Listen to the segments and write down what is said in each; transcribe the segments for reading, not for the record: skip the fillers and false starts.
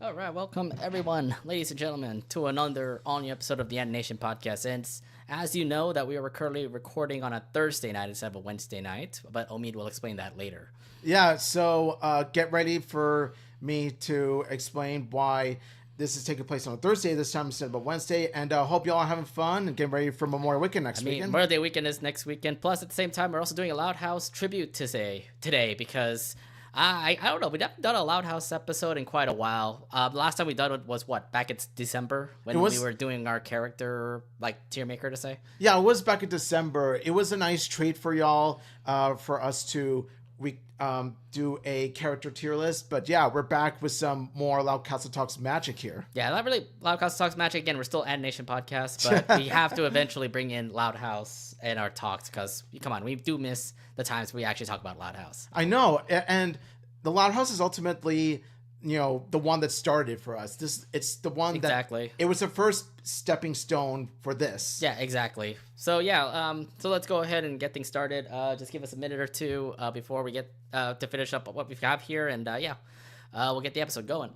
All right, welcome everyone, ladies and gentlemen, to another all-new episode of the Anination podcast. And as you know, that we are currently recording on a Thursday night instead of a Wednesday night, but Omid will explain that later. Yeah, so get ready for me to explain why this is taking place on a Thursday this time instead of a Wednesday, and hope y'all are having fun and getting ready for Memorial Weekend next weekend. Memorial Day weekend is next weekend. Plus, at the same time, we're also doing a Loud House tribute today because I don't know, we haven't done a Loud House episode in quite a while. The last time we done it was back in December when we were doing our character tier maker to say. Yeah, it was back in December. It was a nice treat for y'all for us to do a character tier list, but yeah, we're back with some more Loud Castle Talks magic here. Yeah, not really Loud Castle Talks magic again. We're still Anination podcast, but we have to eventually bring in Loud House in our talks because come on, we do miss the times we actually talk about Loud House. I know, and the Loud House is ultimately, the one that started for us. It's the one exactly. It was the first stepping stone for this. Yeah, exactly. So yeah, so let's go ahead and get things started. Just give us a minute or two before we get to finish up what we have here, and we'll get the episode going.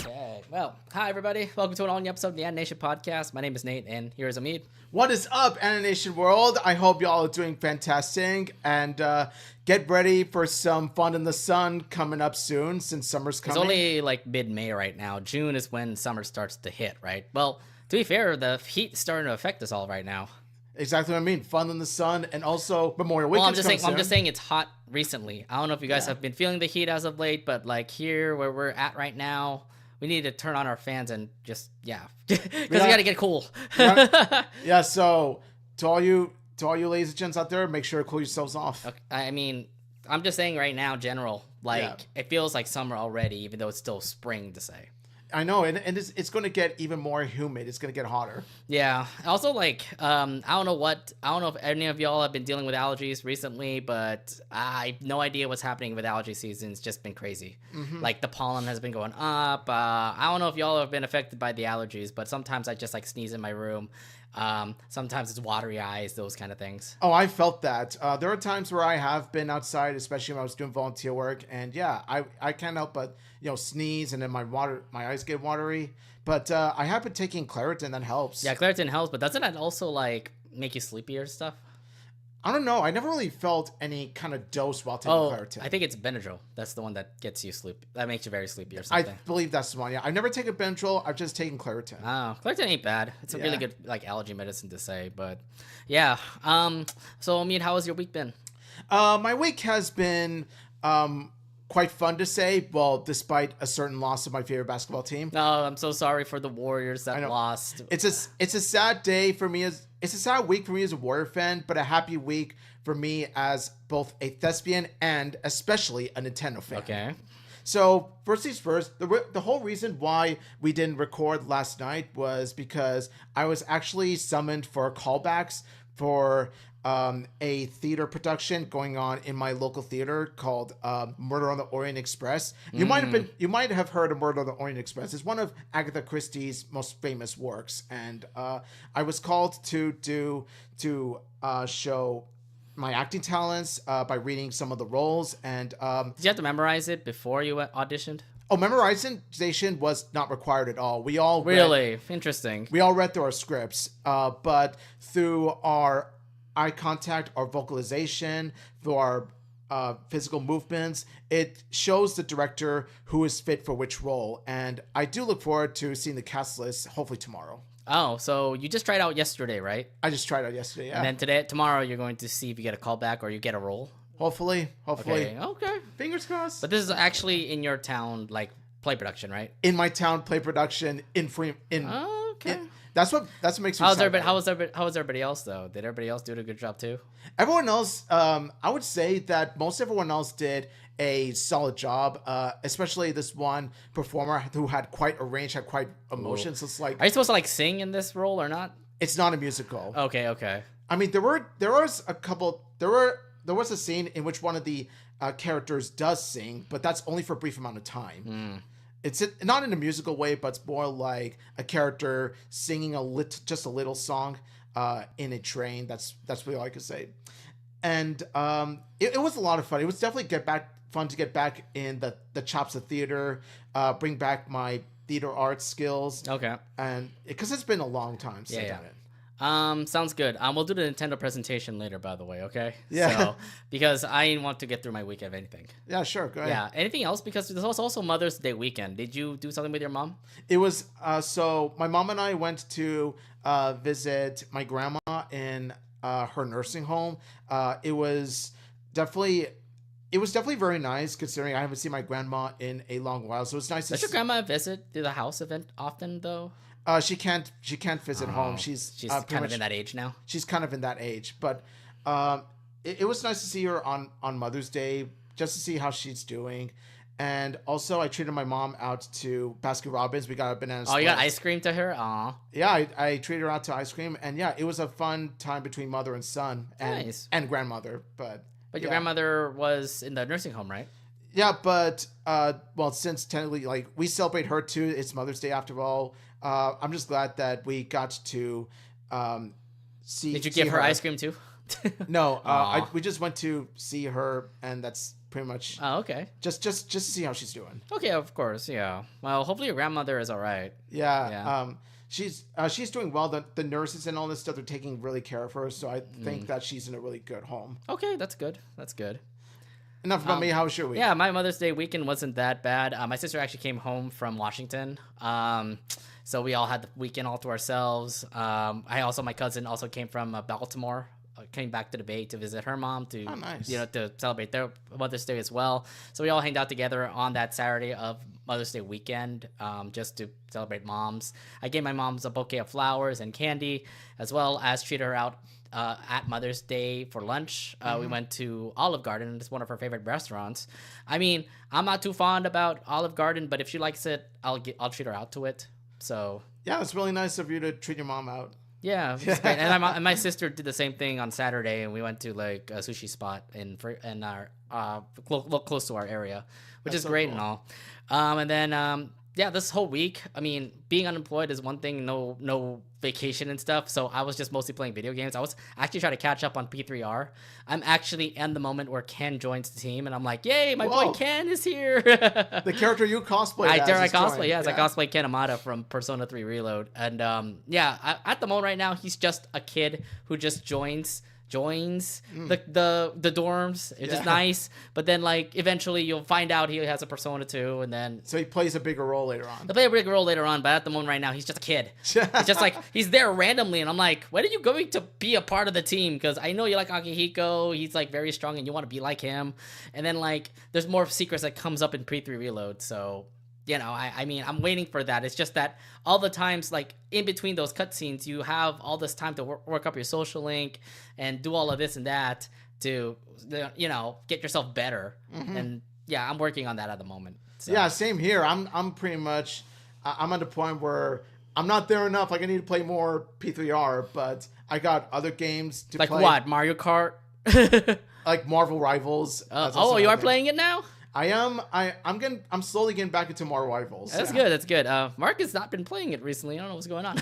Okay. Well, hi everybody. Welcome to an all-new episode of the Anination podcast. My name is Nate, and here is Omid. What is up, Anination world? I hope y'all are doing fantastic, and get ready for some fun in the sun coming up soon, since summer's coming. It's only mid-May right now. June is when summer starts to hit, right? Well, to be fair, the heat is starting to affect us all right now. Exactly what I mean. Fun in the sun, and also Memorial Weekend. Well, I'm just saying it's hot recently. I don't know if you guys have been feeling the heat as of late, but here where we're at right now, we need to turn on our fans and just because we gotta get cool. Yeah. So to all you ladies and gents out there, make sure to cool yourselves off. Okay, I mean, I'm just saying right now, general, it feels like summer already, even though it's still spring to say. I know, and it's going to get even more humid. It's going to get hotter. Yeah. Also, like, I don't know if any of y'all have been dealing with allergies recently, but I have no idea what's happening with allergy season. It's just been crazy. Like, the pollen has been going up. I don't know if y'all have been affected by the allergies, but sometimes I just, like, sneeze in my room. Sometimes it's watery eyes, those kind of things. Oh, I felt that. There are times where I have been outside, especially when I was doing volunteer work, and yeah, I can't help but sneeze, and then my eyes get watery. But I have been taking Claritin, that helps. Yeah, Claritin helps, but doesn't that also like make you sleepy or stuff? I don't know. I never really felt any kind of dose while taking Claritin. I think it's Benadryl. That's the one that gets you sleepy. That makes you very sleepy or I something. believe that's the one. Yeah, I've never taken Benadryl. I've just taken Claritin. Oh, Claritin ain't bad. It's a really good like allergy medicine to say, but yeah. So I mean, how has your week been? My week has been quite fun to say. Well, despite a certain loss of my favorite basketball team. No, I'm so sorry for the Warriors that lost. It's a sad day for me it's a sad week for me as a Warrior fan, but a happy week for me as both a thespian and especially a Nintendo fan. Okay. So first things first, the whole reason why we didn't record last night was because I was actually summoned for callbacks for a theater production going on in my local theater called Murder on the Orient Express. You might have heard of Murder on the Orient Express. It's one of Agatha Christie's most famous works, and I was called to show my acting talents by reading some of the roles. And did you have to memorize it before you auditioned? Oh, memorization was not required at all. We all Interesting. We all read through our scripts, but through our eye contact, our vocalization, through our physical movements, it shows the director who is fit for which role. And I do look forward to seeing the cast list hopefully tomorrow. Oh, so you just tried out yesterday, right? I just tried out yesterday, yeah. And then tomorrow, you're going to see if you get a callback or you get a role. Hopefully. Okay. Fingers crossed. But this is actually in your town, like play production, right? In my town, play production Okay. That's what makes me How was everybody else though? Did everybody else do a good job too? Everyone else, I would say that most everyone else did a solid job, especially this one performer who had quite a range, had quite emotions. It's like, are you supposed to like sing in this role or not? It's not a musical. Okay. I mean, there was a scene in which one of the characters does sing, but that's only for a brief amount of time. It's not in a musical way, but it's more like a character singing just a little song in a train. That's really all I could say. And it was a lot of fun. It was definitely fun to get back in the chops of theater, bring back my theater arts skills. Okay. And because it's been a long time since I've done it. Sounds good. We'll do the Nintendo presentation later, by the way, okay? Yeah. So, because I want to get through my week of anything. Yeah, sure. Go ahead. Yeah. Anything else? Because this was also Mother's Day weekend. Did you do something with your mom? It was, so my mom and I went to visit my grandma in her nursing home. It was definitely very nice considering I haven't seen my grandma in a long while. So it's nice. Does your grandma visit the house event often though? She can't visit home. She's kind of in that age now. She's kind of in that age, but it was nice to see her on Mother's Day, just to see how she's doing. And also, I treated my mom out to Baskin Robbins. We got a banana split. Oh, you got ice cream to her? Aw. Yeah, I treated her out to ice cream, and yeah, it was a fun time between mother and son, and grandmother. But your grandmother was in the nursing home, right? Yeah, but well, since technically, like, we celebrate her too. It's Mother's Day after all. I'm just glad that we got to see. Did you give her ice cream too? No, we just went to see her, and that's pretty much. Oh, okay. Just to see how she's doing. Okay, of course, yeah. Well, hopefully your grandmother is all right. Yeah. She's doing well. The nurses and all this stuff are taking really care of her, so I think that she's in a really good home. Okay, that's good. Enough about me. How was your week? Yeah, my Mother's Day weekend wasn't that bad. My sister actually came home from Washington. So we all had the weekend all to ourselves. My cousin also came from Baltimore. Came back to the Bay to visit her mom to to celebrate their Mother's Day as well. So we all hanged out together on that Saturday of Mother's Day weekend, just to celebrate moms. I gave my moms a bouquet of flowers and candy, as well as treated her out at Mother's Day for lunch. We went to Olive Garden. It's one of her favorite restaurants. I mean, I'm not too fond about Olive Garden, but if she likes it, I'll treat her out to it. So yeah, it's really nice of you to treat your mom out. yeah, it's great. And my sister did the same thing on Saturday, and we went to like a sushi spot in our close to our area, which is great and all. And then yeah, this whole week, I mean, being unemployed is one thing, no vacation and stuff. So I was just mostly playing video games. I was actually trying to catch up on P3R. I'm actually in the moment where Ken joins the team, and I'm like, yay, my boy Ken is here. The character you cosplay I cosplay, I cosplay Ken Amada from Persona 3 Reload. And yeah, at the moment right now, he's just a kid who just joins the dorms. It's just nice, but then like eventually you'll find out he has a Persona 2, and then so he plays a bigger role later on. He'll play a bigger role later on, but at the moment right now he's just a kid. It's just like he's there randomly, and I'm like, when are you going to be a part of the team? Because I know you like Akihiko, he's like very strong and you want to be like him, and then like there's more secrets that comes up in P3 Reload. So you know, I mean, I'm waiting for that. It's just that all the times, like, in between those cutscenes, you have all this time to work up your social link and do all of this and that to, you know, get yourself better. And, yeah, I'm working on that at the moment. So. Yeah, same here. I'm pretty much, I'm at the point where I'm not there enough. Like, I need to play more P3R, but I got other games to play. Like what? Mario Kart? Like Marvel Rivals. Oh, you are playing it now? I am. I'm slowly getting back into more Rivals. That's good. That's good. Mark has not been playing it recently. I don't know what's going on.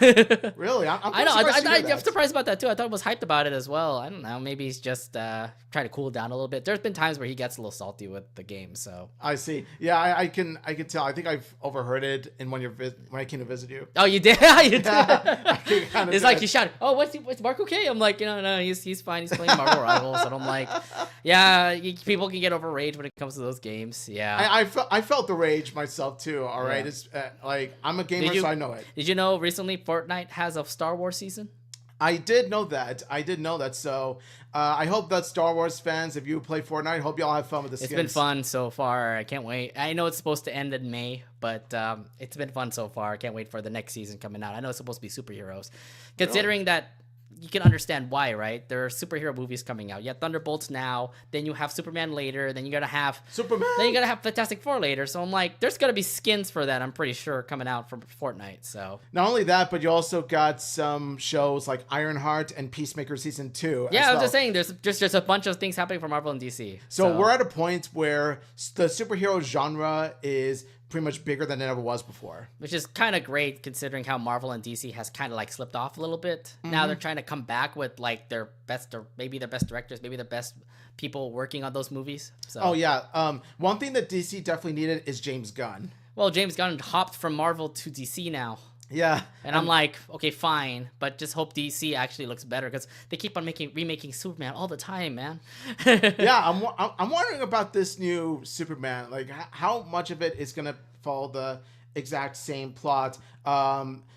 Really? I'm surprised about that too. I thought he was hyped about it as well. I don't know. Maybe he's just trying to cool down a little bit. There's been times where he gets a little salty with the game. So I see. Yeah, I can tell. I think I've overheard it in when I came to visit you. Oh, you did? You did. It's like he shouted, "Oh, what's Mark okay?" I'm like, no, he's fine. He's playing Marvel Rivals, and I'm like, yeah, people can get over rage when it comes to those games. Yeah, I felt the rage myself too. All right, it's like I'm a gamer, so I know it. Did you know recently Fortnite has a Star Wars season? I did know that. So I hope that Star Wars fans, if you play Fortnite, I hope y'all have fun with the skins. It's been fun so far. I can't wait. I know it's supposed to end in May, but it's been fun so far. I can't wait for the next season coming out. I know it's supposed to be superheroes, considering that. You can understand why, right? There are superhero movies coming out. You have Thunderbolts now, then you have Superman later, then you're gonna have Superman. Then you're gonna have Fantastic Four later. So I'm like, there's gonna be skins for that. I'm pretty sure coming out from Fortnite. So not only that, but you also got some shows like Ironheart and Peacemaker season 2. Yeah, I was just saying, there's just a bunch of things happening for Marvel and DC. So we're at a point where the superhero genre is pretty much bigger than it ever was before, which is kind of great considering how Marvel and DC has kind of like slipped off a little bit. Now they're trying to come back with like their best, or maybe their best directors, maybe the best people working on those movies. So one thing that DC definitely needed is James Gunn. Well, James Gunn hopped from Marvel to DC now. Yeah, and I'm like, okay, fine, but just hope DC actually looks better because they keep on remaking Superman all the time, man. Yeah, I'm wondering about this new Superman. Like, how much of it is gonna follow the exact same plot,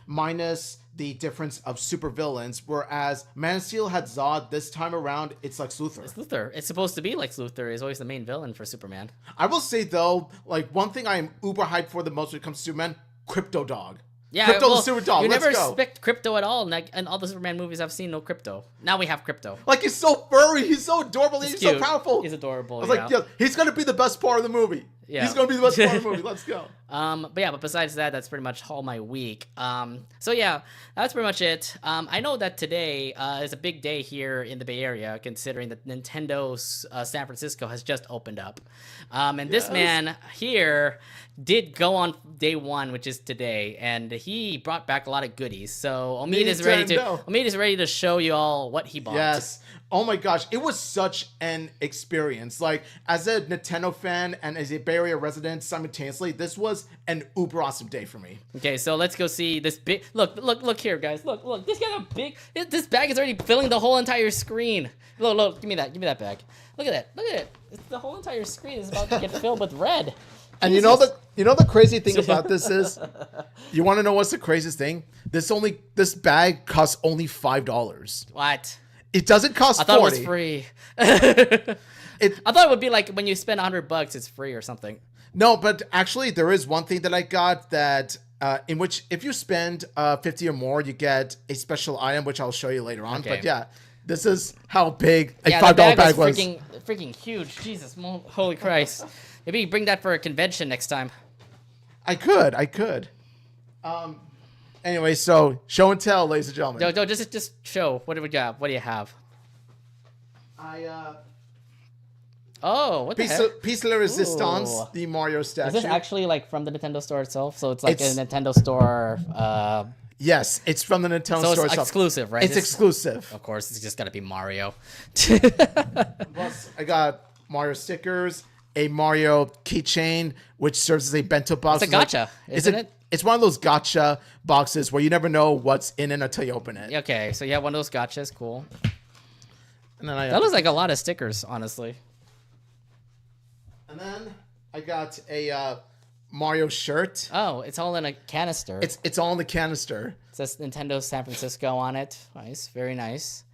minus the difference of supervillains. Whereas Man of Steel had Zod, this time around it's Lex Luthor. It's Luthor. It's supposed to be Lex Luthor. Is always the main villain for Superman. I will say though, like one thing I am uber hyped for the most when it comes to Superman, Crypto Dog. Yeah, Crypto the Super Dog. You Let's never go. expect Crypto at all. Like in all the Superman movies I've seen, no Crypto. Now we have Crypto. Like he's so furry, he's so adorable, he's so powerful. He's adorable. I was like, yeah, he's gonna be the best part of the movie. Yeah. He's gonna be the best part of the movie. Let's go. But besides that, that's pretty much all my week. So yeah, that's pretty much it. I know that today is a big day here in the Bay Area, considering that Nintendo's San Francisco has just opened up. And this man here did go on day one, which is today, and he brought back a lot of goodies. So Omid is ready to show you all what he bought. Yes. Oh my gosh, it was such an experience. Like, as a Nintendo fan and as a Bay Area resident simultaneously, this was an uber awesome day for me. Okay, so let's go see this big... Look here, guys. Look. This got a big... This bag is already filling the whole entire screen. Look, give me that bag. Look at it. The whole entire screen is about to get filled with red. And you know the crazy thing about this is, you want to know what's the craziest thing? This bag costs only $5. What? It doesn't cost $40. I thought it was free. I thought it would be like when you spend $100, it's free or something. No, but actually there is one thing that I got that in which if you spend $50 or more, you get a special item, which I'll show you later on. Okay. But yeah, This is how big a Yeah, $5 that bag was was. freaking huge. Jesus, holy Christ! Maybe bring that for a convention next time. I could. Anyway, so show and tell, ladies and gentlemen. No, just show. What do we got? What do you have? Oh, what the heck? Piece de Resistance, Ooh. the Mario statue. Is this actually like from the Nintendo Store itself? So it's like a Nintendo Store. Yes, it's from the Nintendo So Store. it's exclusive, right? It's exclusive. Of course, it's just gotta be Mario. Plus, I got Mario stickers, a Mario keychain, which serves as a bento box. It's a gacha, isn't it? It's one of those gacha boxes where you never know what's in it until you open it. Okay, so you have one of those gachas. Cool. And then That looks like a lot of stickers, honestly. And then I got a Mario shirt. Oh, it's all in a canister. It's all in the canister. It says Nintendo San Francisco on it. Nice, very nice.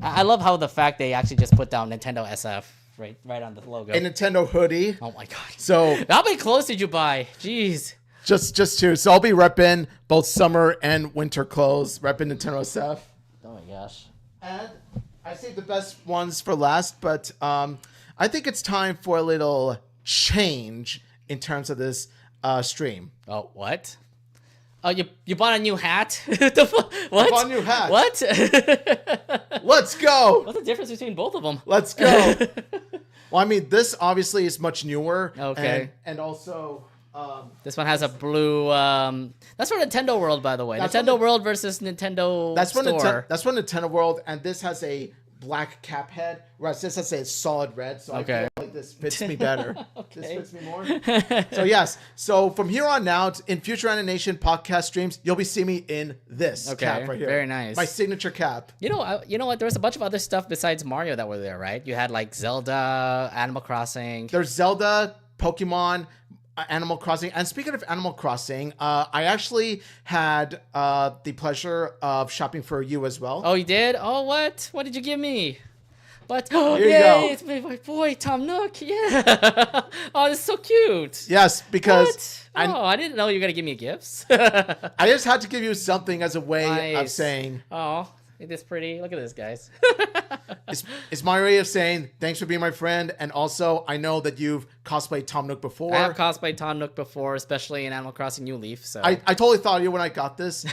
I love how the fact they actually just put down Nintendo SF right on the logo. A Nintendo hoodie. Oh my god. So how many clothes did you buy? Jeez. Just two. So I'll be repping both summer and winter clothes. Repping Nintendo SF. Oh my gosh. And I saved the best ones for last, but I think it's time for a little change in terms of this stream. Oh, what? Oh, you bought a new hat? What? I bought a new hat. What? Let's go. What's the difference between both of them? Let's go. Well, I mean, this obviously is much newer. Okay. And also... this one has a blue. That's from Nintendo World, by the way. Nintendo World versus Nintendo Store. That's from Nintendo World, and this has a black cap head, whereas this has a solid red. So I feel like this fits me better. Okay. This fits me more. So yes. So from here on out, in future Anination podcast streams, you'll be seeing me in this cap right here. Very nice. My signature cap. You know what? There was a bunch of other stuff besides Mario that were there, right? You had like Zelda, Animal Crossing. There's Zelda, Pokemon, Animal Crossing. And speaking of Animal Crossing, I actually had the pleasure of shopping for you as well. Oh, you did? Oh, what? What did you give me? What? Oh, Here you yay! go. It's my boy Tom Nook. Yeah. Oh, this is so cute. Yes, because I didn't know you were gonna give me gifts. I just had to give you something as a way of Nice. saying, Oh, it is pretty. Look at this, guys. it's my way of saying thanks for being my friend, and also I know that you've cosplayed Tom Nook before. I have cosplayed Tom Nook before, especially in Animal Crossing New Leaf. So I totally thought of you when I got this,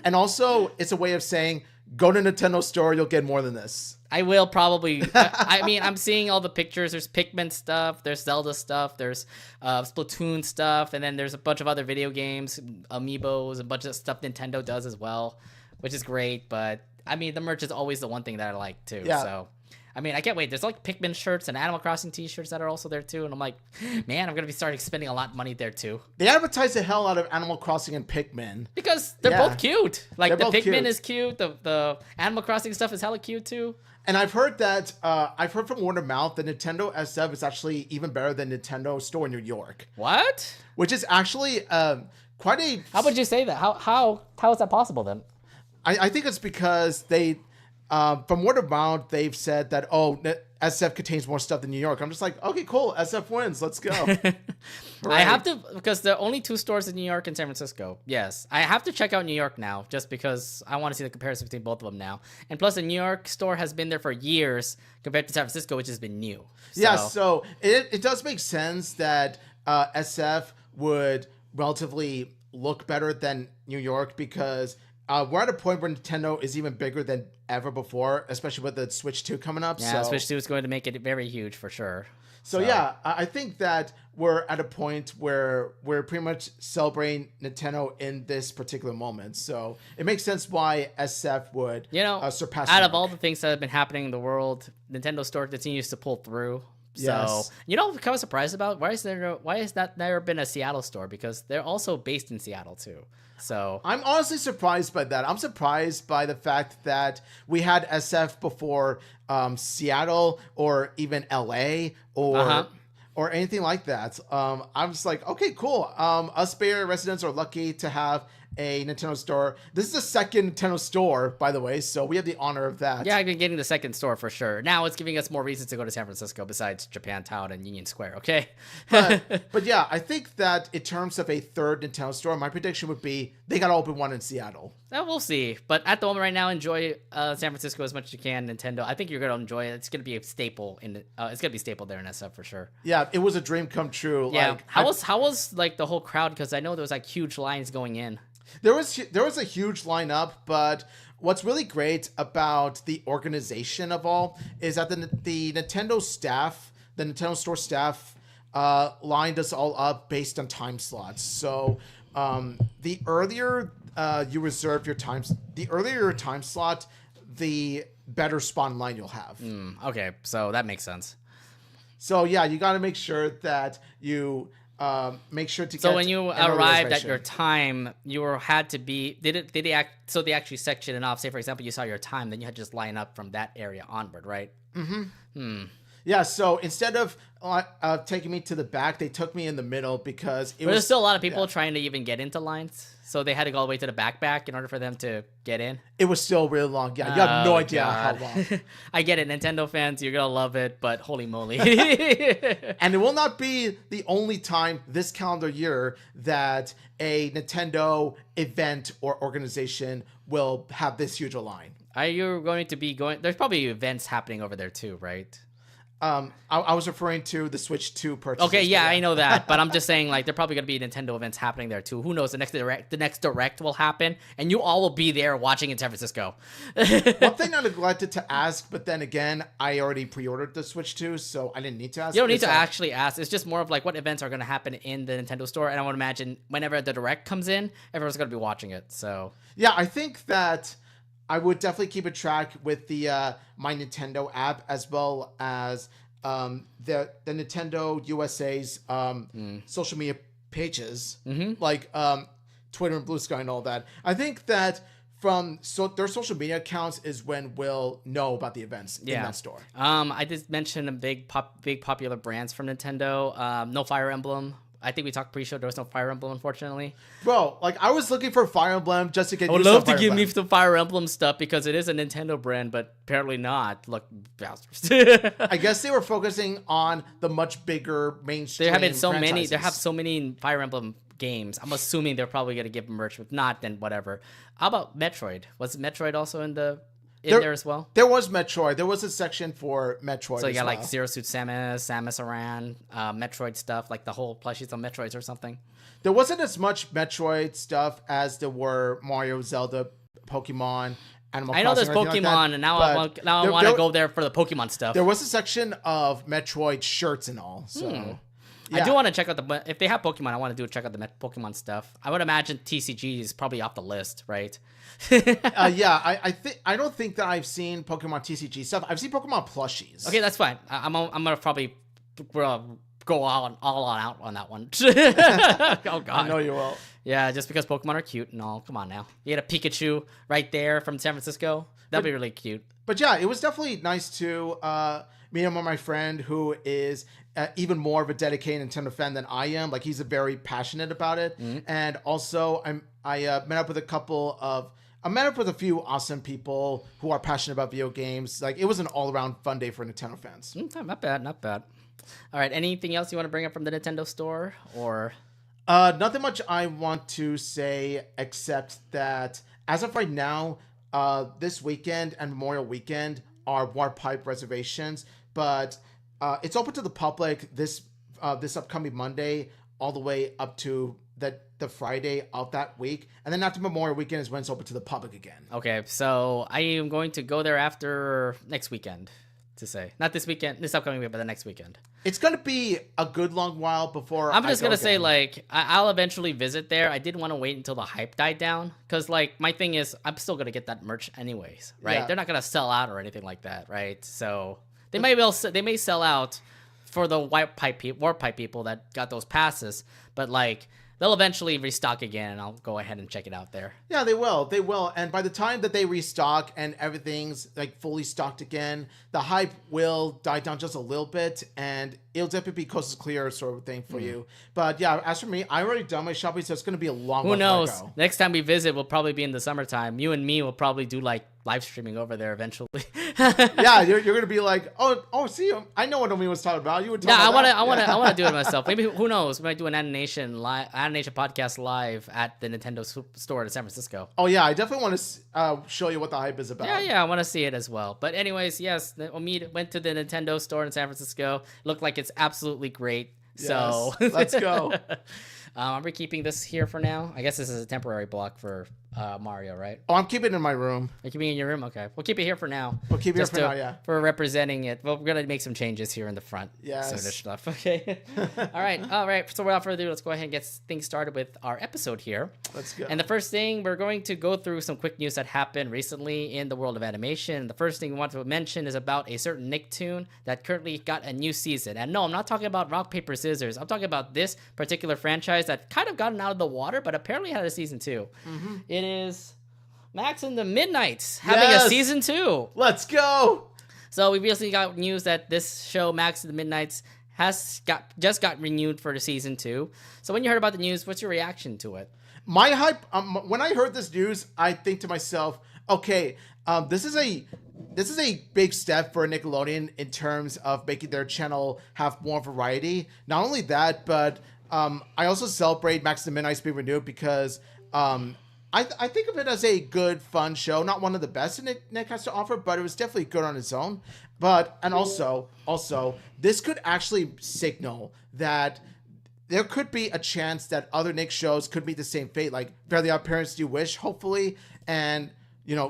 and also it's a way of saying go to Nintendo Store, you'll get more than this. I will probably. I mean, I'm seeing all the pictures. There's Pikmin stuff. There's Zelda stuff. There's Splatoon stuff, and then there's a bunch of other video games, amiibos, a bunch of stuff Nintendo does as well, which is great. But I mean, the merch is always the one thing that I like too. Yeah. So, I mean, I can't wait. There's like Pikmin shirts and Animal Crossing T-shirts that are also there too, and I'm like, man, I'm gonna be starting spending a lot of money there too. They advertise the hell out of Animal Crossing and Pikmin. Because they're both cute. Like They're the both Pikmin cute. is cute. The Animal Crossing stuff is hella cute too. And I've heard that I've heard from word of mouth that Nintendo SF is actually even better than Nintendo Store in New York, What? which is actually quite a. How would you say that? How is that possible then? I think it's because they, from word of mouth, they've said that SF contains more stuff than New York. I'm just like, okay, cool, SF wins, let's go. I have to, because there are only 2 stores in New York and San Francisco. Yes, I have to check out New York now, just because I want to see the comparison between both of them now. And plus, the New York store has been there for years compared to San Francisco, which has been new. Yeah, so it does make sense that SF would relatively look better than New York because we're at a point where Nintendo is even bigger than ever before, especially with the Switch 2 coming up. Yeah, so, Switch 2 is going to make it very huge for sure. So yeah, I think that we're at a point where we're pretty much celebrating Nintendo in this particular moment. So it makes sense why SF would surpass. Out of all the things that have been happening in the world, Nintendo Store continues to pull through. So, Yes. you know what I'm kind of surprised about? Why has that never been a Seattle store? Because they're also based in Seattle too. So I'm honestly surprised by that. I'm surprised by the fact that we had SF before Seattle or even LA or anything like that. I'm just like, okay, cool. Us Bay Area residents are lucky to have a Nintendo store. This is the second Nintendo store, by the way, so we have the honor of that. Yeah, I've been getting the second store for sure. Now it's giving us more reasons to go to San Francisco besides Japantown and Union Square, okay? But yeah, I think that in terms of a third Nintendo store, my prediction would be they got to open one in Seattle. We'll see. But at the moment right now, enjoy San Francisco as much as you can. Nintendo, I think you're going to enjoy it. It's going to be a staple it's going to be staple there in SF for sure. Yeah, it was a dream come true. Yeah. Like, How was like the whole crowd? Because I know there was like huge lines going in. There was a huge lineup, but what's really great about the organization of all is that the Nintendo staff, the Nintendo store staff, lined us all up based on time slots. So the earlier you reserve your times, the earlier your time slot, the better spawn line you'll have. Okay, so that makes sense. So yeah, you got to make sure that you make sure to. So when you arrived at your time, had to be so they actually section it off. Say for example, you saw your time, then you had to just line up from that area onward, right? Yeah, so instead of taking me to the back, they took me in the middle because there's still a lot of people trying to even get into lines. So they had to go all the way to the back in order for them to get in. It was still really long. Yeah, you have no idea how long. I get it. Nintendo fans, you're going to love it, but holy moly. And it will not be the only time this calendar year that a Nintendo event or organization will have this huge a line. Are you going to be going? There's probably events happening over there too, right? I was referring to the Switch 2 purchase. Okay, yeah, I know that, but I'm just saying, like, there probably gonna be Nintendo events happening there too. Who knows? The next direct will happen, and you all will be there watching in San Francisco. One thing I neglected to ask, but then again, I already pre-ordered the Switch 2, so I didn't need to ask. You don't need to actually ask. It's just more of like what events are gonna happen in the Nintendo store, and I would imagine whenever the direct comes in, everyone's gonna be watching it. So yeah, I think that I would definitely keep a track with the My Nintendo app as well as the Nintendo USA's social media pages, like Twitter and Blue Sky and all that. I think that from their social media accounts is when we'll know about the events in that store. I just mentioned a big popular brands from Nintendo. No Fire Emblem. I think we talked pre-show. There was no Fire Emblem, unfortunately. Bro, like I was looking for Fire Emblem just to get. I would love to give me some Fire Emblem stuff because it is a Nintendo brand, but apparently not. Look, bastards. I guess they were focusing on the much bigger mainstream. There have been so many. There have so many Fire Emblem games. I'm assuming they're probably going to give them merch. If not, then whatever. How about Metroid? Was Metroid also in there as well? There was Metroid. There was a section for Metroid. So you got like Zero Suit Samus Aran, Metroid stuff, like the whole plushies on Metroids or something. There wasn't as much Metroid stuff as there were Mario, Zelda, Pokemon, Animal Crossing. I know there's Pokemon, and now I want to go there for the Pokemon stuff. There was a section of Metroid shirts and all. So yeah. I do want to check out if they have Pokemon. I want to check out the Pokemon stuff. I would imagine TCG is probably off the list, right? Yeah, I don't think that I've seen Pokemon TCG stuff. I've seen Pokemon plushies. Okay, that's fine. I'm gonna probably go all out on that one. Oh god, I know you will. Yeah, just because Pokemon are cute and all. Come on now, you had a Pikachu right there from San Francisco. That'd be really cute. But yeah, it was definitely nice to meet him with my friend who is even more of a dedicated Nintendo fan than I am. Like he's very passionate about it, and also I met up with a few awesome people who are passionate about video games. Like it was an all-around fun day for Nintendo fans. Not bad. All right, anything else you want to bring up from the Nintendo store or? Nothing much I want to say except that as of right now, this weekend and Memorial Weekend are Warp Pipe reservations, but it's open to the public this upcoming Monday all the way up to the Friday of that week, and then after Memorial Weekend is when it's open to the public again. Okay, so I am going to go there after next weekend, to say. Not this weekend, this upcoming week, but the next weekend. It's going to be a good long while before I'm just going to say, like, I'll eventually visit there. I didn't want to wait until the hype died down, because, like, my thing is, I'm still going to get that merch anyways, right? Yeah. They're not going to sell out or anything like that, right? So they may sell out for the Warp Pipe people that got those passes, but, like, they'll eventually restock again, and I'll go ahead and check it out there. Yeah, they will. They will. And by the time that they restock and everything's like fully stocked again, the hype will die down just a little bit, and it'll definitely be coast is clear sort of thing for you. But yeah, as for me, I already done my shopping, so it's going to be a long Who one before I knows? go. Next time we visit, we'll probably be in the summertime. You and me will probably do like live streaming over there eventually. Yeah, you're gonna be like, oh, see, I know what Omi was talking about. You were talking Yeah, about I wanna do it myself. Maybe who knows? We might do an animation podcast live at the Nintendo store in San Francisco. Oh yeah, I definitely want to show you what the hype is about. Yeah, I want to see it as well. But anyways, yes, Omi went to the Nintendo store in San Francisco. Looked like it's absolutely great. Yes, So let's go. Are we keeping this here for now? I guess this is a temporary block for Mario, right? Oh, I'm keeping it in my room. You're keeping it in your room? Okay. We'll keep it here for now. We'll keep it here Just for now, yeah. For representing it. Well, we're going to make some changes here in the front. Yes. Sort of stuff. Okay. All right. So without further ado, let's go ahead and get things started with our episode here. Let's go. And the first thing, we're going to go through some quick news that happened recently in the world of animation. The first thing we want to mention is about a certain Nicktoon that currently got a new season. And no, I'm not talking about Rock, Paper, Scissors. I'm talking about this particular franchise that kind of gotten out of the water, but apparently had a season 2. Mm-hmm. It is Max and the Midnights having a season 2. Let's go. So we recently got news that this show, Max and the Midnights, just got renewed for the season 2. So when you heard about the news, what's your reaction to it? My hype. When I heard this news, I think to myself, okay, this is a big step for Nickelodeon in terms of making their channel have more variety. Not only that, but I also celebrate Max and the Midnights being renewed because I think of it as a good, fun show. Not one of the best that Nick has to offer, but it was definitely good on its own. And also, this could actually signal that there could be a chance that other Nick shows could meet the same fate, like Fairly Odd Parents Do Wish, hopefully. And,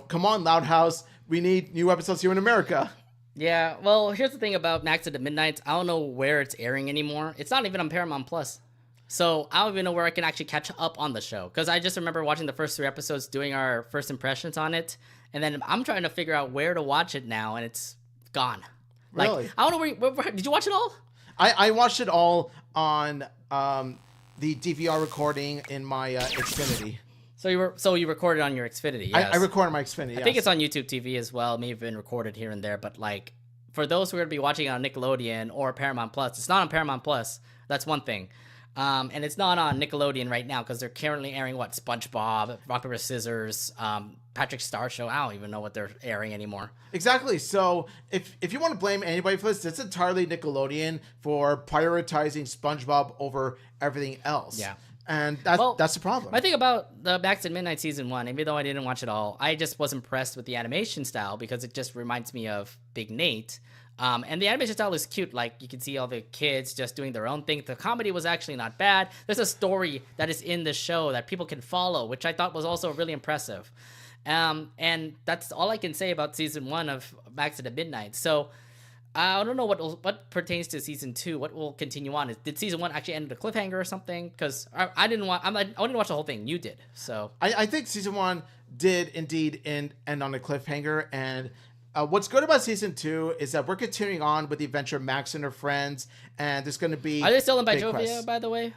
come on, Loud House. We need new episodes here in America. Yeah, well, here's the thing about Max and the Midnights. I don't know where it's airing anymore. It's not even on Paramount Plus. So I don't even know where I can actually catch up on the show. Because I just remember watching the first 3 episodes, doing our first impressions on it. And then I'm trying to figure out where to watch it now, and it's gone. Really? I don't know where did you watch it all? I watched it all on the DVR recording in my Xfinity. So you recorded on your Xfinity, yes. I recorded on my Xfinity, I think it's on YouTube TV as well. May have been recorded here and there. But for those who are going to be watching it on Nickelodeon or Paramount Plus, it's not on Paramount Plus. That's one thing. And it's not on Nickelodeon right now because they're currently airing SpongeBob, Rock, Paper, Scissors, Patrick Star Show. I don't even know what they're airing anymore. Exactly. So if you want to blame anybody for this, it's entirely Nickelodeon for prioritizing SpongeBob over everything else. Yeah. And that's the problem. My thing about the Max and Midnight season 1, even though I didn't watch it all, I just was impressed with the animation style because it just reminds me of Big Nate. And the animation style is cute. Like, you can see all the kids just doing their own thing. The comedy was actually not bad. There's a story that is in the show that people can follow, which I thought was also really impressive. And that's all I can say about season 1 of Max and the Midnight. So I don't know what pertains to season 2. What will continue on? Did season 1 actually end at a cliffhanger or something? Because I didn't watch the whole thing. You did. So I think season 1 did indeed end on a cliffhanger. And what's good about season 2 is that we're continuing on with the adventure of Max and her friends, and there's going to be. Are they still in big Bajovia, quests. by the way?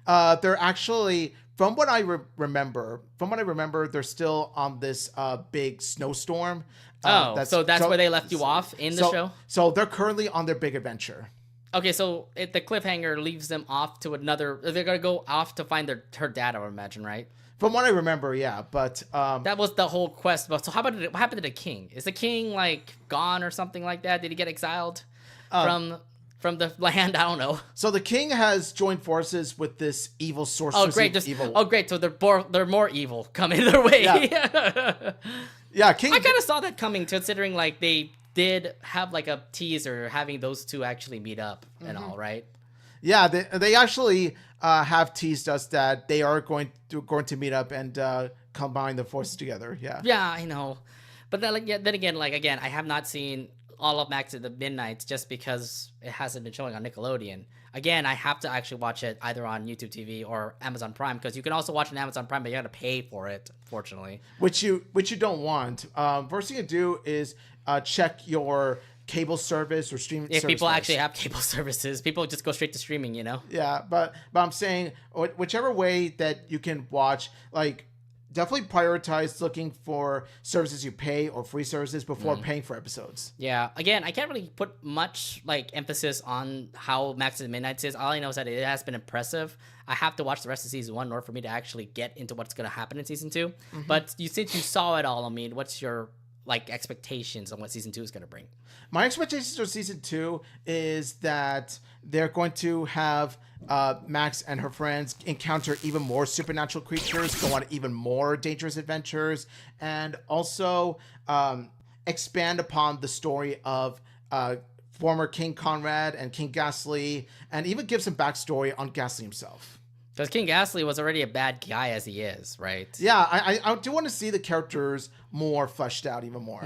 They're actually, from what I remember, they're still on this big snowstorm. So that's where they left you off in the show? So they're currently on their big adventure. Okay, so the cliffhanger leaves them off to another. They're gonna go off to find her dad, I would imagine, right? From what I remember, yeah, but that was the whole quest. But so what happened to the king? Is the king gone or something like that? Did he get exiled from the land? I don't know. So the king has joined forces with this evil sorceress. Oh great! So they're more evil coming their way. Yeah, yeah, King. I kind of saw that coming, considering they did have a teaser having those two actually meet up and all, right? Yeah, they actually have teased us that they are going to meet up and combine the forces together. Yeah. Yeah, I know, but then again, I have not seen all of Max at the Midnights just because it hasn't been showing on Nickelodeon. Again, I have to actually watch it either on YouTube TV or Amazon Prime, because you can also watch it on Amazon Prime, but you got to pay for it, unfortunately. Which you don't want. First thing you do is check your cable service or streaming If service people does. actually have cable services, people just go straight to streaming, you know? Yeah, but I'm saying whichever way that you can watch, like, definitely prioritize looking for services you pay or free services before paying for episodes. Yeah. Again, I can't really put much like emphasis on how Max and Midnights is. All I know is that it has been impressive. I have to watch the rest of season 1 in order for me to actually get into what's going to happen in season 2. But since you saw it all, I mean, what's your like expectations on what season 2 is going to bring? My expectations for season 2 is that they're going to have Max and her friends encounter even more supernatural creatures, go on even more dangerous adventures, and also expand upon the story of former King Conrad and King Ghastly, and even give some backstory on Ghastly himself. Because King Ghastly was already a bad guy as he is, right? Yeah, I do want to see the characters more fleshed out even more.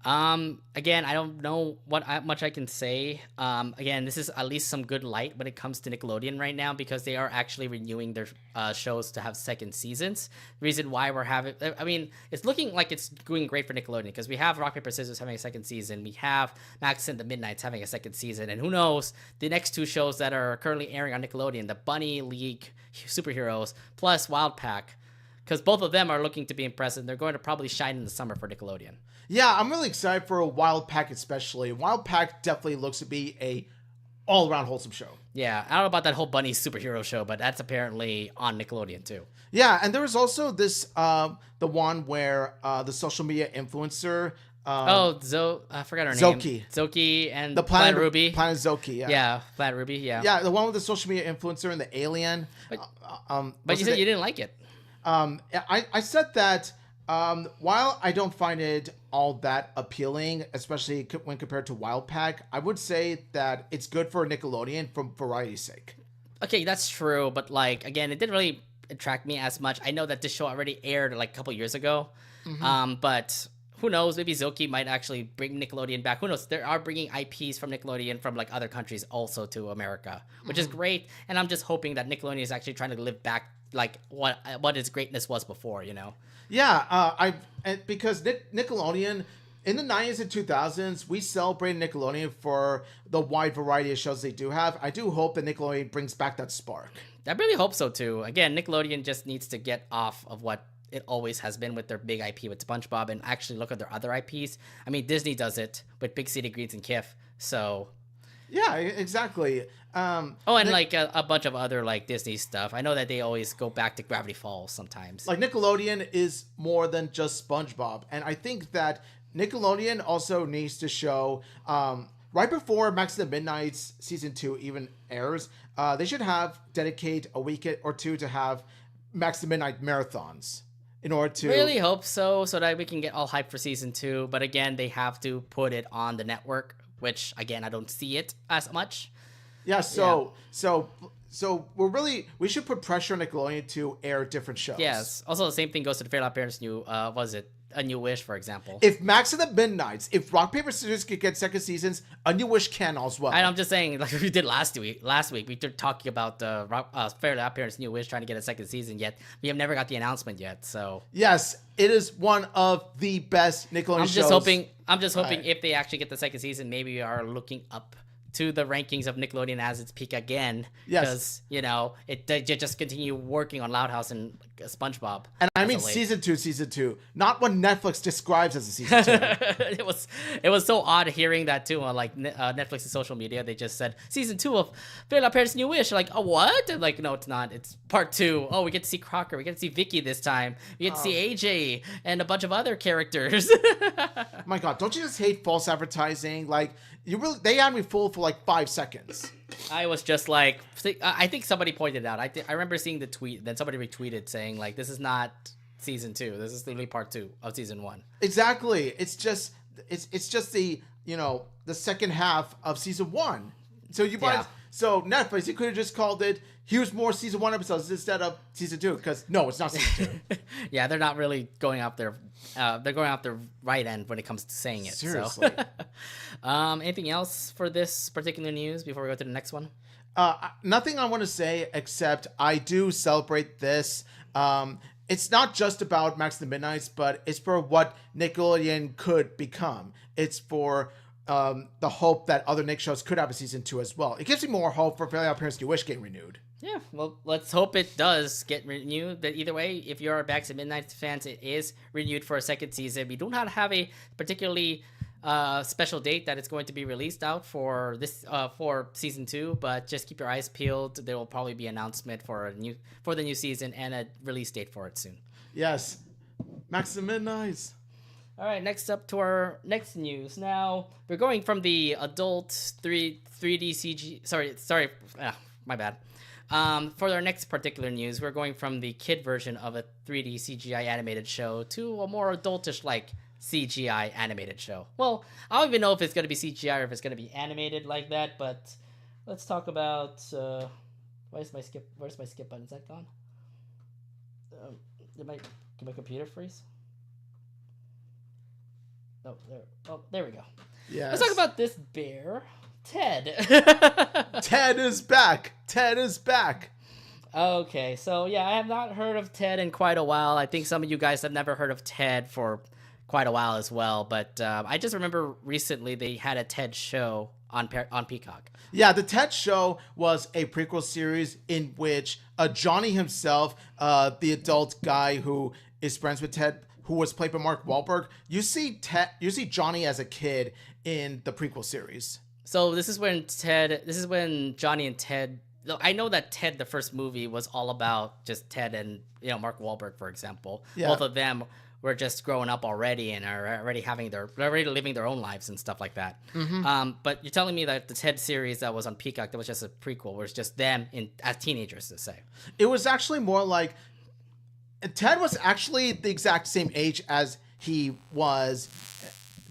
Again, I don't know what much I can say. Again, this is at least some good light when it comes to Nickelodeon right now, because they are actually renewing their shows to have second seasons. Reason why we're having, I mean, it's looking like it's doing great for Nickelodeon, because we have Rock Paper Scissors having a second season, we have Max and the Midnights having a second season, and who knows, the next 2 shows that are currently airing on Nickelodeon, the Bunny League Superheroes plus Wild Pack, because both of them are looking to be impressive. They're going to probably shine in the summer for Nickelodeon. Yeah, I'm really excited for Wild Pack especially. Wild Pack definitely looks to be a all-around wholesome show. Yeah, I don't know about that whole Bunny superhero show, but that's apparently on Nickelodeon too. Yeah, and there was also this, the one where the social media influencer... I forgot her Zoki. name. Zoki and The Planet Ruby. Planet Zoki, yeah. Yeah, Planet Ruby, yeah. Yeah, the one with the social media influencer and the alien. But you said you didn't like it. I said that while I don't find it all that appealing, especially when compared to Wild Pack, I would say that it's good for Nickelodeon for variety's sake. Okay, that's true, but like again, it didn't really attract me as much. I know that this show already aired like a couple years ago, but who knows? Maybe Zoki might actually bring Nickelodeon back. Who knows? They are bringing IPs from Nickelodeon from like other countries also to America, which is great. And I'm just hoping that Nickelodeon is actually trying to live back like what its greatness was before, you know? Yeah, because Nickelodeon in the 90s and 2000s, we celebrated Nickelodeon for the wide variety of shows they do have. I do hope that Nickelodeon brings back that spark. I really hope so too. Again, Nickelodeon just needs to get off of what it always has been with their big IP with SpongeBob and actually look at their other IPs. I mean, Disney does it with Big City Greets and Kif, so... Yeah, exactly. And like a bunch of other like Disney stuff. I know that they always go back to Gravity Falls sometimes. Like Nickelodeon is more than just SpongeBob, and I think that Nickelodeon also needs to show right before Max and the Midnights season 2 even airs, they should dedicate a week or two to have Max and the Midnight marathons in order to really hope so that we can get all hyped for season 2. But again, they have to put it on the network, which again I don't see it as much. Yeah, so we should put pressure on Nickelodeon to air different shows. Yes. Also, the same thing goes to the Fairly Odd Parents' new A New Wish, for example. If Max and the Midnights, if Rock Paper Scissors could get second seasons, A New Wish can as well. And I'm just saying, like we did last week, we were talking about Fairly Odd Parents' New Wish trying to get a second season. Yet we have never got the announcement yet. So yes, it is one of the best Nickelodeon shows. I'm just hoping if they actually get the second season, maybe we are looking up to the rankings of Nickelodeon as its peak again. Yes. Because, they just continue working on Loud House and SpongeBob. And I mean season two, not what Netflix describes as a season 2. It was so odd hearing that too on like Netflix's social media. They just said season 2 of Fairly Odd Parents' New Wish. Like, oh, what? And like, no, it's not. It's part 2. Oh, we get to see Crocker. We get to see Vicky this time. We get to see AJ and a bunch of other characters. My God, don't you just hate false advertising? Like, they had me fooled for like 5 seconds. I was just like, I think somebody pointed it out. I remember seeing the tweet, then somebody retweeted saying like, this is not season 2. This is literally part 2 of season 1. Exactly. It's just the the second half of season 1. So Netflix, you could have just called it, here's more season 1 episodes instead of season 2, because no, it's not season 2. Yeah, they're not really going out there. They're going out the right end when it comes to saying it. Seriously. So. Anything else for this particular news before we go to the next one? Nothing I want to say except I do celebrate this. It's not just about Max and the Midnights, but it's for what Nickelodeon could become. It's for the hope that other Nick shows could have a season 2 as well. It gives me more hope for Fairly Odd Parents Do Wish getting renewed. Yeah, well, let's hope it does get renewed. But either way, if you're Backs at Midnight fans, it is renewed for a second season. We do not have a particularly special date that it's going to be released out for this for season 2, but just keep your eyes peeled. There will probably be an announcement for the new season and a release date for it soon. Yes, Max at Midnight. All right, next up to our next news. Now we're going from the adult 3D CG. Sorry, my bad. For our next particular news, we're going from the kid version of a 3D CGI animated show to a more adultish like CGI animated show. Well, I don't even know if it's going to be CGI or if it's going to be animated like that, but let's talk about where's my skip button? Is that gone? Did my computer freeze? There we go. Yes. Let's talk about this bear, Ted. Ted is back. Ted is back. Okay, so yeah, I have not heard of Ted in quite a while. I think some of you guys have never heard of Ted for quite a while as well. But I just remember recently they had a Ted show on Peacock. Yeah, the Ted show was a prequel series in which Johnny himself, the adult guy who is friends with Ted, who was played by Mark Wahlberg, you see Johnny as a kid in the prequel series. So this is when Johnny and Ted. I know that Ted, the first movie, was all about just Ted and Mark Wahlberg, for example. Yeah. Both of them were just growing up already and are already living their own lives and stuff like that. Mm-hmm. But you're telling me that the Ted series that was on Peacock, that was just a prequel, was just them as teenagers, to say. It was actually more like Ted was actually the exact same age as he was.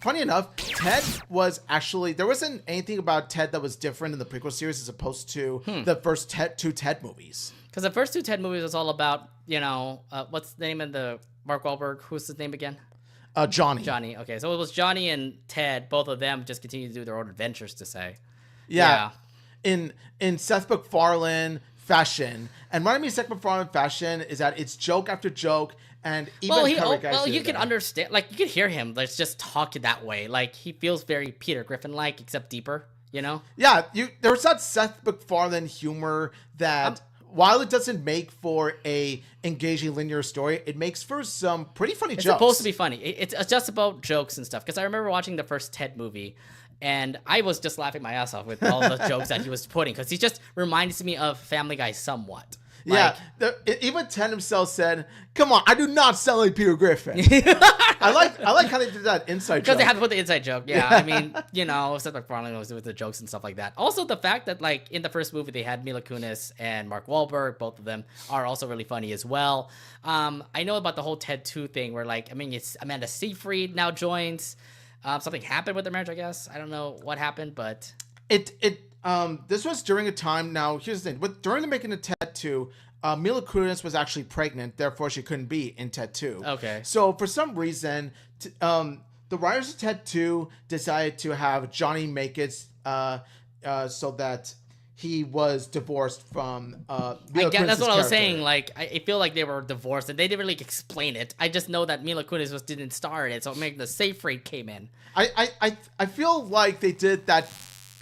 Funny enough, Ted was actually, there wasn't anything about Ted that was different in the prequel series as opposed to the first two Ted movies. Because the first two Ted movies was all about, what's the name of the Mark Wahlberg? Who's his name again? Johnny. Johnny. Okay, so it was Johnny and Ted. Both of them just continue to do their own adventures, to say. Yeah. In Seth MacFarlane fashion, and what I mean Seth MacFarlane fashion is that it's joke after joke, and even you can understand, like you can hear him just talk that way. Like he feels very Peter Griffin like, except deeper. Yeah, there's that Seth MacFarlane humor that. While it doesn't make for a engaging linear story, it makes for some pretty funny jokes. It's supposed to be funny. It's just about jokes and stuff. Because I remember watching the first Ted movie, and I was just laughing my ass off with all the jokes that he was putting. Because he just reminds me of Family Guy somewhat. Yeah, even Ted himself said, "Come on, I do not sound like Peter Griffin." I like how they did that inside joke. Because they had to put the inside joke. Yeah, I mean, Seth MacFarlane was with the jokes and stuff like that. Also, the fact that like in the first movie they had Mila Kunis and Mark Wahlberg, both of them are also really funny as well. I know about the whole Ted 2 thing where it's Amanda Seyfried now joins. Something happened with their marriage, I guess. I don't know what happened, but this was during a time. Now, here's the thing: during the making of Ted 2, Mila Kunis was actually pregnant, therefore she couldn't be in Ted 2. Okay. So for some reason, the writers of Ted 2 decided to have Johnny make it so that he was divorced from Mila Kunis' that's what I was saying. character. Like, I feel like they were divorced, and they didn't really explain it. I just know that Mila Kunis didn't star in it, so the Seyfried came in. I feel like they did that.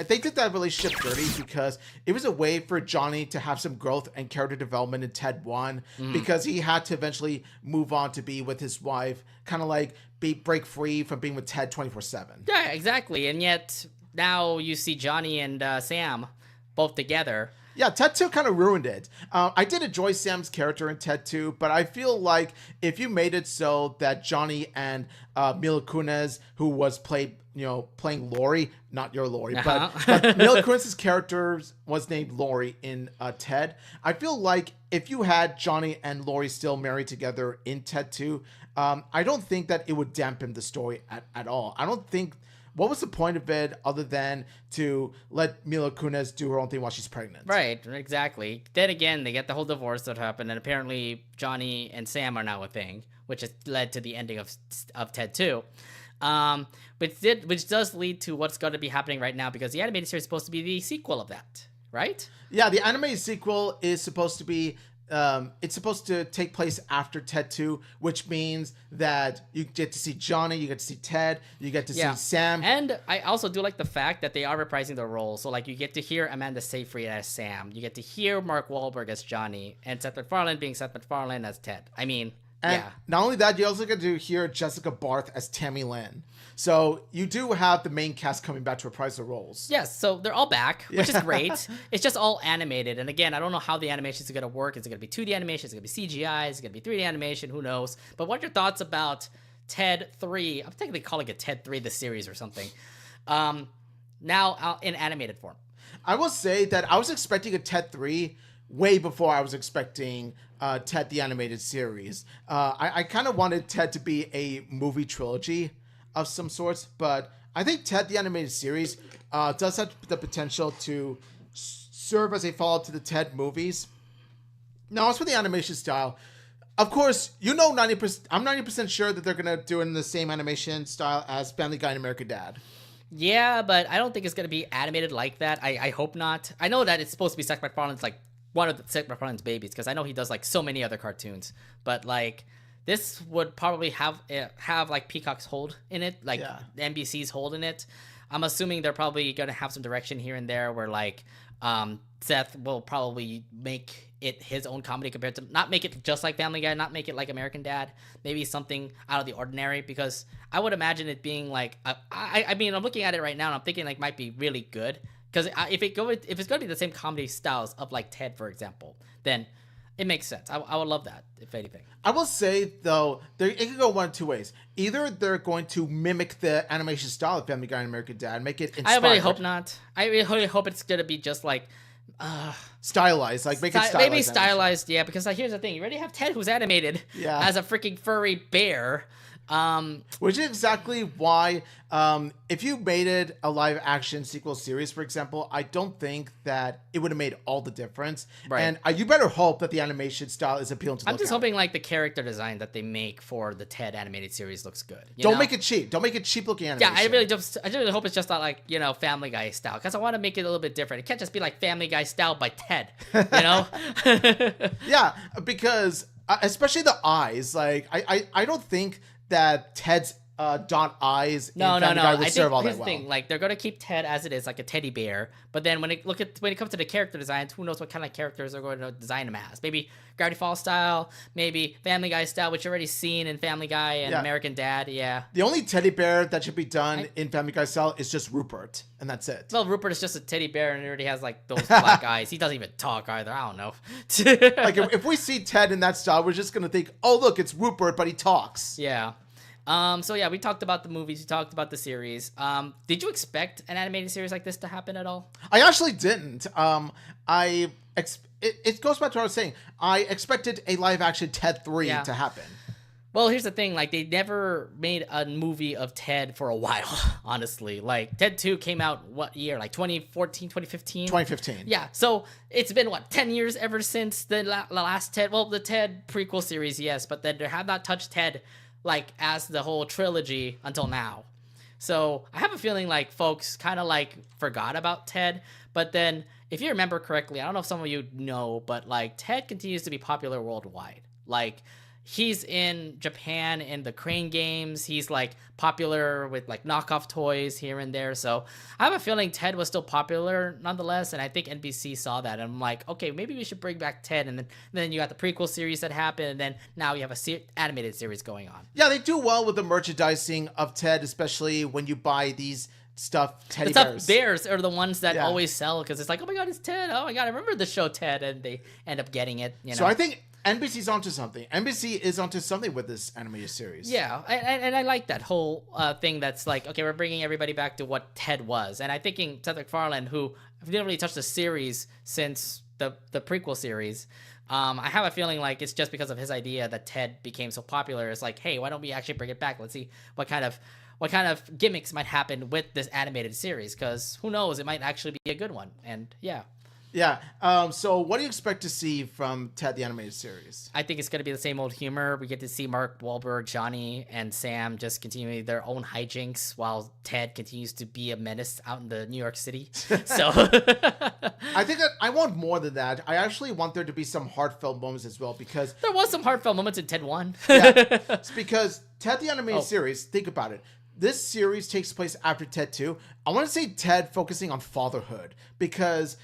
They did that relationship dirty because it was a way for Johnny to have some growth and character development in Ted 1 because he had to eventually move on to be with his wife, kind of like break free from being with Ted 24/7. Yeah, exactly. And yet now you see Johnny and Sam both together. Yeah, Ted 2 kind of ruined it. I did enjoy Sam's character in Ted 2, but I feel like if you made it so that Johnny and Mila Kunis, who was playing Lori, not your Lori, but Mila Kunis' character was named Lori in Ted. I feel like if you had Johnny and Lori still married together in Ted 2, I don't think that it would dampen the story at all. I don't think. What was the point of it other than to let Mila Kunis do her own thing while she's pregnant? Right, exactly. Then again, they get the whole divorce that happened, and apparently Johnny and Sam are now a thing, which has led to the ending of Ted 2. Which does lead to what's going to be happening right now, because the animated series is supposed to be the sequel of that, right? Yeah, the animated sequel is supposed to be it's supposed to take place after Ted 2, which means that you get to see Johnny, you get to see Ted, you get to see Sam. And I also do like the fact that they are reprising their roles. So, like, you get to hear Amanda Seyfried as Sam. You get to hear Mark Wahlberg as Johnny. And Seth MacFarlane being Seth MacFarlane as Ted. I mean, and not only that, you also get to hear Jessica Barth as Tammy Lynn. So you do have the main cast coming back to reprise their roles. Yes, so they're all back, which is great. It's just all animated. And again, I don't know how the animation is going to work. Is it going to be 2D animation? Is it going to be CGI? Is it going to be 3D animation? Who knows? But what are your thoughts about Ted 3? I'm technically calling it Ted 3, the series or something. Now in animated form. I will say that I was expecting a Ted 3 way before I was expecting Ted the Animated Series. I kind of wanted Ted to be a movie trilogy of some sorts, but I think Ted the Animated Series does have the potential to serve as a follow-up to the Ted movies. Now, as for the animation style, of course, 90%. I'm 90% sure that they're gonna do it in the same animation style as Family Guy and American Dad. Yeah, but I don't think it's gonna be animated like that. I hope not. I know that it's supposed to be Seth MacFarlane's like one of Seth MacFarlane's babies, because I know he does like so many other cartoons, but like this would probably have like Peacock's hold in it, like NBC's hold in it. I'm assuming they're probably gonna have some direction here and there where like Seth will probably make it his own comedy compared to, not make it just like Family Guy, not make it like American Dad, maybe something out of the ordinary, because I would imagine it being like I mean, I'm looking at it right now and I'm thinking like might be really good, because if it's going to be the same comedy styles of like Ted, for example, then it makes sense. I would love that, if anything. I will say, though, it can go one of two ways. Either they're going to mimic the animation style of Family Guy and American Dad and make it inspired. I really hope not. I really hope it's going to be just like stylized, like make it stylized. Maybe stylized, yeah, because like, here's the thing. You already have Ted, who's animated as a freaking furry bear. Which is exactly why if you made it a live action sequel series, for example, I don't think that it would have made all the difference. Right. And you better hope that the animation style is appealing to. I'm just hoping like the character design that they make for the Ted animated series looks good. Don't make it cheap. Don't make it cheap looking animation. Yeah, I really hope it's just not like, Family Guy style, because I want to make it a little bit different. It can't just be like Family Guy style by Ted, Yeah, because especially the eyes. Like I don't think that Ted's dot eyes in Family Guy would serve all that well. Thing, like, they're gonna keep Ted as it is, like a teddy bear. But then when it comes to the character designs, who knows what kind of characters they're going to design him as? Maybe Gravity Falls style, maybe Family Guy style, which you've already seen in Family Guy and American Dad. Yeah. The only teddy bear that should be done in Family Guy style is just Rupert, and that's it. Well, Rupert is just a teddy bear, and he already has like those black eyes. He doesn't even talk either. I don't know. Like if we see Ted in that style, we're just gonna think, oh look, it's Rupert, but he talks. Yeah. So yeah, we talked about the movies, we talked about the series. Did you expect an animated series like this to happen at all? I actually didn't. It goes back to what I was saying. I expected a live action Ted 3 to happen. Well, here's the thing, like, they never made a movie of Ted for a while, honestly. Like, Ted 2 came out, what year? Like, 2014, 2015? 2015. Yeah, so it's been, 10 years ever since the last Ted? Well, the Ted prequel series, yes, but then they have not touched Ted like as the whole trilogy until now. So I have a feeling like folks kind of like forgot about Ted, but then if you remember correctly, I don't know if some of you know, but like Ted continues to be popular worldwide. Like, he's in Japan in the Crane games. He's like popular with like knockoff toys here and there. So I have a feeling Ted was still popular nonetheless. And I think NBC saw that. And I'm like, okay, maybe we should bring back Ted. And then you got the prequel series that happened. And then now you have a animated series going on. Yeah, they do well with the merchandising of Ted, especially when you buy these stuffed teddy bears. Bears are the ones that always sell, because it's like, oh my God, it's Ted. Oh my God, I remember the show Ted. And they end up getting it. So I think NBC's onto something. NBC is onto something with this animated series. Yeah, and I like that whole thing that's like, okay, we're bringing everybody back to what Ted was. And I'm thinking Seth MacFarlane, who didn't really touch the series since the prequel series, I have a feeling like it's just because of his idea that Ted became so popular. It's like, hey, why don't we actually bring it back? Let's see what kind of gimmicks might happen with this animated series, because who knows, it might actually be a good one. And yeah. Yeah. So what do you expect to see from Ted the Animated Series? I think it's going to be the same old humor. We get to see Mark Wahlberg, Johnny, and Sam just continuing their own hijinks while Ted continues to be a menace out in the New York City. So I think that I want more than that. I actually want there to be some heartfelt moments as well, because there was some heartfelt moments in Ted 1. yeah, it's because Ted the Animated Series, think about it. This series takes place after Ted 2. I want to say Ted focusing on fatherhood, because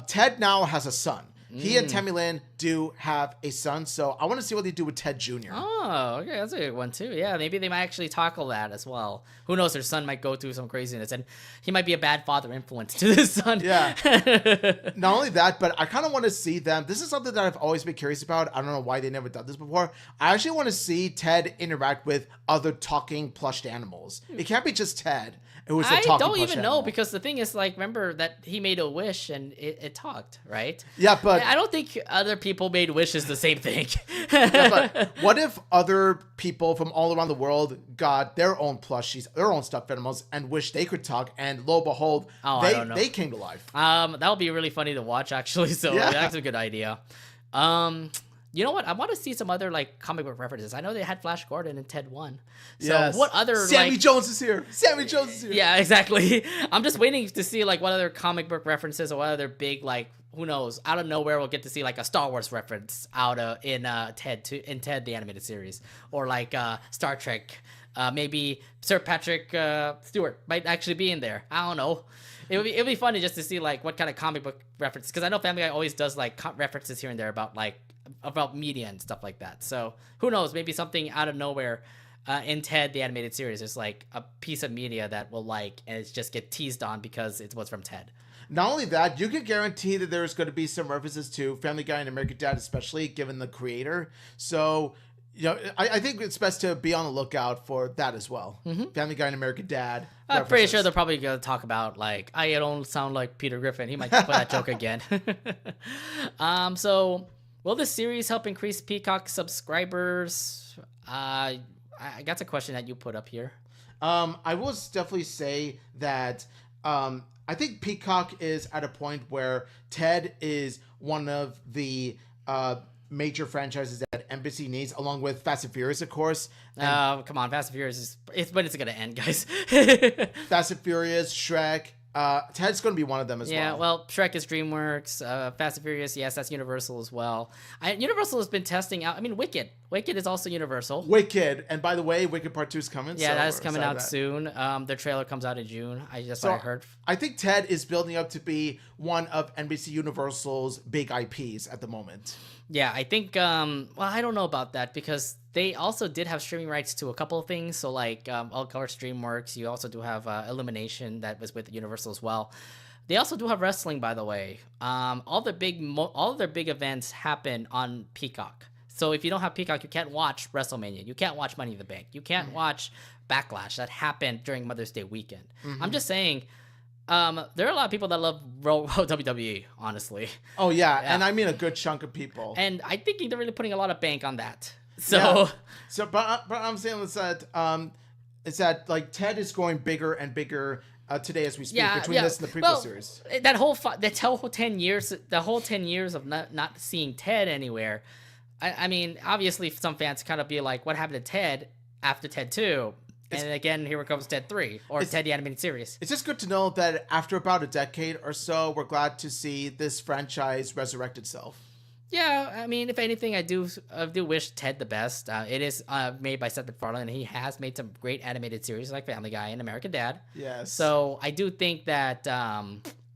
Ted now has a son. He and Tammy Lynn do have a son, so I want to see what they do with Ted Jr. Oh, okay, that's a good one too. Yeah, maybe they might actually tackle that as well. Who knows? Their son might go through some craziness, and he might be a bad father influence to his son. Yeah. Not only that, but I kind of want to see them. This is something that I've always been curious about. I don't know why they never done this before. I actually want to see Ted interact with other talking plushed animals. It can't be just Ted. I don't even know, because the thing is, like, remember that he made a wish and it talked, right? Yeah, but I don't think other people made wishes the same thing. Yeah, but what if other people from all around the world got their own plushies, their own stuffed animals, and wish they could talk, and lo and behold, they came to life? That would be really funny to watch, actually. So yeah, that's a good idea. You know what? I want to see some other like comic book references. I know they had Flash Gordon in Ted 1. So what other Sammy Jones is here. Sammy Jones is here. Yeah, exactly. I'm just waiting to see like what other comic book references or what other big, like, who knows, out of nowhere we'll get to see like a Star Wars reference in Ted the Animated Series, or like Star Trek. Maybe Sir Patrick Stewart might actually be in there. I don't know. It'll be funny just to see like what kind of comic book references, because I know Family Guy always does like references here and there about media and stuff like that. So who knows? Maybe something out of nowhere in Ted the Animated Series is like a piece of media that we'll like, and it's just get teased on because it was from Ted. Not only that, you can guarantee that there's going to be some references to Family Guy and American Dad, especially given the creator. So, you know, I think it's best to be on the lookout for that as well. Mm-hmm. Family Guy and American Dad. I'm pretty sure they're probably going to talk about, like, I don't sound like Peter Griffin. He might put that joke again. So, will this series help increase Peacock subscribers? I got a question that you put up here. I will definitely say that I think Peacock is at a point where Ted is one of the major franchises that NBC needs, along with Fast and Furious, of course. Come on, Fast and Furious when is it going to end, guys? Fast and Furious, Shrek. Ted's going to be one of them as well. Yeah, well, Shrek is DreamWorks. Fast and Furious, yes, that's Universal as well. Universal has been testing out. I mean, Wicked. Wicked is also Universal. Wicked, and by the way, Wicked Part 2 is coming. Yeah, that is coming out soon. Their trailer comes out in June. That's what I heard. I think Ted is building up to be one of NBC Universal's big IPs at the moment. Yeah, I think, well, I don't know about that, because they also did have streaming rights to a couple of things. So, like, All Color DreamWorks, you also do have Illumination that was with Universal as well. They also do have wrestling, by the way. All their big events happen on Peacock. So if you don't have Peacock, you can't watch WrestleMania. You can't watch Money in the Bank. You can't watch Backlash that happened during Mother's Day weekend. Mm-hmm. I'm just saying, there are a lot of people that love WWE, honestly. Oh, yeah, and I mean a good chunk of people. And I think they're really putting a lot of bank on that. So, but I'm saying is that like Ted is growing bigger and bigger today as we speak, between this and the prequel series. That whole 10 years, the whole 10 years of not seeing Ted anywhere. I mean, obviously some fans kind of be like, what happened to Ted after Ted 2? And again, here comes Ted 3, or Ted the Animated Series. It's just good to know that after about a decade or so, we're glad to see this franchise resurrect itself. Yeah, I mean, if anything, I do wish Ted the best. It is made by Seth MacFarlane, and he has made some great animated series like Family Guy and American Dad. Yes. So I do think that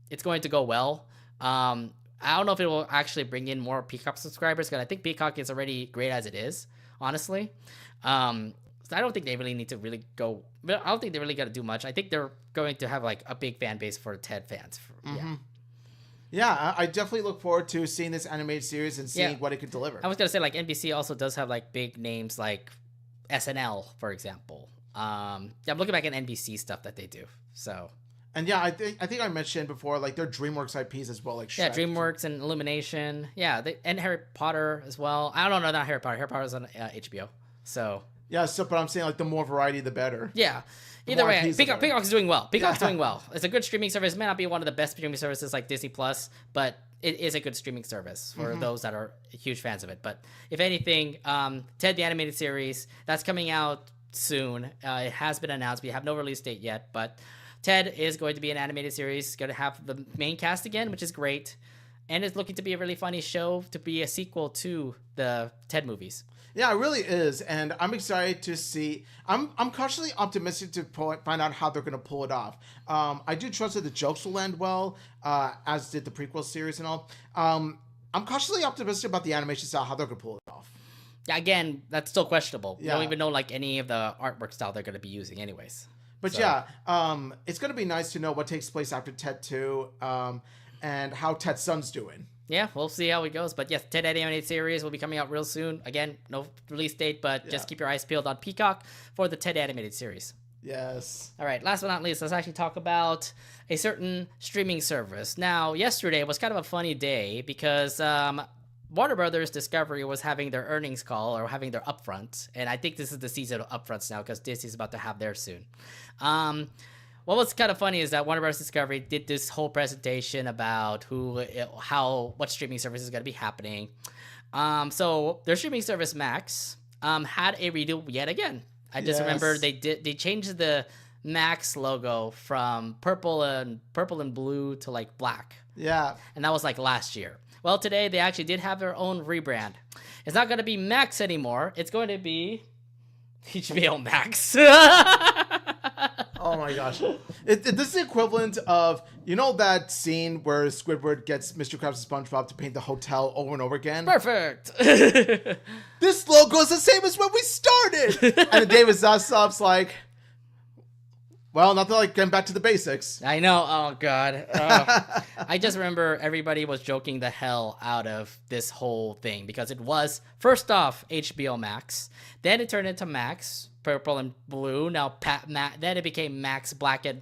it's going to go well. I don't know if it will actually bring in more Peacock subscribers, because I think Peacock is already great as it is, honestly. So I don't think they really need to really go. I don't think they really got to do much. I think they're going to have like a big fan base for Ted fans. Mm-hmm. Yeah, I definitely look forward to seeing this animated series and seeing what it could deliver. I was gonna say, like, NBC also does have like big names like SNL, for example. I'm looking back at NBC stuff that they do. So. And yeah, I think I mentioned before, like, their DreamWorks IPs as well, like Shrek. Yeah, DreamWorks and Illumination. Yeah, and Harry Potter as well. I don't know, not Harry Potter. Harry Potter's on HBO. So. Yeah, so but I'm saying like the more variety, the better. Yeah. Either way, Peacock's doing well. Peacock's doing well. It's a good streaming service. It may not be one of the best streaming services like Disney Plus, but it is a good streaming service for those that are huge fans of it. But if anything, Ted the Animated Series, that's coming out soon. It has been announced. We have no release date yet, but Ted is going to be an animated series. It's going to have the main cast again, which is great. And it's looking to be a really funny show to be a sequel to the Ted movies. Yeah, it really is, and I'm excited to see. I'm cautiously optimistic to find out how they're going to pull it off. I do trust that the jokes will land well, as did the prequel series and all. I'm cautiously optimistic about the animation style, how they're going to pull it off. Yeah, again, that's still questionable. Yeah. We don't even know like any of the artwork style they're going to be using, anyways. But yeah, it's going to be nice to know what takes place after Ted 2, and how Ted's son's doing. Yeah, we'll see how it goes. But yes, Ted Animated Series will be coming out real soon. Again, no release date, but just keep your eyes peeled on Peacock for the Ted Animated Series. Yes. All right, last but not least, let's actually talk about a certain streaming service. Now, yesterday was kind of a funny day because Warner Brothers Discovery was having their earnings call or having their upfront. And I think this is the season of upfronts now because Disney's about to have theirs soon. What was kind of funny is that Warner Bros. Discovery did this whole presentation about what streaming service is going to be happening. So their streaming service Max had a redo yet again. I just remember they changed the Max logo from purple and blue to like black. Yeah. And that was like last year. Well, today they actually did have their own rebrand. It's not going to be Max anymore. It's going to be HBO Max. Oh my gosh. This is the equivalent of, you know that scene where Squidward gets Mr. Krabs and SpongeBob to paint the hotel over and over again? Perfect. This logo is the same as when we started. And David Zaslav's like, well, nothing like getting back to the basics. I know. Oh, God. I just remember everybody was joking the hell out of this whole thing because it was, first off, HBO Max. Then it turned into Max, purple and blue. Now, then it became Max, black and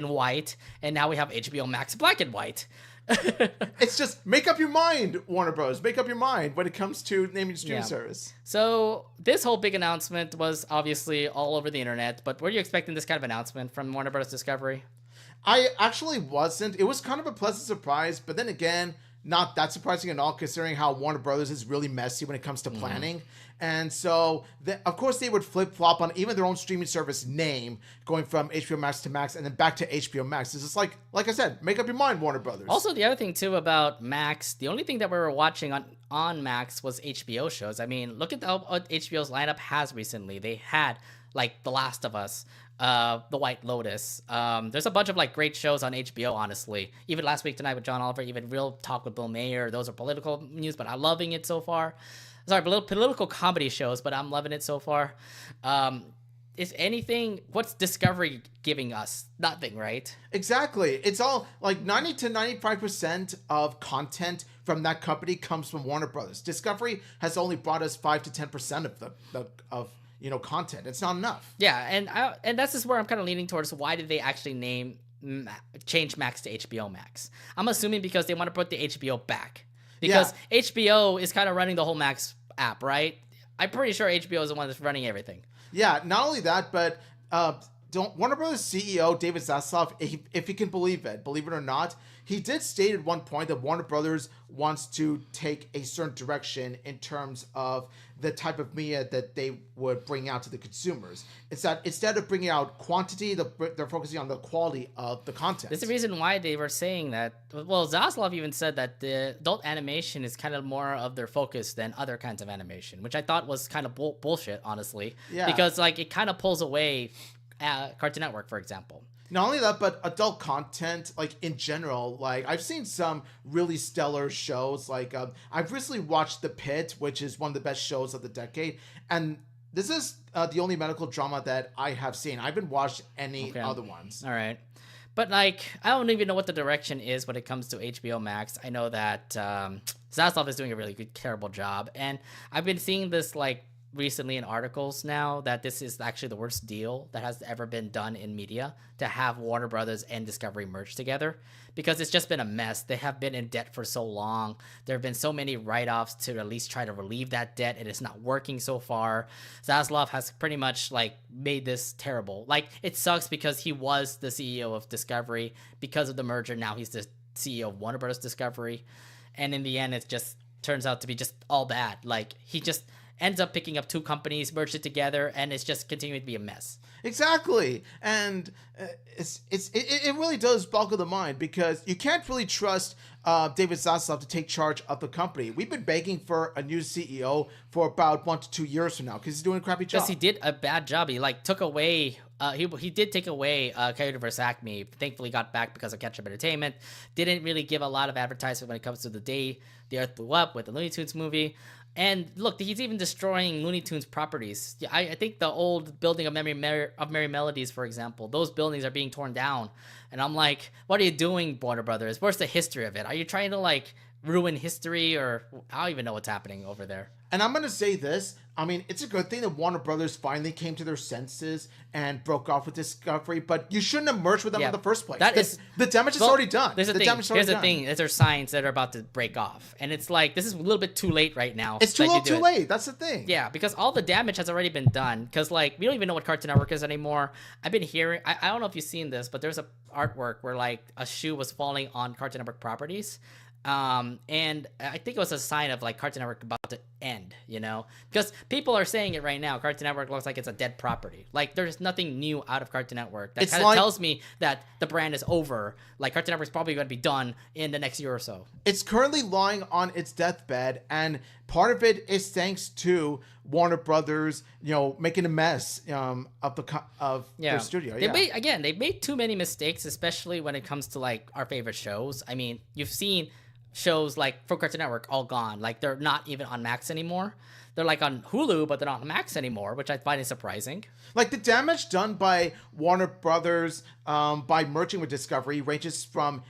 white. And now we have HBO Max, black and white. It's just make up your mind, Warner Bros. Make up your mind when it comes to naming streaming service. So this whole big announcement was obviously all over the internet, but were you expecting this kind of announcement from Warner Bros. Discovery? I actually wasn't. It was kind of a pleasant surprise, but then again, not that surprising at all, considering how Warner Brothers is really messy when it comes to planning. And so, of course, they would flip-flop on even their own streaming service name, going from HBO Max to Max and then back to HBO Max. It's just like I said, make up your mind, Warner Brothers. Also, the other thing, too, about Max, the only thing that we were watching on Max was HBO shows. I mean, look at what HBO's lineup has recently. They had, like, The Last of Us, The White Lotus. There's a bunch of, like, great shows on HBO, honestly. Even Last Week Tonight with John Oliver, even Real Talk with Bill Mayer. Those are political news, but I'm loving it so far. Sorry, political comedy shows, but I'm loving it so far. Is anything, what's Discovery giving us? Nothing, right? Exactly. It's all like 90 to 95% of content from that company comes from Warner Brothers. Discovery has only brought us 5 to 10% of content. It's not enough. Yeah, and that's just where I'm kind of leaning towards. Why did they actually change Max to HBO Max? I'm assuming because they want to put the HBO back. Because HBO is kind of running the whole Max app, right? I'm pretty sure HBO is the one that's running everything. Yeah, not only that, but Warner Brothers CEO David Zaslav, if he can believe it or not, he did state at one point that Warner Brothers wants to take a certain direction in terms of the type of media that they would bring out to the consumers. It's that instead of bringing out quantity, they're focusing on the quality of the content. There's a reason why they were saying that. Well, Zaslav even said that the adult animation is kind of more of their focus than other kinds of animation, which I thought was kind of bullshit, honestly. Yeah. Because like it kind of pulls away Cartoon Network, for example. Not only that, but adult content, like in general, like I've seen some really stellar shows. Like I've recently watched The Pit, which is one of the best shows of the decade, and this is the only medical drama that I have seen. I haven't watched any other ones. All right, but like I don't even know what the direction is when it comes to HBO Max. I know that Zaslav is doing a really good, terrible job, and I've been seeing this like recently in articles now that this is actually the worst deal that has ever been done in media, to have Warner Brothers and Discovery merge together, because it's just been a mess. They have been in debt for so long. There have been so many write-offs to at least try to relieve that debt, and it's not working so far. Zaslav has pretty much like made this terrible. Like, it sucks because he was the CEO of Discovery. Because of the merger, now he's the CEO of Warner Brothers Discovery, and in the end it just turns out to be just all bad. Like, he just ends up picking up two companies, merged it together, and it's just continuing to be a mess. Exactly. And it really does boggle the mind, because you can't really trust David Zaslav to take charge of the company. We've been begging for a new CEO for about 1 to 2 years from now, because he's doing a crappy job. Because he did a bad job. He like took away. He did take away Coyote vs. Acme. Thankfully, got back because of Ketchup Entertainment. Didn't really give a lot of advertisement when it comes to the day the Earth blew up with the Looney Tunes movie. And look, he's even destroying Looney Tunes properties. I think the old building of Merry Melodies, for example, those buildings are being torn down. And I'm like, what are you doing, Warner Brothers? Where's the history of it? Are you trying to like ruin history, or I don't even know what's happening over there? And I'm going to say this. I mean, it's a good thing that Warner Brothers finally came to their senses and broke off with Discovery, but you shouldn't have merged with them in the first place. The damage is already done. Here's the thing. There's signs that are about to break off. And it's like, this is a little bit too late right now. It's too late. That's the thing. Yeah, because all the damage has already been done. Because, like, we don't even know what Cartoon Network is anymore. I've been hearing, I don't know if you've seen this, but there's a artwork where, like, a shoe was falling on Cartoon Network properties. And I think it was a sign of like Cartoon Network about to end, you know, because people are saying it right now. Cartoon Network looks like it's a dead property. Like, there's nothing new out of Cartoon Network. That kind of tells me that the brand is over. Like, Cartoon Network is probably going to be done in the next year or so. It's currently lying on its deathbed, and part of it is thanks to Warner Brothers, you know, making a mess of their studio. They've made too many mistakes, especially when it comes to like our favorite shows. I mean, you've seen shows like from Cartoon Network all gone. Like, they're not even on Max anymore. They're like on Hulu, but they're not on Max anymore, which I find is surprising. Like, the damage done by Warner Brothers by merging with Discovery ranges from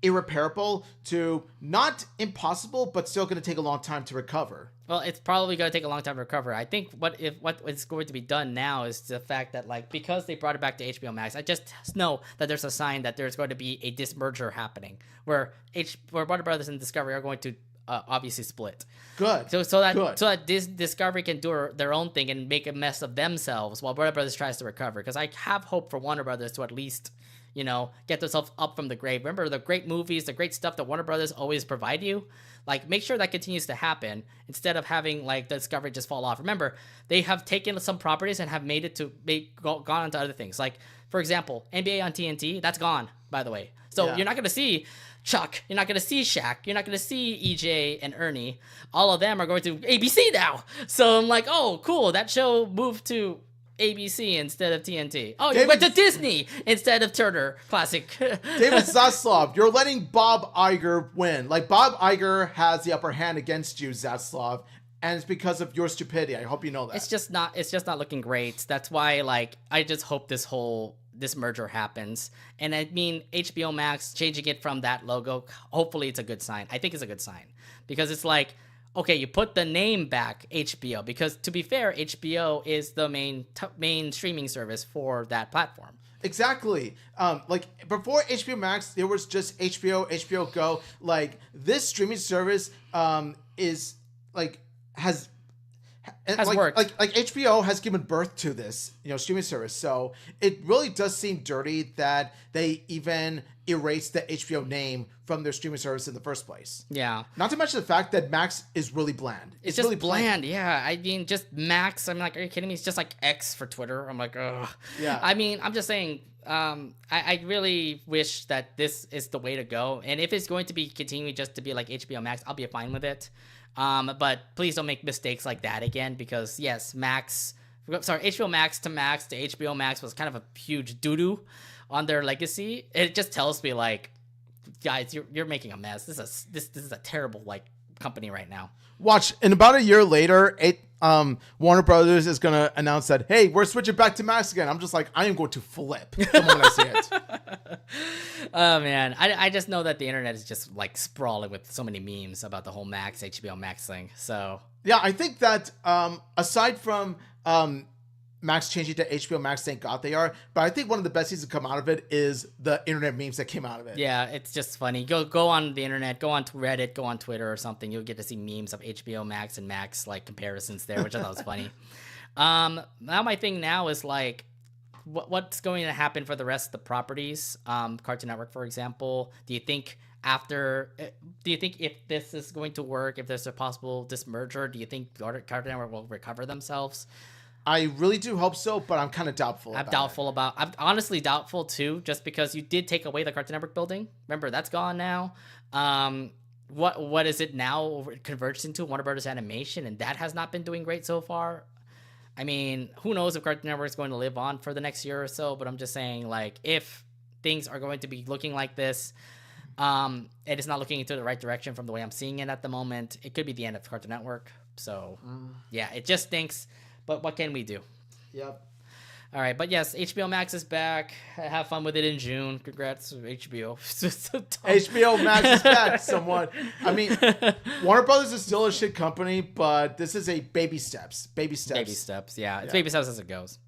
irreparable to not impossible, but still going to take a long time to recover. Well, it's probably going to take a long time to recover. I think what is going to be done now is the fact that, like, because they brought it back to HBO Max, I just know that there's a sign that there's going to be a dismerger happening where Warner Brothers and Discovery are going to obviously split. Good. So that Discovery can do their own thing and make a mess of themselves while Warner Brothers tries to recover. Because I have hope for Warner Brothers to at least, you know, get themselves up from the grave. Remember the great movies, the great stuff that Warner Brothers always provide you? Like, make sure that continues to happen instead of having, like, the Discovery just fall off. Remember, they have taken some properties and have made it to gone on to other things. Like, for example, NBA on TNT, that's gone, by the way. So you're not going to see Chuck. You're not going to see Shaq. You're not going to see EJ and Ernie. All of them are going to ABC now. So I'm like, oh, cool. That show moved to ABC instead of TNT. Oh, you went to Disney instead of Turner Classic. David Zaslav, you're letting Bob Iger win. Like, Bob Iger has the upper hand against you, Zaslav, and it's because of your stupidity. I hope you know that. It's just not looking great. That's why, like, I just hope this merger happens. And I mean, HBO Max changing it from that logo, hopefully it's a good sign. I think it's a good sign, because it's like, okay, you put the name back, HBO, because to be fair, HBO is the main streaming service for that platform. Exactly. Like, before HBO Max, there was just HBO Go. Like, this streaming service is like has worked. Like HBO has given birth to this, you know, streaming service. So it really does seem dirty that they even erased the HBO name from their streaming service in the first place. Yeah. Not to mention the fact that Max is really bland. It's just really bland. Yeah. I mean, just Max. I'm like, are you kidding me? It's just like X for Twitter. I'm like, ugh. Yeah. I mean, I'm just saying, I really wish that this is the way to go. And if it's going to be continuing just to be like HBO Max, I'll be fine with it. But please don't make mistakes like that again, because yes, HBO Max to HBO Max was kind of a huge doo-doo on their legacy. It just tells me, like, guys, you're making a mess. This is a terrible, like, company right now. Watch, in about a year later, Warner Brothers is gonna announce that, hey, we're switching back to Max again. I'm just like, I am going to flip the moment I see it. Oh man, I just know that the internet is just like sprawling with so many memes about the whole Max HBO Max thing. So yeah, I think that aside from Max changing to HBO Max, thank God they are. But I think one of the best things to come out of it is the internet memes that came out of it. Yeah, it's just funny. Go on the internet, go on Reddit, go on Twitter or something. You'll get to see memes of HBO Max and Max like comparisons there, which I thought was funny. Now my thing now is like, what's going to happen for the rest of the properties? Cartoon Network, for example. Do you think if this is going to work, if there's a possible merger, do you think Cartoon Network will recover themselves? I really do hope so, but I'm kind of doubtful. I'm honestly doubtful too, just because you did take away the Cartoon Network building. Remember, that's gone now. What is it now converged into? Warner Brothers Animation, and that has not been doing great so far. I mean, who knows if Cartoon Network is going to live on for the next year or so, but I'm just saying, like, if things are going to be looking like this, it is not looking into the right direction from the way I'm seeing it at the moment, it could be the end of Cartoon Network. So, yeah, it just stinks. But what can we do? Yep. All right, but yes, HBO Max is back. Have fun with it in June. Congrats, HBO. HBO Max is back somewhat. I mean, Warner Brothers is still a shit company, but this is a baby steps. Baby steps, yeah. It's baby steps as it goes.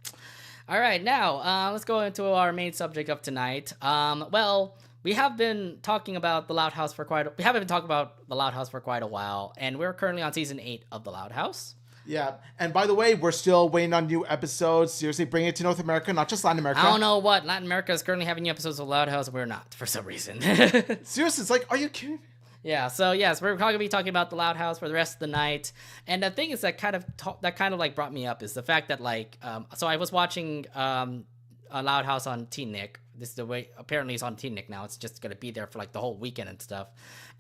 All right, now let's go into our main subject of tonight. Well, we have been talking about The Loud House for quite a while, and we're currently on season 8 of The Loud House. Yeah, and by the way, we're still waiting on new episodes. Seriously, bring it to North America, not just Latin America. I don't know what. Latin America is currently having new episodes of Loud House, and we're not, for some reason. Seriously, it's like, are you kidding me? Yeah, so yes, we're going to be talking about The Loud House for the rest of the night. And the thing is that kind of like brought me up is the fact that like, so I was watching a Loud House on TNIC. This is the way, apparently it's on TNIC now. It's just going to be there for like the whole weekend and stuff.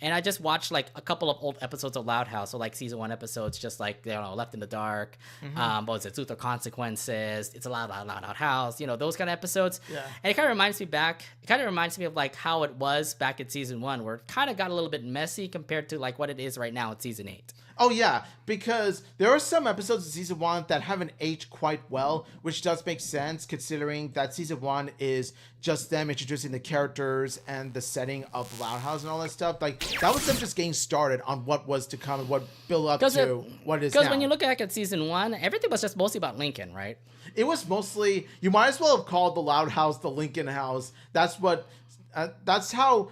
And I just watched like a couple of old episodes of Loud House. So like season 1 episodes, just like, you know, Left in the Dark. What was it? Truth or Consequences. It's a Loud House. You know, those kind of episodes. Yeah. And it kind of reminds me of like how it was back in season 1, where it kind of got a little bit messy compared to like what it is right now in season 8. Oh, yeah, because there are some episodes of season 1 that haven't aged quite well, which does make sense considering that season 1 is just them introducing the characters and the setting of Loud House and all that stuff. Like, that was them just getting started on what was to come and what built up to what it is now. Because when you look back at season 1, everything was just mostly about Lincoln, right? It was mostly, you might as well have called the Loud House the Lincoln House. That's how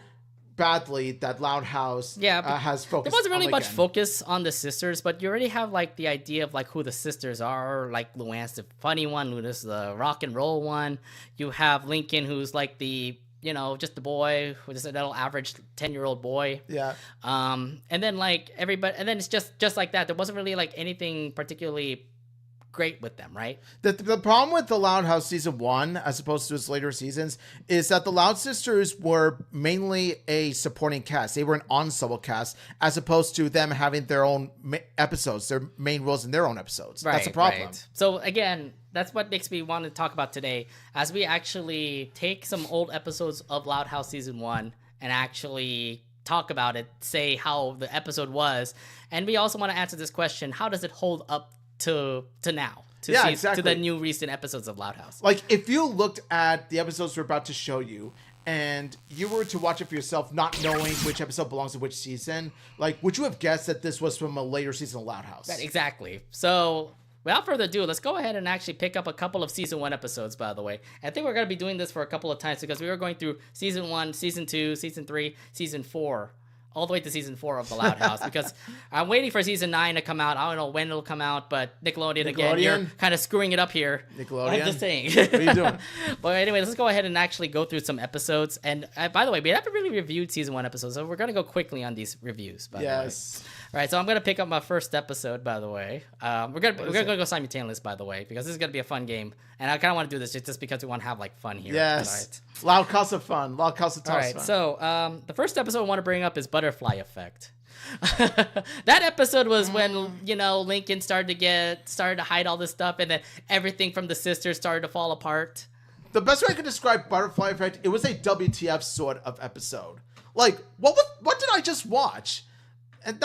badly that Loud House has focused. There wasn't really on much focus on the sisters, but you already have like the idea of like who the sisters are. Like Luann's the funny one, Luna's the rock and roll one. You have Lincoln, who's like the, you know, just the boy, who's just a little average 10-year-old boy. Yeah. And then like everybody, and then it's just like that. There wasn't really like anything particularly great with them, right? The problem with the Loud House season 1, as opposed to its later seasons, is that the Loud Sisters were mainly a supporting cast. They were an ensemble cast, as opposed to them having their own episodes, their main roles in their own episodes. Right, that's a problem. Right. So again, that's what makes me want to talk about today, as we actually take some old episodes of Loud House season 1 and actually talk about it, say how the episode was, and we also want to answer this question: how does it hold up to now, to the new recent episodes of Loud House? Like, if you looked at the episodes we're about to show you and you were to watch it for yourself, not knowing which episode belongs to which season, like, would you have guessed that this was from a later season of Loud House? Exactly. So without further ado, let's go ahead and actually pick up a couple of season 1 episodes, by the way. I think we're going to be doing this for a couple of times because we were going through season 1, season 2, season 3, season 4, all the way to season 4 of The Loud House, because I'm waiting for season 9 to come out. I don't know when it'll come out, but Nickelodeon, again, you're kind of screwing it up here. Nickelodeon? I'm just saying. What are you doing? But anyway, let's go ahead and actually go through some episodes. And by the way, we haven't really reviewed season 1 episodes, so we're going to go quickly on these reviews, by the way. All right, so I'm going to pick up my first episode, by the way. We're going to go simultaneous, by the way, because this is going to be a fun game. And I kind of want to do this just because we want to have like fun here. Yes. Loud House of fun. Loud House of Toss. All right, so the first episode I want to bring up is Butterfly Effect. That episode was when, you know, Lincoln started to hide all this stuff, and then everything from the sisters started to fall apart. The best way I could describe Butterfly Effect, it was a WTF sort of episode. Like, what did I just watch? And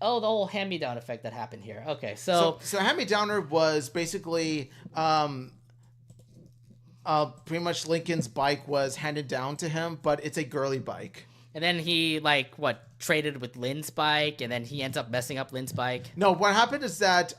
Oh, the whole hand-me-down effect that happened here. Okay, So hand-me-downer was basically pretty much Lincoln's bike was handed down to him, but it's a girly bike. and then he traded with Lynn's bike, and then he ends up messing up Lynn's bike. No, what happened is that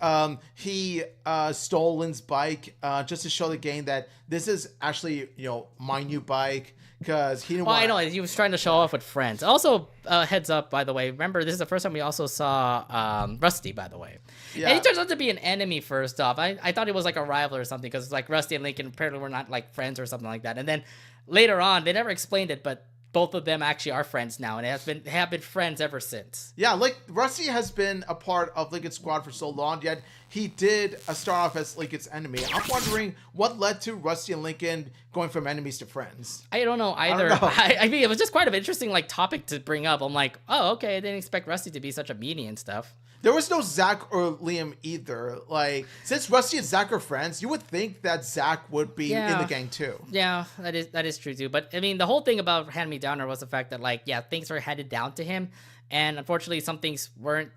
he stole Lynn's bike just to show the game that this is actually, my new bike, because he didn't want... I know, he was trying to show off with friends. Also, heads up, by the way, remember, this is the first time we also saw Rusty, by the way. Yeah. And he turns out to be an enemy first off. I thought he was like a rival or something, because like Rusty and Lincoln apparently were not like friends or something like that. And then later on, they never explained it, but both of them actually are friends now, and have been friends ever since. Yeah, like Rusty has been a part of Lincoln's squad for so long, yet he did start off as Lincoln's enemy. I'm wondering what led to Rusty and Lincoln going from enemies to friends. I don't know either. I mean, it was just quite an interesting topic to bring up. I'm like, oh, okay, I didn't expect Rusty to be such a meanie and stuff. There was no Zach or Liam either. Like, since Rusty and Zach are friends, you would think that Zach would be in the gang too. Yeah, that is true too. But I mean, the whole thing about Hand Me Downer was the fact that things were handed down to him, and unfortunately, some things weren't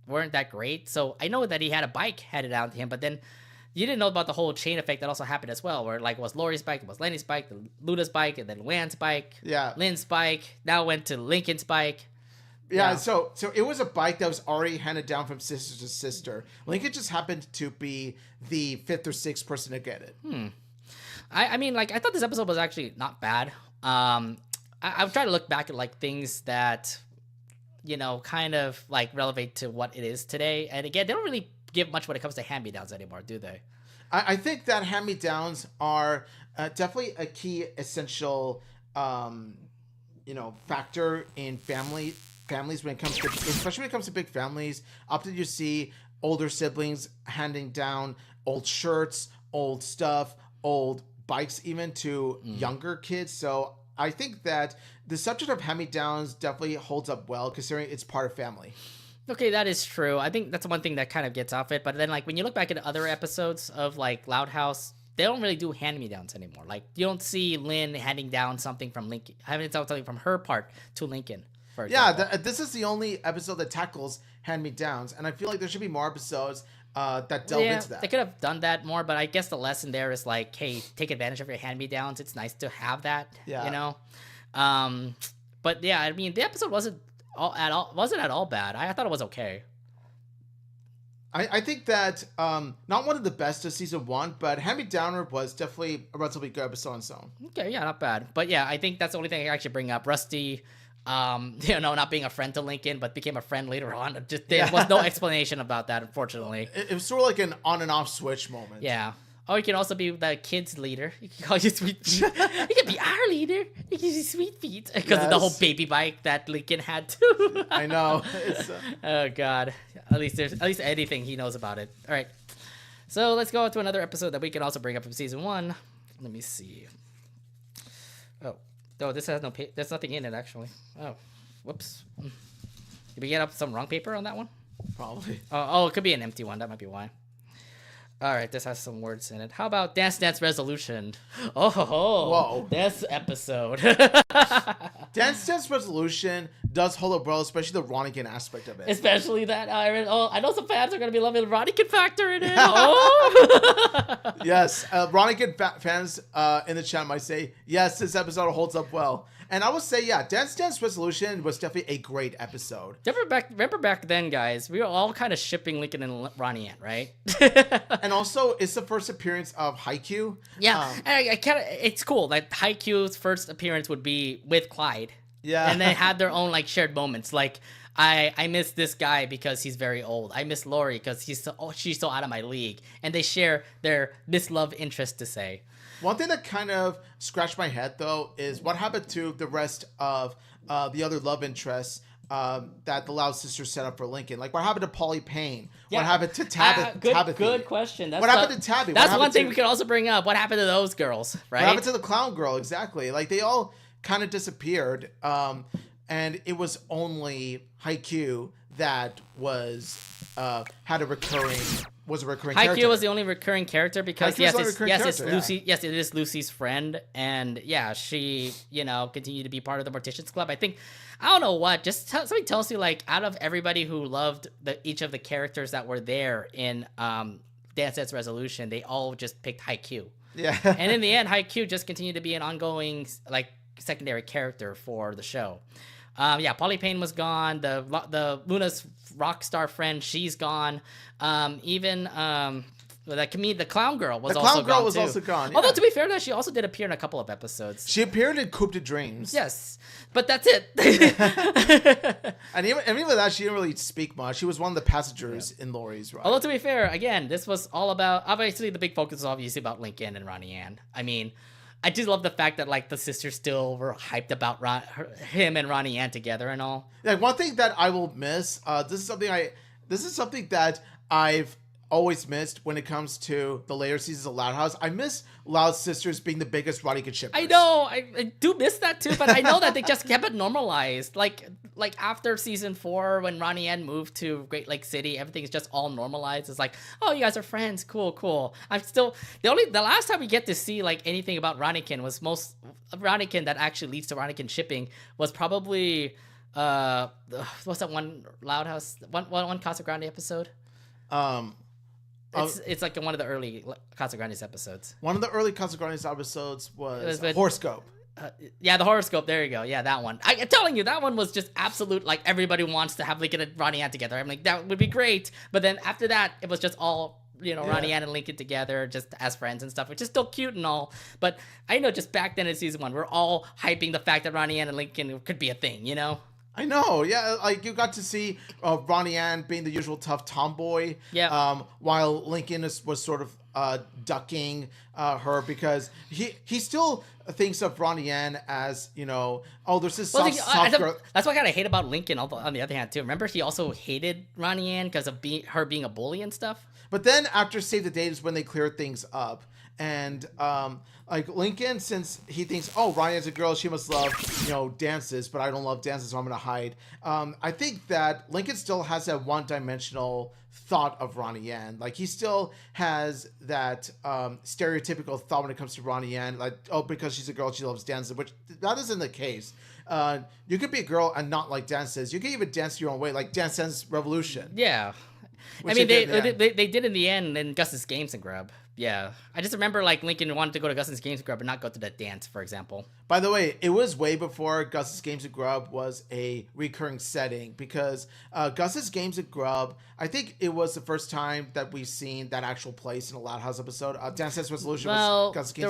that great. So I know that he had a bike handed down to him, but then you didn't know about the whole chain effect that also happened as well, where it was Lori's bike, it was Lenny's bike, Luda's bike, and then Luann's bike, Lynn's bike, now went to Lincoln's bike. Yeah, so it was a bike that was already handed down from sister to sister. Lincoln just happened to be the fifth or sixth person to get it. I mean, I thought this episode was actually not bad. I'm trying to look back at things that, kind of relevant to what it is today. And again, they don't really give much when it comes to hand-me-downs anymore, do they? I think that hand-me-downs are definitely a key essential, factor in families when it comes to, especially when it comes to big families. Often you see older siblings handing down old shirts, old stuff, old bikes, even to younger kids. So I think that the subject of hand-me-downs definitely holds up well, considering it's part of family. Okay, that is true. I think that's one thing that kind of gets off it. But then, when you look back at other episodes of Loud House, they don't really do hand-me-downs anymore. You don't see Lynn handing down something from Lincoln, having something from her part to Lincoln. This is the only episode that tackles hand-me-downs, and I feel like there should be more episodes that delve into that. They could have done that more, but I guess the lesson there is hey, take advantage of your hand-me-downs. It's nice to have that, But yeah, I mean, the episode wasn't at all bad. I thought it was okay. I think that not one of the best of season 1, but hand-me-downer was definitely a relatively good episode on its own. Okay, yeah, not bad. But yeah, I think that's the only thing I actually bring up. Rusty, not being a friend to Lincoln, but became a friend later on. There was no explanation about that, unfortunately. It was sort of like an on and off switch moment. Yeah. Or you can also be the kid's leader. You can call you Sweet Feet. You can be our leader. You can be Sweet Feet. Because of the whole baby bike that Lincoln had too. I know. Oh, God. At least anything he knows about it. All right. So let's go on to another episode that we can also bring up from season 1. Let me see. Oh, this has there's nothing in it, actually. Oh, whoops. Did we get up some wrong paper on that one? Probably. Oh, it could be an empty one. That might be why. All right, this has some words in it. How about Dance Dance Resolution? Oh, whoa. This episode. Dance Dance Resolution does hold up well, especially the Ronigan aspect of it. Especially that. I know some fans are going to be loving the Ronigan factor in it. Oh. Yes, Ronigan fans in the chat might say, yes, this episode holds up well. And I would say, yeah, Dance Dance Resolution was definitely a great episode. Remember back then, guys, we were all kind of shipping Lincoln and Ronnie Ant, right? And also, it's the first appearance of Haikyuu. Yeah, it's cool. Haikyuu's first appearance would be with Clyde. Yeah. And they had their own shared moments. I miss this guy because he's very old. I miss Lori because she's so out of my league. And they share their mislove interest to say. One thing that kind of scratched my head, though, is what happened to the rest of the other love interests that the Loud Sisters set up for Lincoln. What happened to Polly Payne? Yeah. What happened to Tabitha? Good question. What happened to Tabby? That's one thing we could also bring up. What happened to those girls, right? What happened to the clown girl? Exactly. They all kind of disappeared. And it was only Haikyuu that was had a recurring was a recurring character. Haikyuu was the only recurring character because it's Lucy. Yeah. Yes, it is Lucy's friend, and yeah, she continued to be part of the Morticians Club. I think I don't know what. Just somebody tells you like out of everybody who loved each of the characters that were there in Dance Dance Resolution, they all just picked Haikyuu. Yeah, and in the end, Haikyuu just continued to be an ongoing like secondary character for the show. Polly Payne was gone. The Luna's rock star friend, she's gone. Even the clown girl was also gone. Also gone. Yeah. Although to be fair, though, she also did appear in a couple of episodes. She appeared in Coupe de Dreams. Yes, but that's it. and even with that, she didn't really speak much. She was one of the passengers in Laurie's ride. Although to be fair, again, this was all about obviously the big focus is obviously about Lincoln and Ronnie Ann. I mean, I do love the fact that like the sisters still were hyped about him and Ronnie Ann together and all. Like one thing that I will miss. This is something that I've always missed when it comes to the later seasons of Loud House. I miss Loud Sisters being the biggest Roddy could ship. I know, I do miss that too, but I know that they just kept it normalized. Like after season 4, when Ronnie Ann moved to Great Lake City, everything is just all normalized. It's like, oh, you guys are friends, cool. I'm still the last time we get to see like anything about Ronniekin was most Ronniekin that actually leads to Ronniekin shipping was probably what's that one Loud House one Casa Grande episode? It's like one of the early Casa Grande's episodes. One of the early Casa Grande's episodes was Horoscope. The horoscope. There you go. Yeah, that one. I'm telling you, that one was just absolute. Like everybody wants to have Lincoln and Ronnie Ann together. I'm like, that would be great. But then after that, it was just all Ronnie Ann and Lincoln together, just as friends and stuff, which is still cute and all. But I know just back then in season 1, we're all hyping the fact that Ronnie Ann and Lincoln could be a thing. I know, yeah. Like you got to see Ronnie Ann being the usual tough tomboy, while Lincoln was sort of ducking her because he still thinks of Ronnie Ann as there's this soft girl. That's what I kind of hate about Lincoln. On the other hand, too, remember he also hated Ronnie Ann because of her being a bully and stuff. But then after Save the Date is when they cleared things up. And like Lincoln, since he thinks, Ronnie Ann's a girl, she must love, dances, but I don't love dances, so I'm gonna hide. I think that Lincoln still has that one-dimensional thought of Ronnie Ann. Like he still has that stereotypical thought when it comes to Ronnie Ann, like because she's a girl, she loves dances, which that isn't the case. You could be a girl and not like dances. You can even dance your own way, like Dance Dance Revolution. Yeah. I mean, they did in the end in Gus's Games and Grub. Yeah. I just remember, like, Lincoln wanted to go to Gus's Games and Grub but not go to that dance, for example. By the way, it was way before Gus's Games and Grub was a recurring setting because Gus's Games and Grub, I think it was the first time that we've seen that actual place in a Loud House episode. Dance Dance Resolution was Gus's Games and Grub.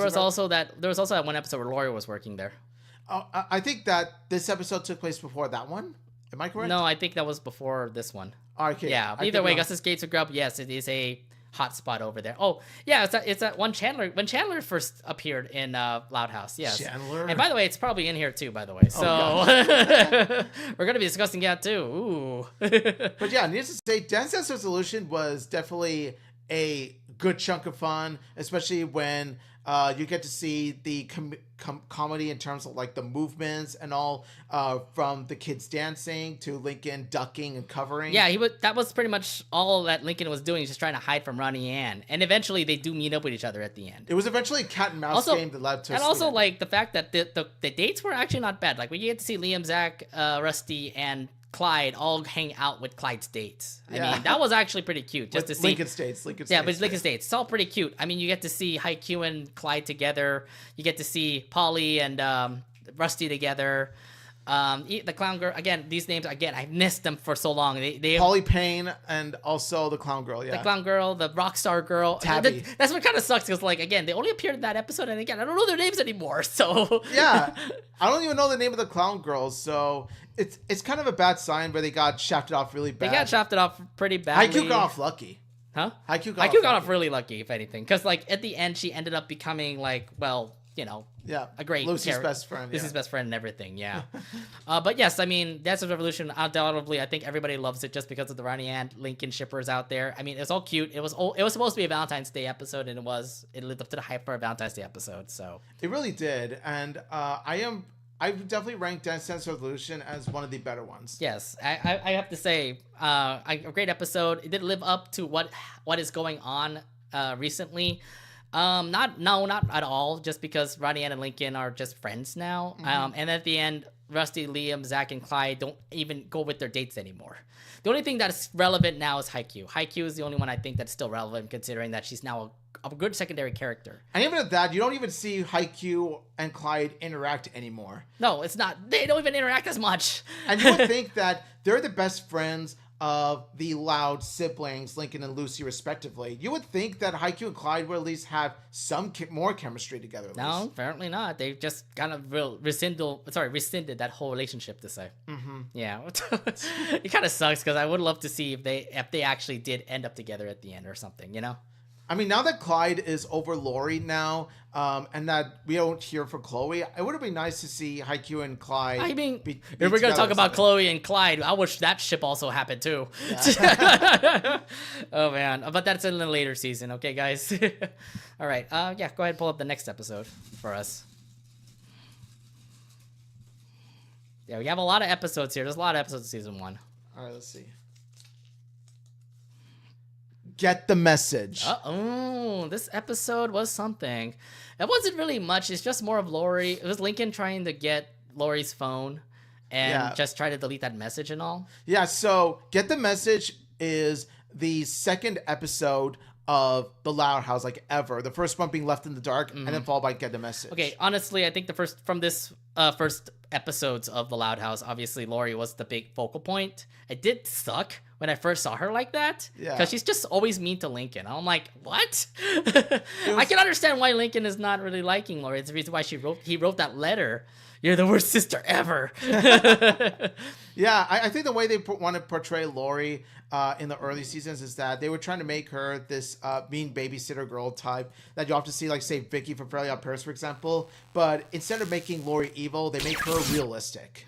There was also that one episode where Laura was working there. I think that this episode took place before that one. Am I correct? No, I think that was before this one. Okay. Yeah. Either way, Gus's Gates of Grub, yes, it is a hot spot over there. Oh, yeah, it's that one Chandler. When Chandler first appeared in Loud House, yes. Chandler. And by the way, it's probably in here too, by the way. So we're going to be discussing that too. Ooh. But yeah, needless to say, Dance Dance Resolution was definitely a good chunk of fun, especially when you get to see the comedy in terms of like the movements and all, from the kids dancing to Lincoln ducking and covering. Yeah, that was pretty much all that Lincoln was doing, just trying to hide from Ronnie Ann. And eventually they do meet up with each other at the end. It was eventually a cat and mouse game that led to. And also like the fact that the dates were actually not bad. Like we get to see Liam, Zach, Rusty, and Clyde all hang out with Clyde's dates. I mean, that was actually pretty cute. Just to see Lincoln States. Yeah, but it's Lincoln States. It's all pretty cute. I mean, you get to see Haikyuu and Clyde together. You get to see Polly and Rusty together. The clown girl, again, these names, again, I've missed them for so long. They Polly Payne and also the clown girl, yeah. The clown girl, the rock star girl. Tabby. That's what kind of sucks, because, like, again, they only appeared in that episode, and again, I don't know their names anymore, so... Yeah, I don't even know the name of the clown girls, so it's kind of a bad sign where they got shafted off really bad. They got shafted off pretty badly. Haikyuu got off lucky. Huh? Haikyuu got off really lucky, if anything, because, like, at the end, she ended up becoming, like, well... a great Lucy's best friend. Lucy's best friend and everything, yeah. But yes, I mean, Dance of Revolution, undoubtedly, I think everybody loves it just because of the Ronnie Ann Lincoln shippers out there. I mean, it's all cute. It was supposed to be a Valentine's Day episode, and it lived up to the hype for a Valentine's Day episode. So it really did, and I am I would definitely rank Dance Dance Revolution as one of the better ones. Yes, I have to say, a great episode. It did live up to what is going on recently. Not at all. Just because Ronnie Ann and Lincoln are just friends now. And at the end, Rusty, Liam, Zach, and Clyde don't even go with their dates anymore. The only thing that's relevant now is Haikyuu. Haikyuu is the only one I think that's still relevant, considering that she's now a good secondary character. And even at that, you don't even see Haikyuu and Clyde interact anymore. No, it's not. They don't even interact as much. And you would think that they're the best friends of the Loud siblings, Lincoln and Lucy, respectively. You would think that Haikyuu and Clyde would at least have some more chemistry together. No, apparently not. They just kind of rescinded that whole relationship, to say. Yeah, it kind of sucks because I would love to see if they actually did end up together at the end or something. You know. I mean, now that Clyde is over Lori now, and that we don't hear from Chloe, it would have been nice to see Haikyuu and Clyde. I mean, if we're gonna talk about Chloe and Clyde, I wish that ship also happened too. Yeah. Oh man, but that's in the later season. Okay, guys. All right. Yeah, go ahead and pull up the next episode for us. Yeah, we have a lot of episodes here. There's a lot of episodes of season 1. All right, let's see. Get the message. Oh, this episode was something. It wasn't really much. It's just more of Lori. It was Lincoln trying to get Lori's phone and just try to delete that message and all. Yeah, so Get the Message is the second episode of The Loud House, like ever. The first one being Left in the Dark, and then followed by Get the Message. Okay, honestly, I think the first episodes of The Loud House, obviously Lori was the big focal point. It did suck when I first saw her like that. Yeah. Because she's just always mean to Lincoln. I'm like, what? I can understand why Lincoln is not really liking Lori. It's the reason why he wrote that letter. You're the worst sister ever. Yeah, I think the way they want to portray Lori in the early seasons is that they were trying to make her this mean babysitter girl type that you often see, like, say, Vicky from Fairly Odd Parents, for example. But instead of making Lori evil, they make her realistic.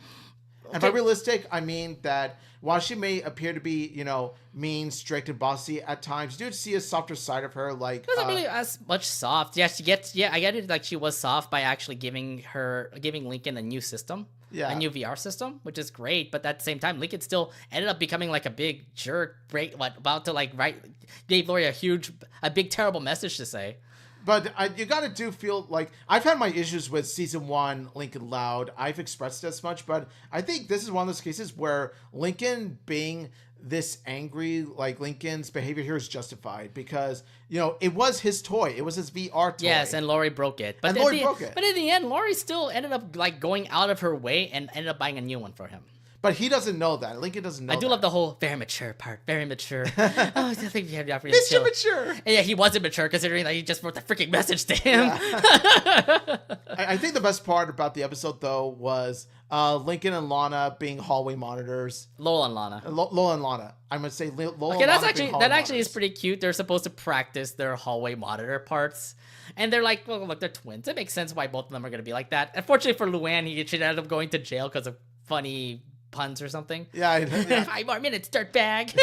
Okay. And by realistic, I mean that while she may appear to be, mean, strict, and bossy at times, you do see a softer side of her. Like, wasn't really as much soft. Yeah, I get it. Like, she was soft by actually giving Lincoln a new system, a new VR system, which is great. But at the same time, Lincoln still ended up becoming like a big jerk. Gave Lori a big terrible message to say. But you gotta feel like I've had my issues with season 1 Lincoln Loud. I've expressed it as much, but I think this is one of those cases where Lincoln being this angry, like, Lincoln's behavior here is justified because it was his toy, it was his VR toy. Yes, and Lori broke it. But Lori broke it. But in the end, Lori still ended up like going out of her way and ended up buying a new one for him. But he doesn't know that. Lincoln doesn't know that. I do love the whole very mature part. Very mature. I think Mr. Mature. And yeah, he wasn't mature considering that he just wrote the freaking message to him. Yeah. I think the best part about the episode, though, was Lincoln and Lana being hallway monitors. Lowell and Lana. Lowell and Lana. I'm going to say Lowell and Lana. Okay, that actually is pretty cute. They're supposed to practice their hallway monitor parts. And they're like, well, look, they're twins. It makes sense why both of them are going to be like that. Unfortunately for Luann, he should end up going to jail because of funny puns or something. Yeah. 5 more minutes, dirtbag.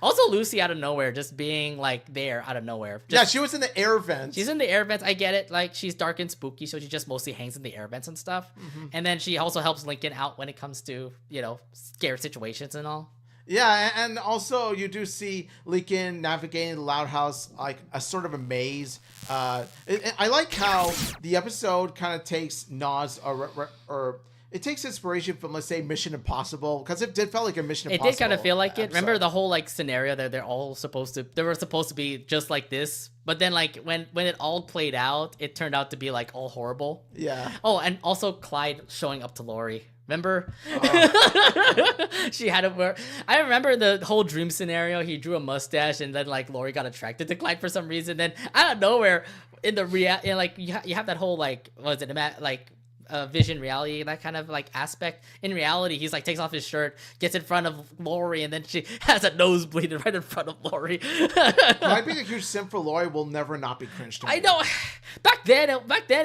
Also, Lucy out of nowhere, just being like there out of nowhere. She was in the air vents. She's in the air vents. I get it. Like, she's dark and spooky, so she just mostly hangs in the air vents and stuff. And then she also helps Lincoln out when it comes to, scare situations and all. Yeah, and also you do see Lincoln navigating the Loud House like a sort of a maze. I like how the episode kind of takes nods or it takes inspiration from, let's say, Mission Impossible, because it did feel like a Mission Impossible. It did kind of feel like it. Remember the whole scenario that they were supposed to be just like this, but then when it all played out, it turned out to be like all horrible. Yeah. Oh, and also Clyde showing up to Lori. Remember? Oh. She had to wear. I remember the whole dream scenario. He drew a mustache, and then Lori got attracted to Clyde for some reason. Then out of nowhere, you have that whole vision reality, that kind of aspect. In reality, he's takes off his shirt, gets in front of Lori, and then she has a nosebleed right in front of Lori. Might be a huge simp for Lori will never not be cringe to me. I know. Back then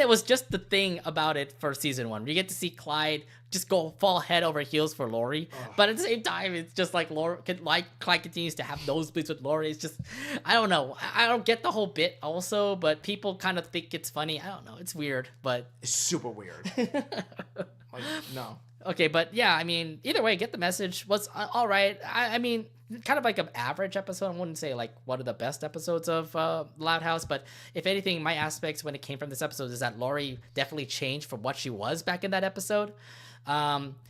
it was just the thing about it for season 1. You get to see Clyde just go fall head over heels for Lori. But at the same time, it's just like Clyde continues to have nosebleeds with Lori. It's just, I don't know. I don't get the whole bit also, but people kind of think it's funny. I don't know. It's weird, but it's super weird. Like, no. Okay, but yeah, I mean, either way, get the message. Was all right. I mean, kind of like an average episode. I wouldn't say like one of the best episodes of Loud House, but if anything, my aspects when it came from this episode is that Lori definitely changed from what she was back in that episode.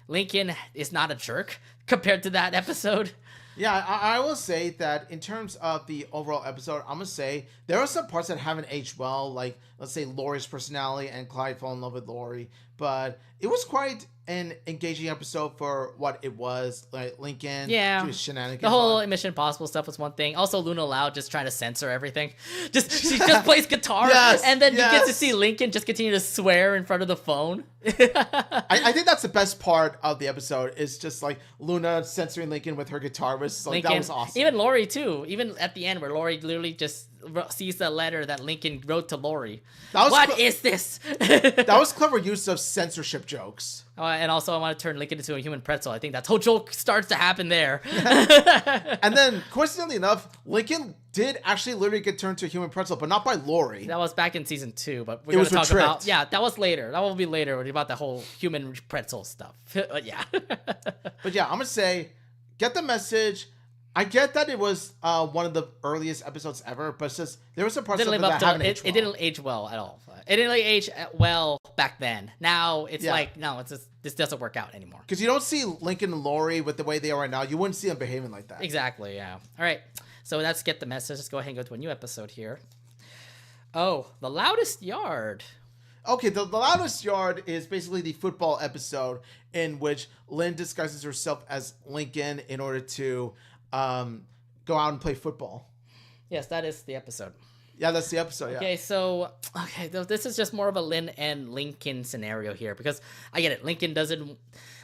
Lincoln is not a jerk compared to that episode. Yeah, I will say that in terms of the overall episode, I'm going to say there are some parts that haven't aged well, like, let's say, Lori's personality and Clyde fall in love with Lori, but it was quite an engaging episode for what it was. Like, Lincoln, shenanigans. The whole Mission Impossible stuff was one thing. Also, Luna Loud just trying to censor everything. She just plays guitar, and then you get to see Lincoln just continue to swear in front of the phone. I think that's the best part of the episode is just like Luna censoring Lincoln with her guitar. Like, Lincoln, that was awesome. Even Lori too. Even at the end where Lori literally just sees the letter that Lincoln wrote to Lori. What is this? That was clever use of censorship jokes. And also, I want to turn Lincoln into a human pretzel. I think that whole joke starts to happen there. And then, coincidentally enough, Lincoln did actually literally get turned to a human pretzel, but not by Lori. That was back in season 2, but we're going to talk about... Yeah, that was later. That will be later about the whole human pretzel stuff. Yeah. But yeah, I'm going to say, get the message. I get that it was one of the earliest episodes ever, but it's just there was some parts of it that haven't aged well. It didn't age well at all. It didn't really age well back then. Now it's like, no, it's just, this doesn't work out anymore. Because you don't see Lincoln and Lori with the way they are right now. You wouldn't see them behaving like that. Exactly, yeah. All right, so let's get the message. Let's go ahead and go to a new episode here. Oh, The Loudest Yard. Okay, the Loudest Yard is basically the football episode in which Lynn disguises herself as Lincoln in order to go out and play football. Yes, that is the episode. Yeah, that's the episode, yeah. Okay, so, this is just more of a Lynn and Lincoln scenario here, because I get it. Lincoln doesn't...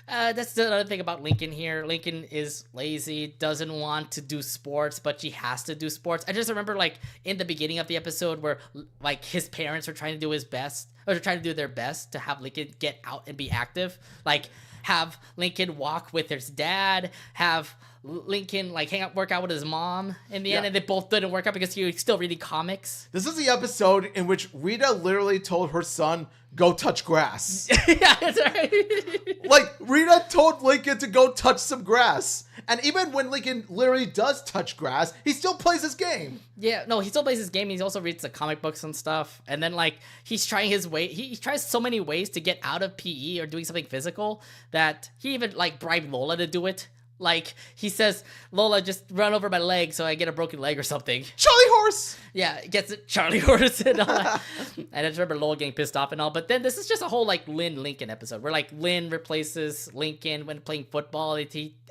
that's the other thing about Lincoln here. Lincoln is lazy, doesn't want to do sports, but she has to do sports. I just remember, like, in the beginning of the episode where, like, his parents are trying to do his best, or trying to do their best to have Lincoln get out and be active. Like, have Lincoln walk with his dad, have Lincoln like work out with his mom in the end, and they both didn't work out because he was still reading comics. This is the episode in which Rita literally told her son, go touch grass. Yeah, that's right. Like, Rita told Lincoln to go touch some grass. And even when Lincoln literally does touch grass, he still plays his game. Yeah, no, he still plays his game. He also reads the comic books and stuff. And then, like, he's trying his way. He tries so many ways to get out of PE or doing something physical that he even, like, bribed Lola to do it. Like, he says, Lola, just run over my leg so I get a broken leg or something. Charlie Horse! Yeah, it gets it, Charlie Horse and all that. And I just remember Lola getting pissed off and all. But then this is just a whole, like, Lynn-Lincoln episode where, like, Lynn replaces Lincoln when playing football.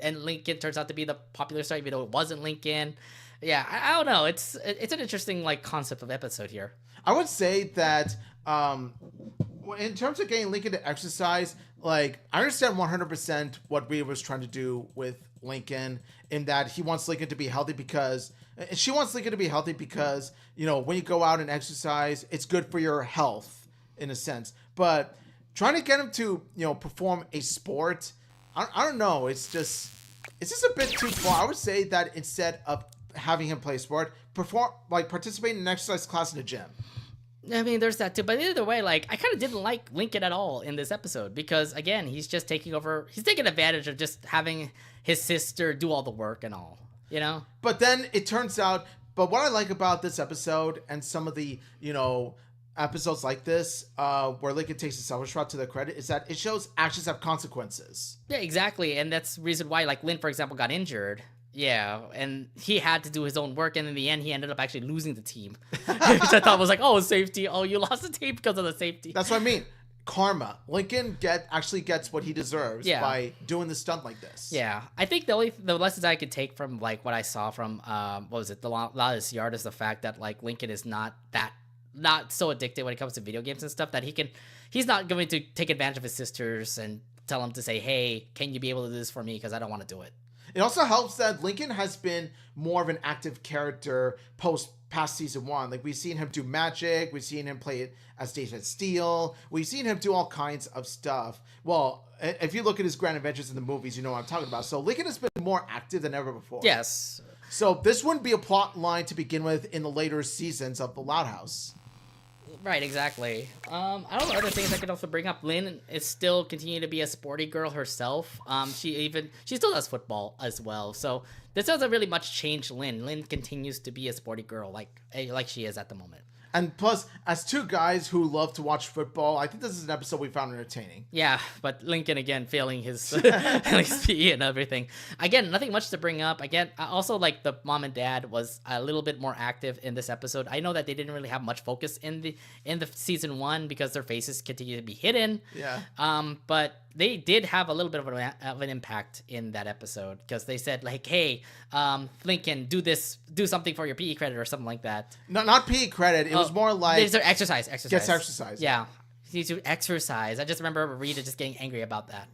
And Lincoln turns out to be the popular star, even though it wasn't Lincoln. Yeah, I don't know. It's an interesting, like, concept of episode here. I would say that in terms of getting Lincoln to exercise, like, I understand 100% what Rita was trying to do with Lincoln in that he wants Lincoln to be healthy because she wants Lincoln to be healthy because, you know, when you go out and exercise, it's good for your health in a sense. But trying to get him to, you know, perform a sport, I don't know. It's just a bit too far. I would say that instead of having him play sport, participate in an exercise class in the gym. I mean, there's that too. But either way, like, I kind of didn't like Lincoln at all in this episode because, again, he's just taking over. He's taking advantage of just having his sister do all the work and all, you know? But then it turns out, but what I like about this episode and some of the, you know, episodes like this, where Lincoln takes a selfish route to the credit, is that it shows actions have consequences. Yeah, exactly. And that's the reason why, like, Lynn, for example, got injured. Yeah, and he had to do his own work, and in the end, he ended up actually losing the team. Which I thought was like, oh, safety. Oh, you lost the team because of the safety. That's what I mean. Karma. Lincoln actually gets what he deserves by doing the stunt like this. Yeah, I think the lessons I could take from, like, what I saw from what was it, The Loudest Yard, is the fact that, like, Lincoln is not so addicted when it comes to video games and stuff that he's not going to take advantage of his sisters and tell them to say, hey, can you be able to do this for me because I don't want to do it. It also helps that Lincoln has been more of an active character past season 1. Like, we've seen him do magic, we've seen him play it as David Steele, we've seen him do all kinds of stuff. Well, if you look at his grand adventures in the movies, you know what I'm talking about. So Lincoln has been more active than ever before. Yes. So this wouldn't be a plot line to begin with in the later seasons of The Loud House. Right, exactly. I don't know other things I could also bring up. Lynn is still continuing to be a sporty girl herself. She still does football as well. So this doesn't really much change Lynn. Lynn continues to be a sporty girl like she is at the moment. And plus, as two guys who love to watch football, I think this is an episode we found entertaining. Yeah, but Lincoln, again, failing his PE and everything. Again, nothing much to bring up. Again, also, like, the mom and dad was a little bit more active in this episode. I know that they didn't really have much focus in the season 1 because their faces continue to be hidden. Yeah. But they did have a little bit of an impact in that episode because they said, like, hey, Lincoln, do something for your PE credit or something like that. No, not PE credit. It was more like... There's exercise. Gets exercise. Yeah. He needs to exercise. I just remember Rita just getting angry about that.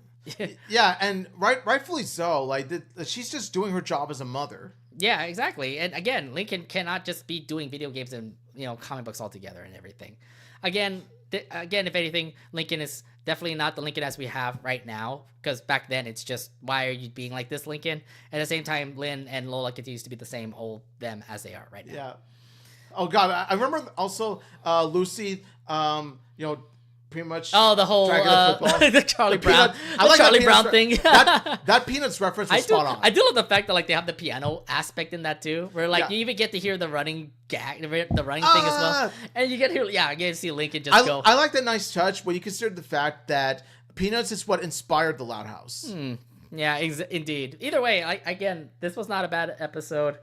Yeah, and rightfully so. Like, she's just doing her job as a mother. Yeah, exactly. And again, Lincoln cannot just be doing video games and, comic books all together and everything. Again, if anything, Lincoln is definitely not the Lincoln as we have right now, because back then it's just, why are you being like this, Lincoln? At the same time, Lynn and Lola continues to be the same old them as they are right now. Yeah. Oh God, I remember also Lucy. Pretty much. Oh, the whole the Charlie Brown, Charlie Brown thing. that Peanuts reference was spot on. I do love the fact that, like, they have the piano aspect in that too, where, like, you even get to hear the running gag, the running thing as well, and you get to see Lincoln just go. I like that nice touch when you consider the fact that Peanuts is what inspired the Loud House. Yeah, indeed. Either way, again, this was not a bad episode.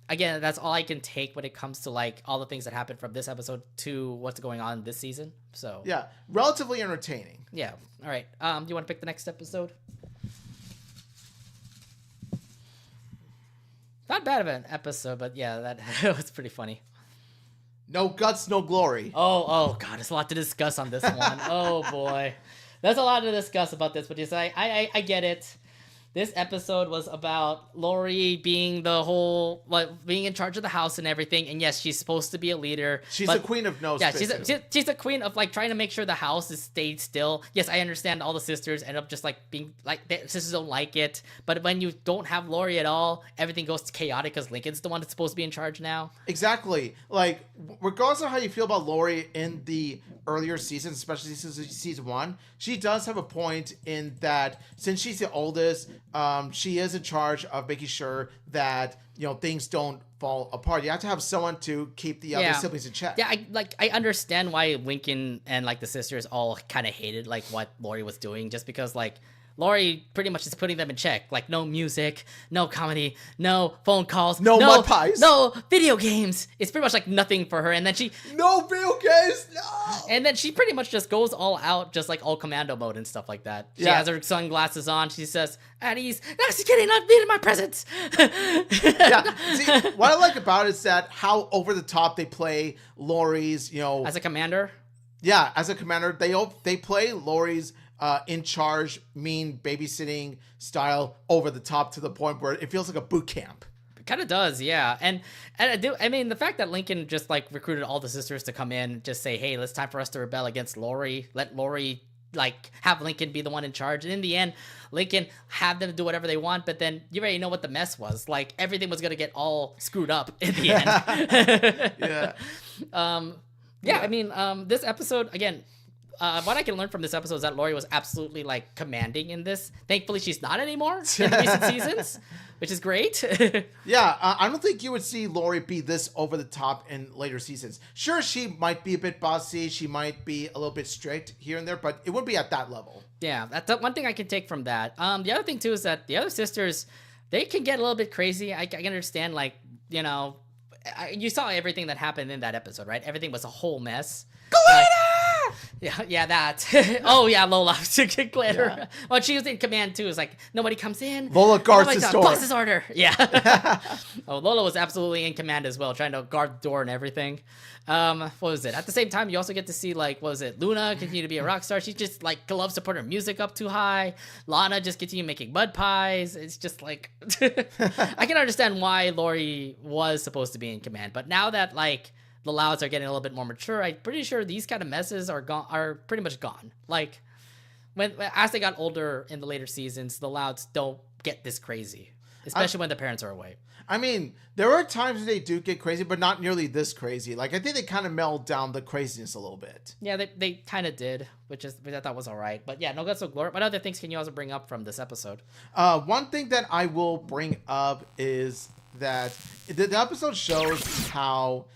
Again, that's all I can take when it comes to, like, all the things that happened from this episode to what's going on this season. So yeah, relatively entertaining. Yeah. All right. Do you want to pick the next episode? Not bad of an episode, but yeah, that was pretty funny. No guts, no glory. Oh God, there's a lot to discuss on this one. Oh boy, there's a lot to discuss about this, but yes, I get it. This episode was about Lori being being in charge of the house and everything. And yes, she's supposed to be a leader. She's a queen of no space. Yeah, she's a queen of, like, trying to make sure the house is stayed still. Yes, I understand all the sisters end up just, like, being, like, the sisters don't like it. But when you don't have Lori at all, everything goes chaotic because Lincoln's the one that's supposed to be in charge now. Exactly. Like, regardless of how you feel about Lori in the earlier seasons, especially season 1, she does have a point in that since she's the oldest, she is in charge of making sure that things don't fall apart. You have to have someone to keep the other siblings in check. Yeah, I understand why Lincoln and, like, the sisters all kind of hated, like, what Lori was doing, just because, like, Lori pretty much is putting them in check. Like, no music, no comedy, no phone calls, no mud pies, no video games. It's pretty much like nothing for her. And then no video games, no. And then she pretty much just goes all out, just like all commando mode and stuff like that. She has her sunglasses on. She says, "At ease." No, she's kidding. Not needing my presents. Yeah. See, what I like about it is that how over the top they play Lori's, as a commander. Yeah, as a commander, they play Lori's in charge, mean babysitting style over the top to the point where it feels like a boot camp. It kind of does, yeah. And I mean, the fact that Lincoln just, like, recruited all the sisters to come in, just say, hey, it's time for us to rebel against Lori. Let Lori, like, have Lincoln be the one in charge. And in the end, Lincoln had them do whatever they want, but then you already know what the mess was. Like, everything was going to get all screwed up in the end. Yeah. I mean, this episode, again, what I can learn from this episode is that Lori was absolutely, like, commanding in this. Thankfully, she's not anymore in recent seasons, which is great. Yeah, I don't think you would see Lori be this over the top in later seasons. Sure, she might be a bit bossy. She might be a little bit strict here and there, but it wouldn't be at that level. Yeah, that's one thing I can take from that. The other thing, too, is that the other sisters, they can get a little bit crazy. I can understand, like, you saw everything that happened in that episode, right? Everything was a whole mess. Yeah, that. Oh yeah, Lola. Glitter. Yeah. Well, she was in command too. It's like nobody comes in. Lola guards Nobody his comes- door. Boss's order. Yeah. Oh, Lola was absolutely in command as well, trying to guard the door and everything. What was it? At the same time, you also get to see like, what was it? Luna continue to be a rock star. She just like loves to put her music up too high. Lana just continue making mud pies. It's just like, I can understand why Lori was supposed to be in command, but now that like the Louds are getting a little bit more mature, I'm pretty sure these kind of messes are pretty much gone. Like as they got older in the later seasons, the Louds don't get this crazy, especially when the parents are away. I mean, there are times they do get crazy, but not nearly this crazy. Like, I think they kind of mellowed down the craziness a little bit. Yeah, they kind of did, which I thought was all right. But yeah, No Guts, No Glory. What other things can you also bring up from this episode? One thing that I will bring up is that the episode shows how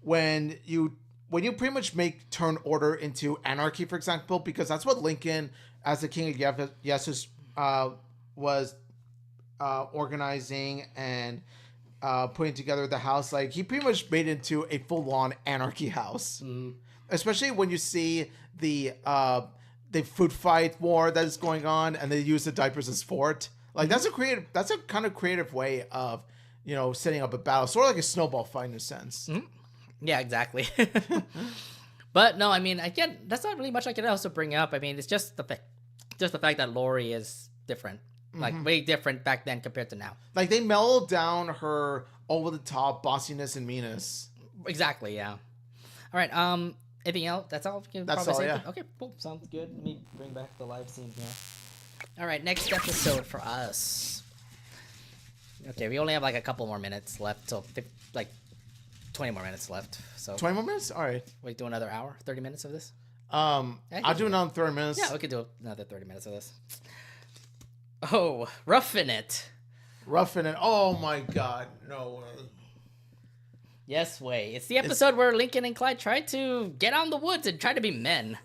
when you pretty much turn order into anarchy, for example, because that's what Lincoln, as the king of Yessus, was organizing and putting together the house. Like, he pretty much made it into a full-on anarchy house. Especially when you see the food fight war that is going on, and they use the diapers as fort. Like, that's a kind of creative way of, setting up a battle, sort of like a snowball fight in a sense. Yeah, exactly. But no, I mean, again, that's not really much I can also bring up. I mean, it's just the fact that Lori is different. Like, way different back then compared to now. Like, they mellowed down her over-the-top bossiness and meanness. Exactly, yeah. All right, anything else? That's all? That's all, yeah. Okay, cool. Sounds good. Let me bring back the live scene here. All right, next episode for us. Okay, we only have, like, a couple more minutes left till, like, 20 more minutes left. So 20 more minutes? All right. We do another hour, 30 minutes of this? I'll do another 30 minutes. Yeah, we could do another 30 minutes of this. Oh, Roughing It. Roughing It. Oh my God. No way. Yes, way. It's the episode where Lincoln and Clyde try to get out in the woods and try to be men.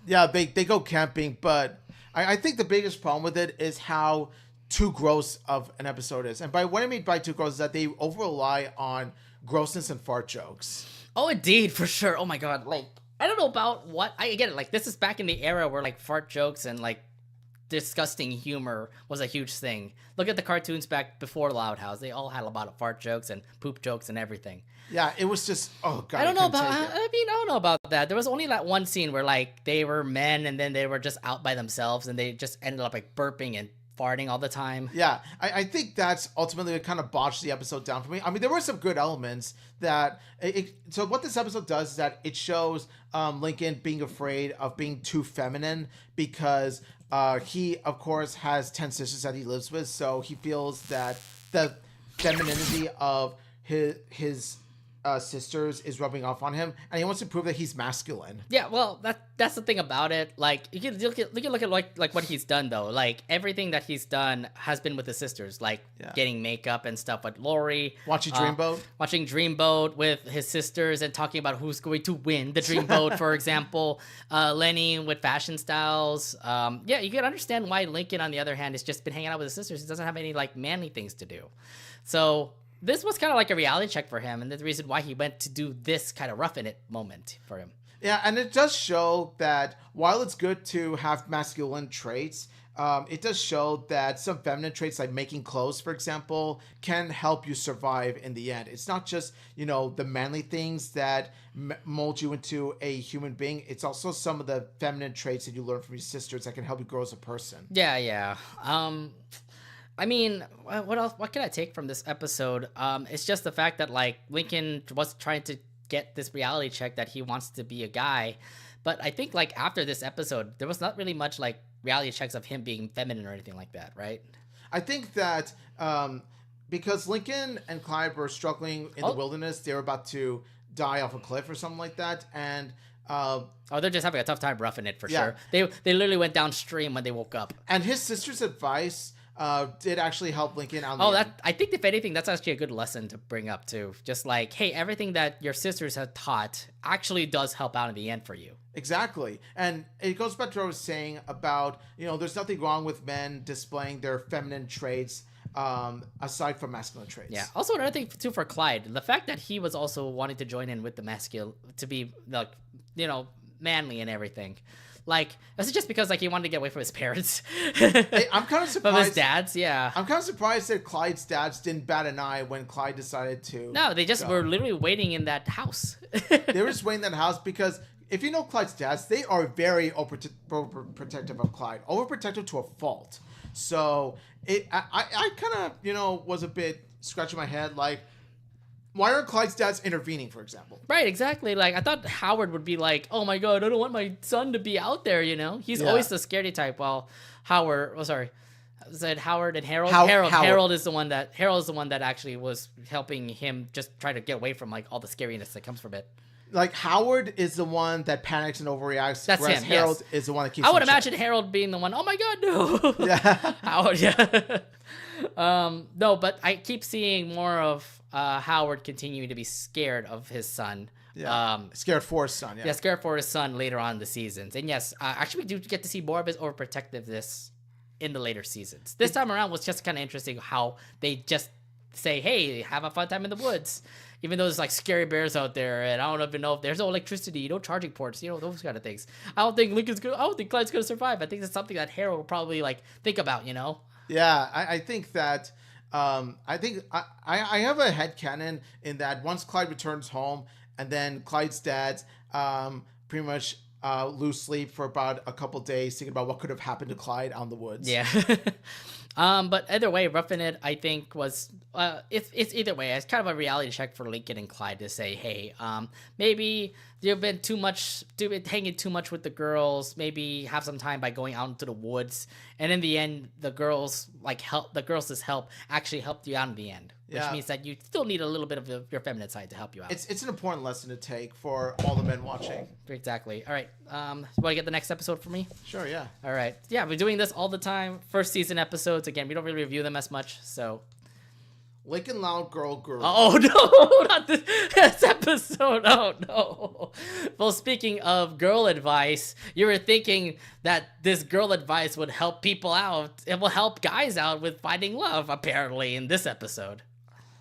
Yeah, they go camping, but I think the biggest problem with it is how too gross of an episode is. And by what I mean by too gross is that they over rely on grossness and fart jokes. Oh, indeed, for sure. Oh my God. Like, I don't know about what I get it. Like, this is back in the era where like fart jokes and like disgusting humor was a huge thing. Look at the cartoons back before Loud House. They all had a lot of fart jokes and poop jokes and everything. Yeah, it was just, oh God. I don't know about that. There was only that one scene where like they were men and then they were just out by themselves and they just ended up like burping and farting all the time. Yeah, I think that's ultimately what kind of botched the episode down for me. I mean, there were some good elements that so what this episode does is that it shows Lincoln being afraid of being too feminine because he, of course, has 10 sisters that he lives with, so he feels that the femininity of his sisters is rubbing off on him, and he wants to prove that he's masculine. Yeah, well, that's the thing about it. Like, you can look at like what he's done though. Like, everything that he's done has been with his sisters, like getting makeup and stuff with Lori, watching Dreamboat with his sisters, and talking about who's going to win the Dreamboat, for example. Lenny with fashion styles. Yeah, you can understand why Lincoln, on the other hand, has just been hanging out with his sisters. He doesn't have any like manly things to do. So this was kind of like a reality check for him, and the reason why he went to do this kind of roughing it moment for him. Yeah, and it does show that while it's good to have masculine traits, it does show that some feminine traits, like making clothes, for example, can help you survive in the end. It's not just, the manly things that mold you into a human being. It's also some of the feminine traits that you learn from your sisters that can help you grow as a person. Yeah. I mean, what else? What can I take from this episode? It's just the fact that like Lincoln was trying to get this reality check that he wants to be a guy, but I think like after this episode, there was not really much like reality checks of him being feminine or anything like that, right? I think that because Lincoln and Clyde were struggling in the wilderness, they were about to die off a cliff or something like that, and they're just having a tough time roughing it for sure. They literally went downstream when they woke up. And his sister's advice did actually help Lincoln out. I think if anything, that's actually a good lesson to bring up too. Just like, hey, everything that your sisters have taught actually does help out in the end for you. Exactly. And it goes back to what I was saying about, there's nothing wrong with men displaying their feminine traits aside from masculine traits. Yeah. Also, another thing too for Clyde, the fact that he was also wanting to join in with the masculine to be like, manly and everything. Like, is it just because like he wanted to get away from his parents? Hey, I'm kind of surprised. From his dads, yeah. I'm kind of surprised that Clyde's dads didn't bat an eye when Clyde decided to. No, they just go. were literally waiting in that house. They were just waiting in that house because if you know Clyde's dads, they are very overprotective of Clyde, overprotective to a fault. So I kind of was a bit scratching my head like, why aren't Clyde's dads intervening, for example? Right, exactly. Like, I thought Howard would be like, oh my god, I don't want my son to be out there, He's always the scaredy type, while Howard, said Howard and Harold? Harold is the one that actually was helping him just try to get away from, like, all the scariness that comes from it. Like, Howard is the one that panics and overreacts. That's whereas him, Harold yes. is the one that keeps I would imagine Harold being the one, oh my god, no! Yeah. Howard, yeah. No, but I keep seeing more of Howard continuing to be scared of his son. Yeah. Scared for his son, Yeah, scared for his son later on in the seasons. And yes, actually we do get to see more of his overprotectiveness in the later seasons. This time around was just kind of interesting how they just say, hey, have a fun time in the woods. Even though there's like scary bears out there, and I don't even know if there's no electricity, no charging ports, those kind of things. I don't think Clyde's gonna survive. I think that's something that Harold will probably like think about, Yeah, I think that I have a headcanon in that once Clyde returns home and then Clyde's dads pretty much lose sleep for about a couple days thinking about what could have happened to Clyde out in the woods. Yeah. But either way, Roughing It, I think, was it's either way. It's kind of a reality check for Lincoln and Clyde to say, hey, maybe you've been hanging too much with the girls. Maybe have some time by going out into the woods. And in the end, the girls' help actually helped you out in the end. Which means that you still need a little bit of your feminine side to help you out. It's an important lesson to take for all the men watching. Exactly. All right. Want to get the next episode for me? Sure, yeah. All right. Yeah, we're doing this all the time. First season episodes. Again, we don't really review them as much, so... Lincoln Loud Girl Guru. Oh, no! Not this episode. Oh, no. Well, speaking of girl advice, you were thinking that this girl advice would help people out. It will help guys out with finding love, apparently, in this episode.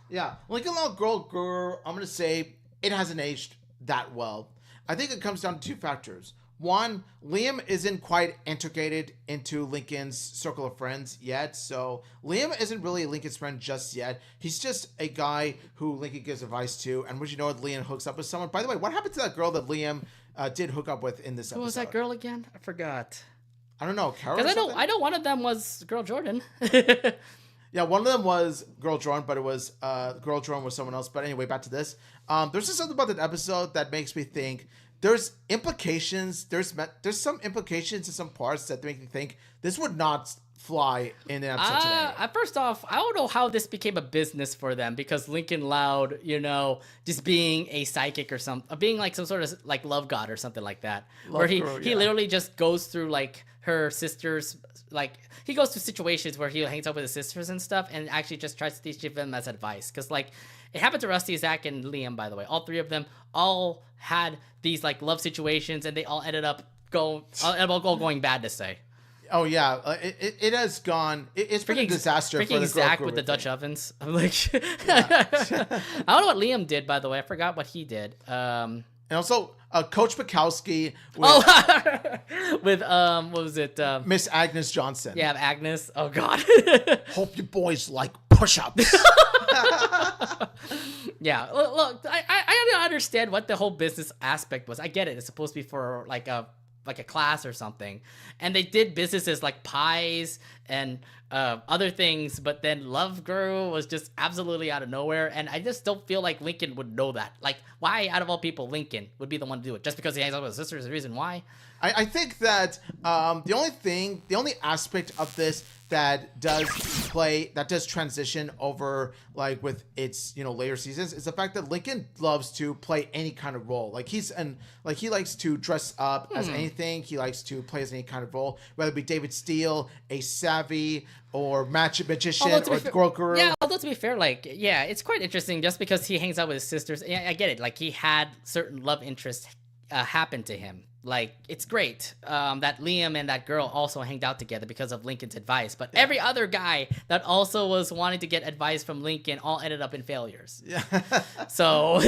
Yeah, Lincoln Loud Girl Guru, I'm going to say it hasn't aged that well. I think it comes down to two factors. One, Liam isn't quite integrated into Lincoln's circle of friends yet, so Liam isn't really Lincoln's friend just yet. He's just a guy who Lincoln gives advice to, and would you know it, Liam hooks up with someone. By the way, what happened to that girl that Liam did hook up with in this episode? Who was that girl again? I forgot. I don't know, Carol. Because I know one of them was Girl Jordan. Yeah, one of them was Girl Jordan, but it was Girl Jordan was someone else. But anyway, back to this. There's just something about that episode that makes me think there's implications. There's some implications in some parts that make me think this would not fly in an episode today. First off, I don't know how this became a business for them because Lincoln Loud, just being a psychic or something, being like some sort of like love god or something like that, where he literally just goes through like her sisters, like he goes through situations where he hangs out with his sisters and stuff, and actually just tries to give them as advice. Because like it happened to Rusty, Zach, and Liam, by the way. All three of them all had these like love situations, and they all ended up going bad to say. Oh yeah, it has gone. It's been a disaster. Freaking Zach with the Dutch ovens. I'm like, I don't know what Liam did. By the way, I forgot what he did. And also, Coach Bukowski. With what was it? Miss Agnes Johnson. Yeah, Agnes. Oh God. Hope you boys like push-ups. Yeah. Look, I don't understand what the whole business aspect was. I get it. It's supposed to be for like a class or something, and they did businesses like pies and other things, but then Love Guru was just absolutely out of nowhere, and I just don't feel like Lincoln would know that. Like, why out of all people Lincoln would be the one to do it? Just because he hangs out with his sister is the reason why? I think that the only aspect of this that does transition over like with its later seasons is the fact that Lincoln loves to play any kind of role. Like he likes to dress up as anything. He likes to play as any kind of role, whether it be David Steele, a savvy, or magician, or the Girl Guru. Yeah, although to be fair, it's quite interesting just because he hangs out with his sisters. Yeah, I get it. Like he had certain love interests happen to him. Like, it's great that Liam and that girl also hanged out together because of Lincoln's advice. But every other guy that also was wanting to get advice from Lincoln all ended up in failures. Yeah. So,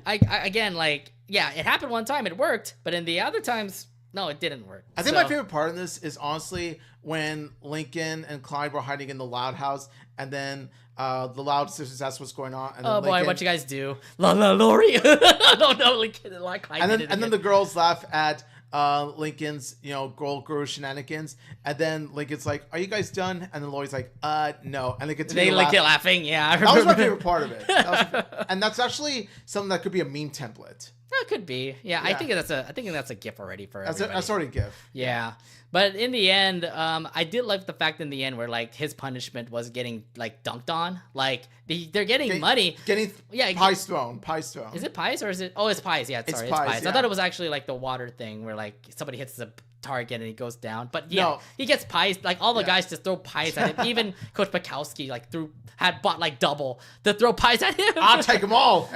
again, like, yeah, it happened one time, it worked, but in the other times, no, it didn't work. I think my favorite part of this is honestly when Lincoln and Clyde were hiding in the Loud House, and then the Loud sisters asked what's going on. And then boy, what you guys do? La Lori. No, Lincoln like Clyde. And then the girls laugh at Lincoln's, girl guru shenanigans, and then Lincoln's like, "Are you guys done?" And then Lori's like, "No," and they continue. They get laughing. Yeah, that was my favorite part of it. And that's actually something that could be a meme template. That could be. Yeah, I think that's a GIF already for everybody. That's already a GIF. Yeah. But in the end, I did like the fact in the end where like his punishment was getting like dunked on. Like they're getting money. Getting pies thrown. Is it pies or is it? Oh, it's pies. Yeah, sorry, it's pies. Yeah. I thought it was actually like the water thing where like somebody hits the target and he goes down. But yeah, no. He gets pies. Like all the guys just throw pies at him. Even Coach Bukowski like had bought like double to throw pies at him. I'll take them all.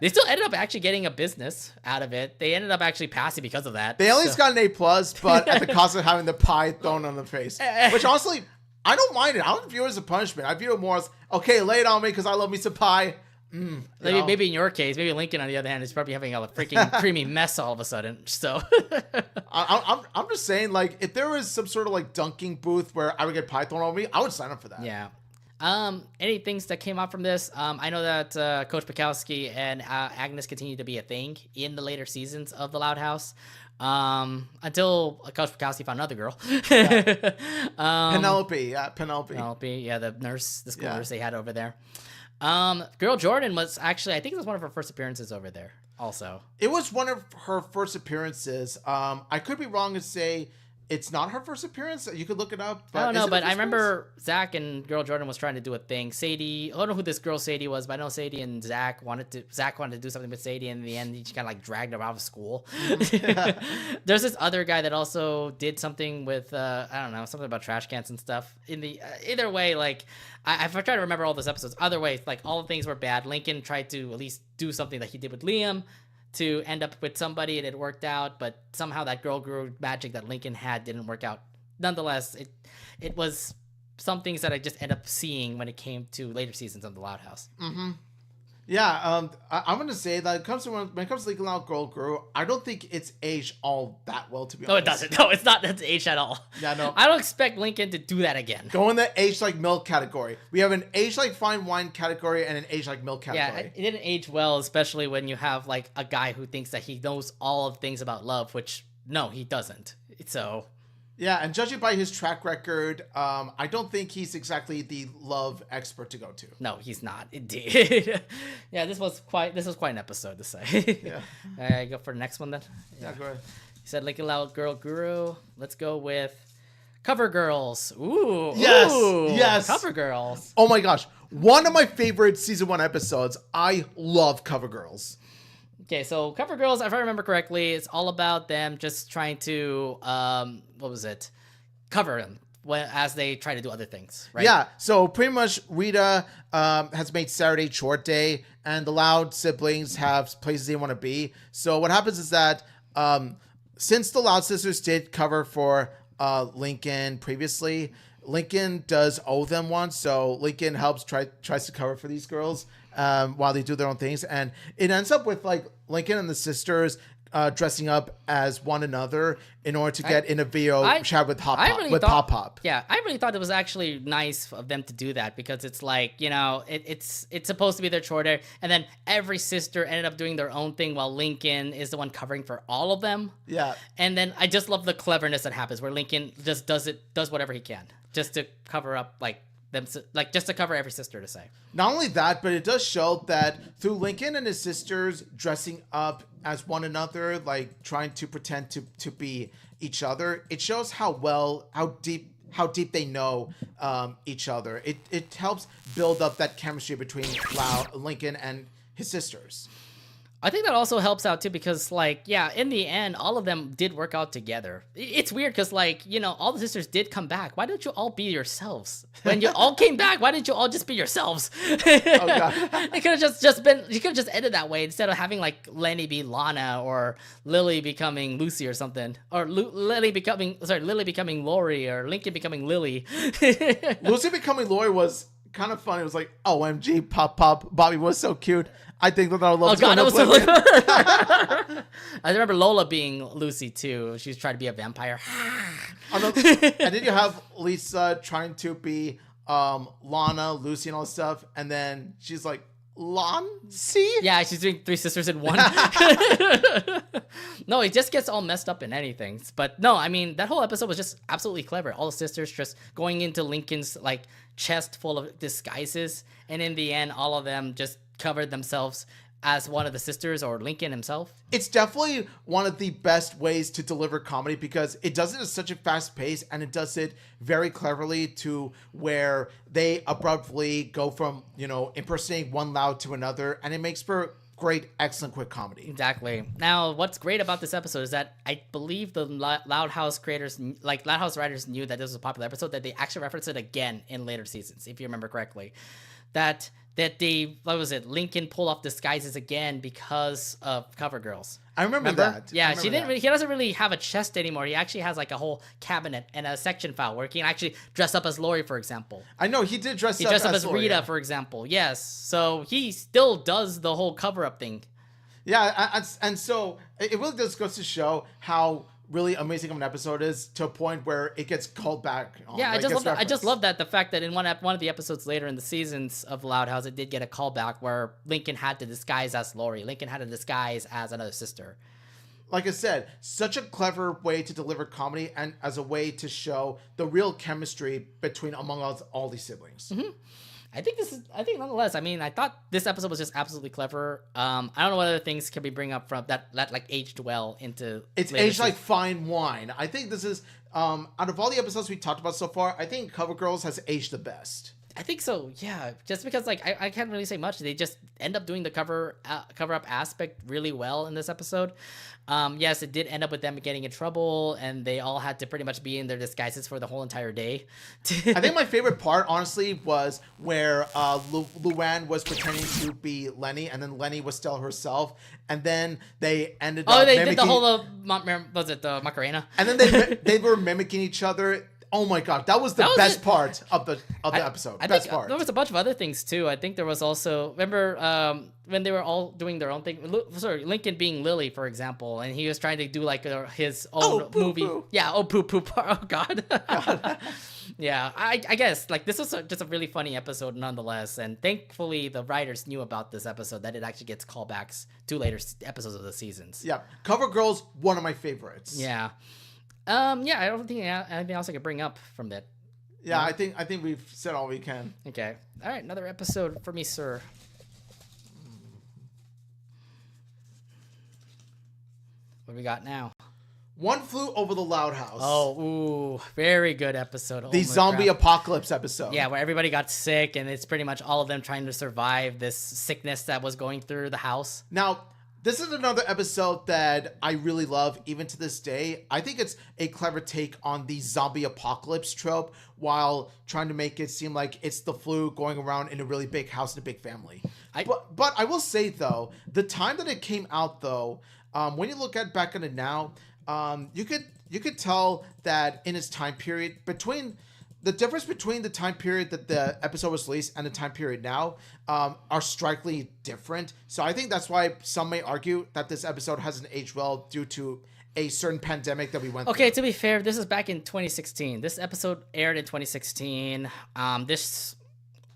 They still ended up actually getting a business out of it. They ended up actually passing because of that. They at least got an A+, but at the cost of having the pie thrown on the face. Which honestly, I don't mind it. I don't view it as a punishment. I view it more as, okay, lay it on me because I love me some pie. Maybe in your case, maybe Lincoln on the other hand is probably having a freaking creamy mess all of a sudden. So I'm just saying, like, if there was some sort of like dunking booth where I would get pie thrown on me, I would sign up for that. Yeah. Any things that came out from this? I know that Coach Bukowski and Agnes continue to be a thing in the later seasons of the Loud House. Until Coach Bukowski found another girl. Penelope. The nurse, the school nurse they had over there. Girl Jordan was actually, I think it was one of her first appearances over there also. It was one of her first appearances. I could be wrong to say it's not her first appearance. You could look it up. I don't know, but I remember Zach and Girl Jordan was trying to do a thing. Sadie, I don't know who this girl Sadie was, but I know Sadie and Zach wanted to do something with Sadie, and in the end, he just kind of like dragged her out of school. There's this other guy that also did something with, I don't know, something about trash cans and stuff. In the either way, like, I try to remember all those episodes. Other way, like, all the things were bad. Lincoln tried to at least do something that he did with Liam to end up with somebody, and it worked out, but somehow that girl guru magic that Lincoln had didn't work out. Nonetheless, it was some things that I just end up seeing when it came to later seasons of the Loud House. Mm-hmm. Yeah, I'm gonna say that when it comes to Legal Loud Girl Guru, I don't think it's aged all that well, to be honest. No, it doesn't. No, it's not. It's aged at all. Yeah, no. I don't expect Lincoln to do that again. Go in the aged like milk category. We have an aged like fine wine category and an aged like milk category. Yeah, it didn't age well, especially when you have like a guy who thinks that he knows all of things about love, which no, he doesn't. So. Yeah, and judging by his track record, I don't think he's exactly the love expert to go to. No, he's not. Indeed. Yeah, this was quite an episode to say. Yeah. Go for the next one then. Yeah, go ahead. You said Lincoln Loud Girl Guru. Let's go with Cover Girls. Ooh. Yes. Cover Girls. Oh my gosh. One of my favorite season 1 episodes. I love Cover Girls. Okay, so Cover Girls, if I remember correctly, it's all about them just trying to, cover them as they try to do other things, right? Yeah, so pretty much Rita has made Saturday short day, and the Loud siblings have places they want to be. So what happens is that since the Loud sisters did cover for Lincoln previously, Lincoln does owe them one, so Lincoln tries to cover for these girls while they do their own things, and it ends up with like Lincoln and the sisters dressing up as one another in order to get in a video chat with Pop Pop. Yeah, I really thought it was actually nice of them to do that, because it's like, it's supposed to be their chore day, and then every sister ended up doing their own thing while Lincoln is the one covering for all of them. Yeah. And then I just love the cleverness that happens where Lincoln just does whatever he can just to cover up just to cover every sister to say. Not only that, but it does show that through Lincoln and his sisters dressing up as one another, like trying to pretend to be each other, it shows how deep they know each other. It helps build up that chemistry between Lincoln and his sisters. I think that also helps out too, because in the end, all of them did work out together. It's weird because all the sisters did come back. Why don't you all be yourselves? When you all came back, why didn't you all just be yourselves? Oh God. It could have you could have just ended that way instead of having like Lenny be Lana or Lily becoming Lucy or something, or Lily becoming Lori, or Lincoln becoming Lily. Lucy becoming Lori was kind of funny. It was like, OMG, Pop Pop, Bobby was so cute. I think that our love is God, going that was to so I remember Lola being Lucy too. She was trying to be a vampire. Oh, no. And then you have Lisa trying to be Lana, Lucy, and all this stuff, and then she's like, Loncy? Yeah, she's doing three sisters in one. No, it just gets all messed up in anything. But no, I mean, that whole episode was just absolutely clever. All the sisters just going into Lincoln's like chest full of disguises, and in the end, all of them just covered themselves as one of the sisters or Lincoln himself. It's definitely one of the best ways to deliver comedy because it does it at such a fast pace, and it does it very cleverly to where they abruptly go from, impersonating one loud to another, and it makes for great, excellent, quick comedy. Exactly. Now, what's great about this episode is that I believe the Loud House creators, like Loud House writers, knew that this was a popular episode, that they actually referenced it again in later seasons, if you remember correctly. That they, what was it, Lincoln pulled off disguises again because of Cover Girls. I remember that. Yeah, he doesn't really have a chest anymore. He actually has like a whole cabinet and a section file where he can actually dress up as Lori, for example. I know, he did dress up as Lori, Rita, yeah. for example. Yes, so he still does the whole cover-up thing. Yeah, and so it really does go to show how really amazing of an episode is, to a point where it gets called back on. Yeah, I just love that, the fact that in one of the episodes later in the seasons of Loud House, it did get a callback where Lincoln had to disguise as Lori. Lincoln had to disguise as another sister. Like I said, such a clever way to deliver comedy, and as a way to show the real chemistry between among all these siblings. Mm-hmm. I think nonetheless, I mean, I thought this episode was just absolutely clever. I don't know what other things can we bring up from that like aged well into. It's aged like fine wine. I think this is, out of all the episodes we talked about so far, I think Cover Girls has aged the best. I think so, yeah. Just because like I can't really say much. They just end up doing the cover up aspect really well in this episode. Yes, it did end up with them getting in trouble, and they all had to pretty much be in their disguises for the whole entire day. I think my favorite part, honestly, was where Luann was pretending to be Lenny, and then Lenny was still herself, and then they ended up they did the whole was it the Macarena? And then they were mimicking each other. Oh my god, that was the best part of the episode. I think there was a bunch of other things too. I think there was also, remember when they were all doing their own thing. Sorry, Lincoln being Lily, for example, and he was trying to do like his own movie. Yeah, poo poo. Oh god. Yeah, I guess like this was just a really funny episode nonetheless, and thankfully the writers knew about this episode, that it actually gets callbacks to later episodes of the seasons. Yeah, Cover Girls, one of my favorites. Yeah. Yeah, I don't think anything else I could bring up from that. Yeah, I think we've said all we can. Okay. All right, another episode for me, sir. What do we got now? One Flew Over the Loud House. Oh, ooh, very good episode. The zombie apocalypse episode. Yeah, where everybody got sick, and it's pretty much all of them trying to survive this sickness that was going through the house. Now, this is another episode that I really love, even to this day. I think it's a clever take on the zombie apocalypse trope, while trying to make it seem like it's the flu going around in a really big house and a big family. But I will say, though, the time that it came out, though, when you look back at it now, you could tell that in its time period, the difference between the time period that the episode was released and the time period now are strikingly different. So I think that's why some may argue that this episode hasn't aged well due to a certain pandemic that we went through. Okay, to be fair, this is back in 2016. This episode aired in 2016.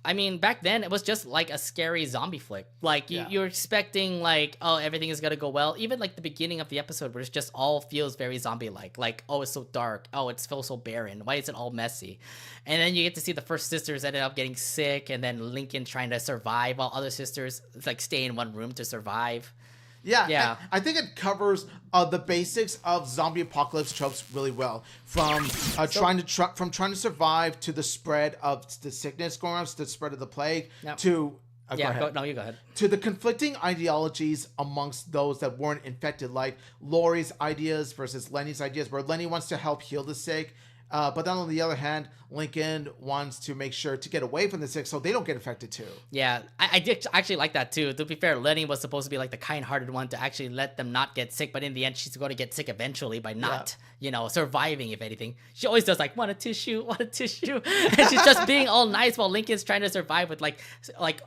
Back then it was just like a scary zombie flick. Like you're expecting like, oh, everything is gonna go well. Even like the beginning of the episode, where it just all feels very zombie-like. Like, oh, it's so dark. Oh, it feels so barren. Why is it all messy? And then you get to see the first sisters ended up getting sick, and then Lincoln trying to survive while other sisters like stay in one room to survive. Yeah. I think it covers the basics of zombie apocalypse tropes really well. From trying to survive to the spread of the sickness going on, to the spread of the plague, to you go ahead. To the conflicting ideologies amongst those that weren't infected, like Lori's ideas versus Lenny's ideas, where Lenny wants to help heal the sick, But then on the other hand, Lincoln wants to make sure to get away from the sick so they don't get infected too. Yeah, I did actually like that too. To be fair, Lenny was supposed to be like the kind-hearted one to actually let them not get sick, but in the end, she's going to get sick eventually by not, surviving, if anything. She always does like, want a tissue, and she's just being all nice while Lincoln's trying to survive with like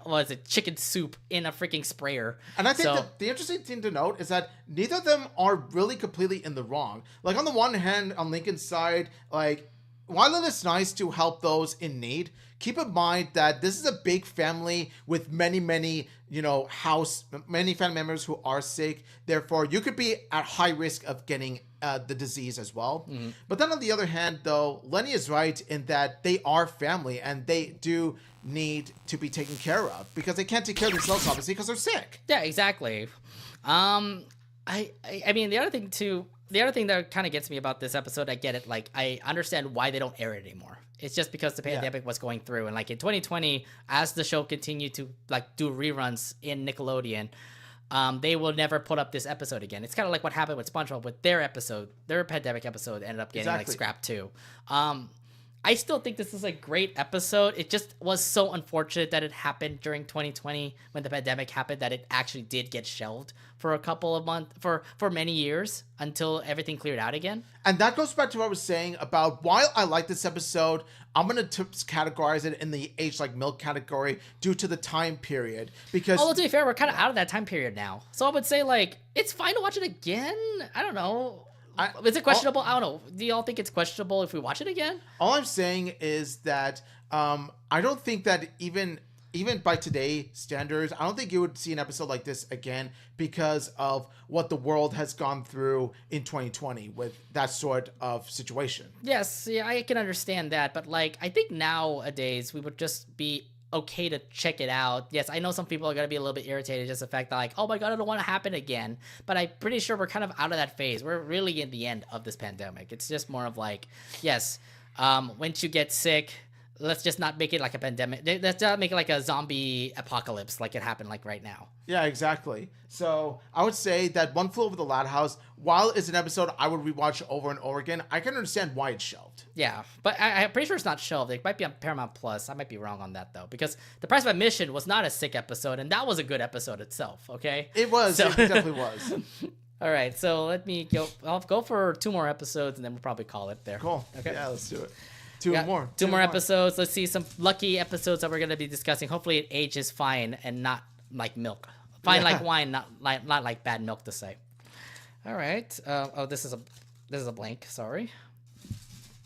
what is it, chicken soup in a freaking sprayer. And I think the interesting thing to note is that neither of them are really completely in the wrong. Like on the one hand, on Lincoln's side, like, while it is nice to help those in need, keep in mind that this is a big family with many family members who are sick. Therefore, you could be at high risk of getting the disease as well. Mm-hmm. But then on the other hand, though, Lenny is right in that they are family and they do need to be taken care of because they can't take care of themselves, obviously, because they're sick. Yeah, exactly. I mean, the other thing that kind of gets me about this episode, I get it. Like, I understand why they don't air it anymore. It's just because the pandemic was going through. And, like, in 2020, as the show continued to, like, do reruns in Nickelodeon, they will never put up this episode again. It's kind of like what happened with SpongeBob with their pandemic episode ended up getting, like, scrapped too. I still think this is a great episode. It just was so unfortunate that it happened during 2020 when the pandemic happened, that it actually did get shelved for a couple of months, for many years until everything cleared out again. And that goes back to what I was saying about while I like this episode, I'm going to categorize it in the age like milk category due to the time period. Because although to be fair, we're kind of out of that time period now. So I would say like, it's fine to watch it again. I don't know. Is it questionable? I don't know. Do y'all think it's questionable if we watch it again? All I'm saying is that I don't think that even by today's standards, I don't think you would see an episode like this again because of what the world has gone through in 2020 with that sort of situation. Yes, yeah, I can understand that. But like, I think nowadays we would just be okay to check it out. Yes, I know some people are going to be a little bit irritated just the fact that like, oh my god, I don't want to happen again. But I'm pretty sure we're kind of out of that phase. We're really in the end of this pandemic. It's just more of like, yes, once you get sick, let's just not make it like a pandemic. Let's not make it like a zombie apocalypse like it happened like right now. Yeah, exactly. So I would say that One Flew Over the Loud House, while it's an episode I would rewatch over and over again, I can understand why it's shelved. Yeah, but I'm pretty sure it's not shelved. It might be on Paramount Plus. I might be wrong on that, though, because The Price of Admission was not a sick episode, and that was a good episode itself, okay? It was. So... It definitely was. All right, so let me go. I'll go for 2 more episodes, and then we'll probably call it there. Cool. Okay. Yeah, let's do it. Two more episodes. Let's see some lucky episodes that we're going to be discussing. Hopefully it ages fine and not like milk. Fine like wine, not like bad milk to say. All right. This is a blank. Sorry.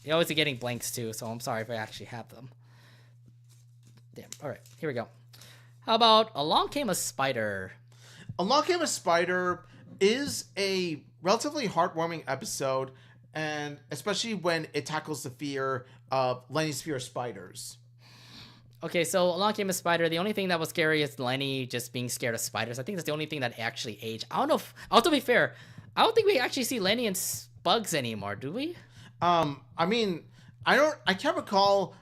You're always getting blanks too, so I'm sorry if I actually have them. Damn. All right. Here we go. How about Along Came a Spider? Along Came a Spider is a relatively heartwarming episode, and especially when it tackles the fear of Lenny's fear of spiders. Okay, so Along Came a Spider. The only thing that was scary is Lenny just being scared of spiders. I think that's the only thing that actually aged. I don't know if, to be fair, I don't think we actually see Lenny and bugs anymore, do we? I mean, I can't recall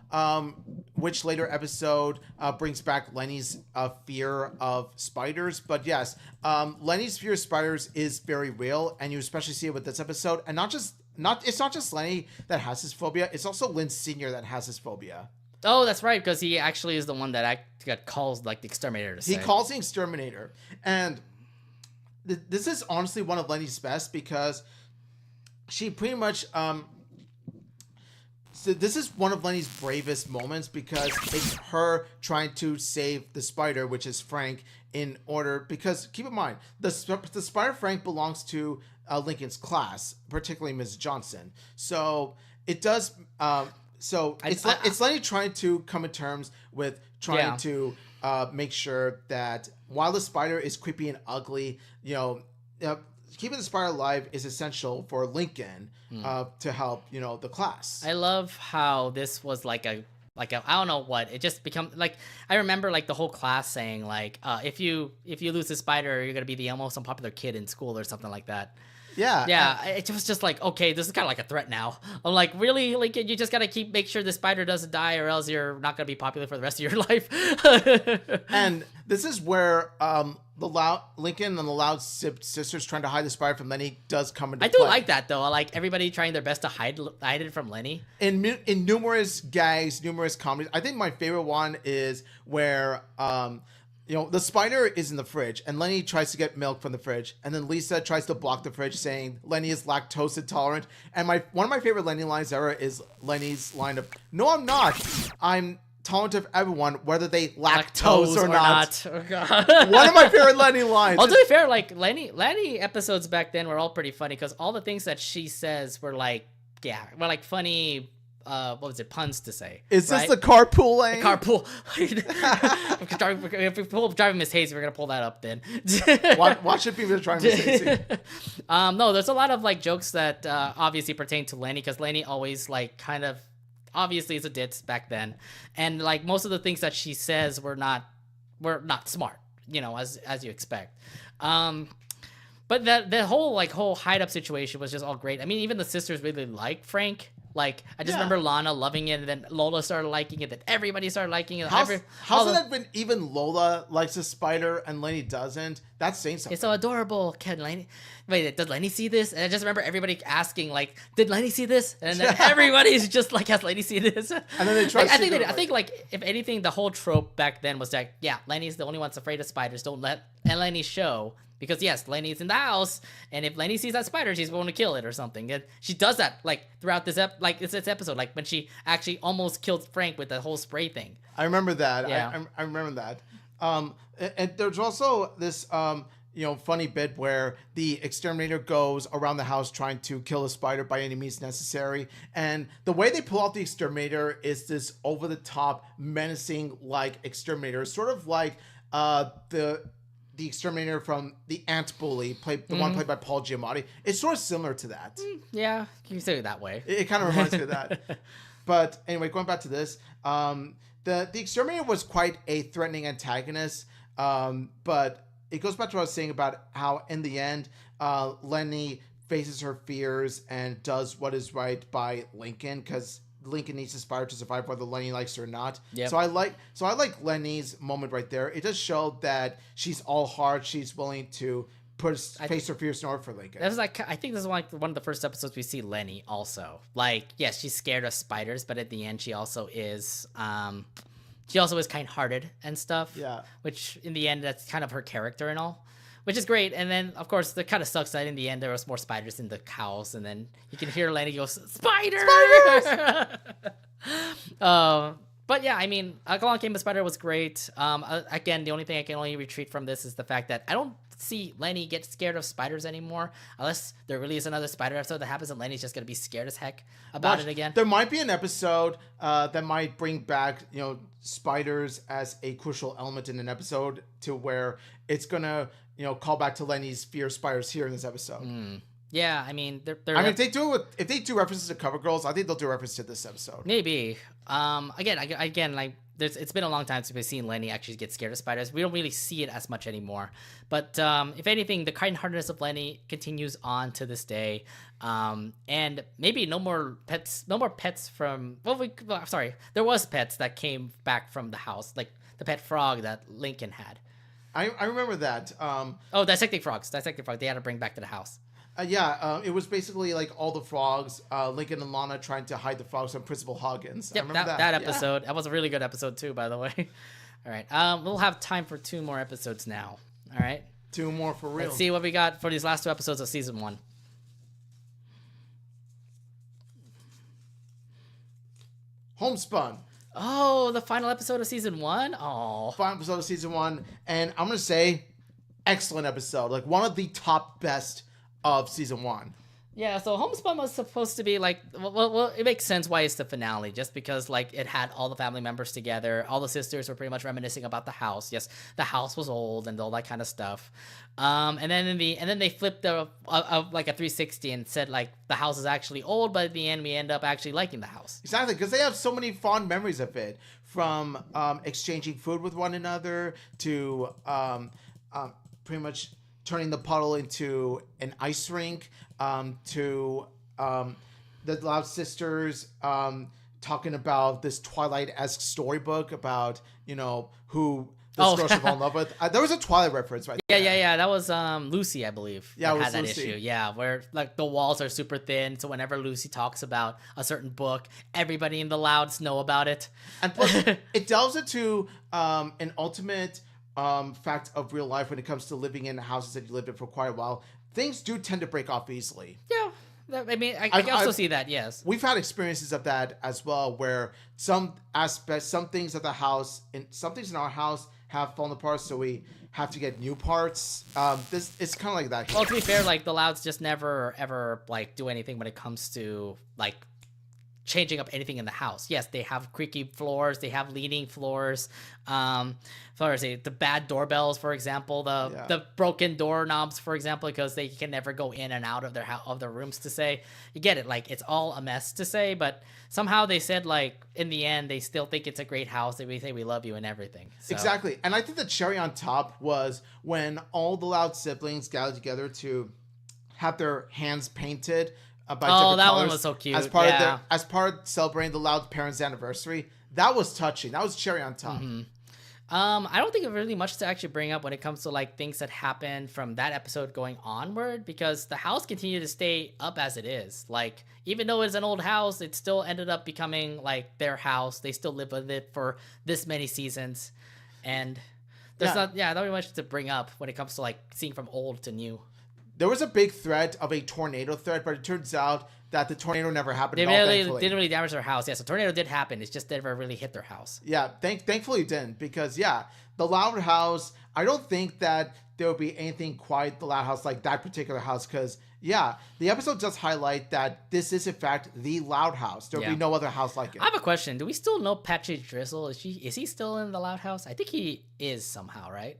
which later episode brings back Lenny's fear of spiders, but yes, Lenny's fear of spiders is very real, and you especially see it with this episode, and it's not just Lenny that has this phobia, it's also Lynn Sr. that has this phobia. Oh, that's right, because he actually is the one that calls like the exterminator to say. He calls the exterminator, and this is honestly one of Lenny's best because she pretty much so this is one of Lenny's bravest moments because it's her trying to save the spider, which is Frank, in order, because keep in mind the spider Frank belongs to Lincoln's class, particularly Ms. Johnson. So it does. It's Lenny trying to come to terms with trying to make sure that while the spider is creepy and ugly, keeping the spider alive is essential for Lincoln to help the class. I love how this was like a I don't know what it just become like. I remember like the whole class saying like if you lose the spider, you're gonna be the most unpopular kid in school or something like that. Yeah. It was just like, okay, this is kind of like a threat now. I'm like, really? Like, you just got to make sure the spider doesn't die or else you're not going to be popular for the rest of your life. And this is where the loud Lincoln and the loud sisters trying to hide the spider from Lenny does come into I play. do like that though. I like everybody trying their best to hide it from Lenny. In numerous gags, numerous comedies. I think my favorite one is where the spider is in the fridge and Lenny tries to get milk from the fridge, and then Lisa tries to block the fridge saying Lenny is lactose intolerant. And one of my favorite Lenny lines ever is Lenny's line of, "No, I'm not. I'm tolerant of everyone, whether they lactose or not." Oh, God. One of my favorite Lenny lines. I'll to be fair, like Lenny episodes back then were all pretty funny because all the things that she says were like, funny. What was it? Puns to say. Is right? this the carpooling? Carpool. If we pull up Driving Miss Hazy, we're gonna pull that up then. Watch it be Driving Miss Hazy. No, there's a lot of like jokes that obviously pertain to Lenny because Lenny always like kind of obviously is a ditz back then, and like most of the things that she says were not smart, as you expect. But the whole hide up situation was just all great. I mean, even the sisters really like Frank. Like, I just remember Lana loving it, and then Lola started liking it, then everybody started liking it. How's it that when even Lola likes a spider and Lenny doesn't? That's saying something. It's so adorable. Can Lenny... Wait, did Lenny see this? And I just remember everybody asking, like, did Lenny see this? And then everybody's just like, has Lenny seen this? And then they try I think, like, if anything, the whole trope back then was like, yeah, Lenny's the only one that's afraid of spiders. Don't let Lenny show. Because, yes, Lenny's in the house, and if Lenny sees that spider, she's going to kill it or something. And she does that, like, throughout this episode, like, when she actually almost killed Frank with the whole spray thing. I remember that. Yeah. I remember that. And there's also this, funny bit where the exterminator goes around the house trying to kill a spider by any means necessary. And the way they pull out the exterminator is this over-the-top, menacing, like, exterminator. It's sort of like the exterminator from the Ant Bully, one played by Paul Giamatti. It's sort of similar to that. Yeah, you can say it that way. It kind of reminds me of that. But anyway, going back to this, the exterminator was quite a threatening antagonist. But it goes back to what I was saying about how in the end, Lenny faces her fears and does what is right by Lincoln, because Lincoln needs to spider to survive whether Lenny likes her or not. Yep. So I like Lenny's moment right there. It does show that she's all heart. She's willing to face her fears in order for Lincoln. That was like, I think this is like one of the first episodes we see Lenny also. Like, yes, she's scared of spiders, but at the end she also is kind-hearted and stuff. Yeah. Which in the end that's kind of her character and all. Which is great. And then, of course, it kind of sucks that in the end there was more spiders in the house. And then you can hear Lenny go, "Spiders!" But yeah, I mean, Along Came the Spider was great. Again, the only thing I can only retreat from this is the fact that I don't see Lenny get scared of spiders anymore. Unless there really is another spider episode that happens and Lenny's just going to be scared as heck about it again. There might be an episode that might bring back, spiders as a crucial element in an episode to where it's going to... call back to Lenny's fear of spiders here in this episode. Yeah, I mean, if they do references to Cover Girls, I think they'll do reference to this episode. Maybe. Again, like it's been a long time since we've seen Lenny actually get scared of spiders. We don't really see it as much anymore. But if anything, the kind-heartedness of Lenny continues on to this day. And maybe no more pets from. Sorry, there was pets that came back from the house, like the pet frog that Lincoln had. I remember that. Dissecting frogs. They had to bring back to the house. It was basically like all the frogs, Lincoln and Lana trying to hide the frogs from Principal Huggins. Yep, that episode. Yeah. That was a really good episode too, by the way. All right, we'll have time for 2 more episodes now. All right, 2 more for real. Let's see what we got for these last 2 episodes of season 1. Homespun. Oh, the final episode of season 1? Oh. Final episode of season 1. And I'm going to say, excellent episode. Like, one of the top best of season 1. Yeah, so Homespun was supposed to be like, well, it makes sense why it's the finale, just because like it had all the family members together, all the sisters were pretty much reminiscing about the house. Yes, the house was old and all that kind of stuff. And then they flipped like a 360 and said like the house is actually old, but at the end we end up actually liking the house. Exactly, because they have so many fond memories of it, from exchanging food with one another to pretty much turning the puddle into an ice rink, to the Loud Sisters talking about this Twilight-esque storybook about, who this girl should fall in love with. There was a Twilight reference, right? Yeah. That was Lucy, I believe. Yeah, it was had that Lucy. issue. Yeah, where like the walls are super thin, so whenever Lucy talks about a certain book, everybody in the Louds know about it. And plus, it delves into an ultimate fact of real life when it comes to living in houses that you lived in for quite a while. Things do tend to break off easily. Yeah. I mean, I can also see that, yes. We've had experiences of that as well, where some things in our house have fallen apart, so we have to get new parts. It's kind of like that here. Well, to be fair, like the Louds just never ever like do anything when it comes to like changing up anything in the house. Yes, they have creaky floors, they have leaning floors, the bad doorbells, for example, the broken doorknobs, for example, because they can never go in and out of their rooms to say. You get it, like it's all a mess to say, but somehow they said like in the end they still think it's a great house. They say we love you and everything. So. Exactly. And I think the cherry on top was when all the Loud siblings gathered together to have their hands painted by different that colors one was so cute. as part of celebrating the Loud parents' anniversary. That was touching. That was cherry on top. Mm-hmm. I don't think there's really much to actually bring up when it comes to like things that happened from that episode going onward, because the house continued to stay up as it is. Like, even though it's an old house, it still ended up becoming like their house. They still live with it for this many seasons, and there's not really much to bring up when it comes to like seeing from old to new. There was a big threat of a tornado threat, but it turns out that the tornado never happened at all, thankfully. Didn't really damage their house. Yes, a tornado did happen. It's just never really hit their house. Yeah, thankfully it didn't, because, the Loud house, I don't think that there will be anything quite the Loud house like that particular house, because, the episode does highlight that this is, in fact, the Loud house. There will be no other house like it. I have a question. Do we still know Patchy Drizzle? Is he still in the Loud house? I think he is somehow, right?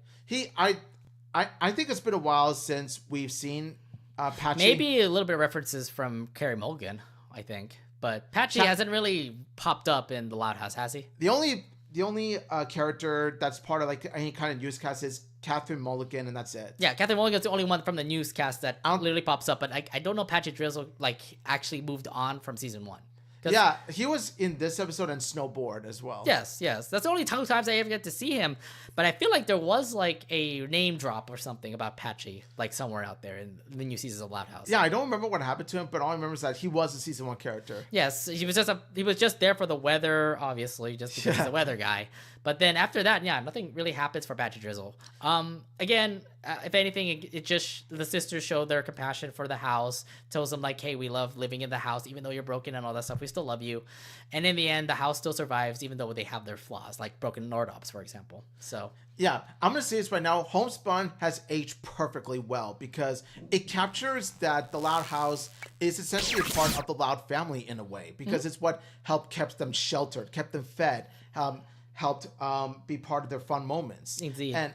I think it's been a while since we've seen Patchy. Maybe a little bit of references from Carey Mulligan, I think. But Patchy hasn't really popped up in the Loud House, has he? The only character that's part of like any kind of newscast is Catherine Mulligan, and that's it. Yeah, Catherine Mulligan's the only one from the newscast that literally pops up. But I don't know Patchy Drizzle like actually moved on from season 1. Yeah, he was in this episode and Snowboard as well. Yes. That's the only 2 times I ever get to see him. But I feel like there was like a name drop or something about Patchy, like somewhere out there in the new seasons of Loud House. Yeah, I don't remember what happened to him, but all I remember is that he was a season 1 character. Yes, he was just there for the weather, obviously, just because he's a weather guy. But then after that, nothing really happens for Patchy Drizzle. Again, if anything, it just the sisters show their compassion for the house, tells them like, hey, we love living in the house, even though you're broken and all that stuff. We still love you, and in the end, the house still survives, even though they have their flaws, like broken doorknobs, for example. So I'm gonna say this right now: Homespun has aged perfectly well, because it captures that the Loud house is essentially a part of the Loud family in a way, because it's what helped kept them sheltered, kept them fed. Helped be part of their fun moments. Indeed. And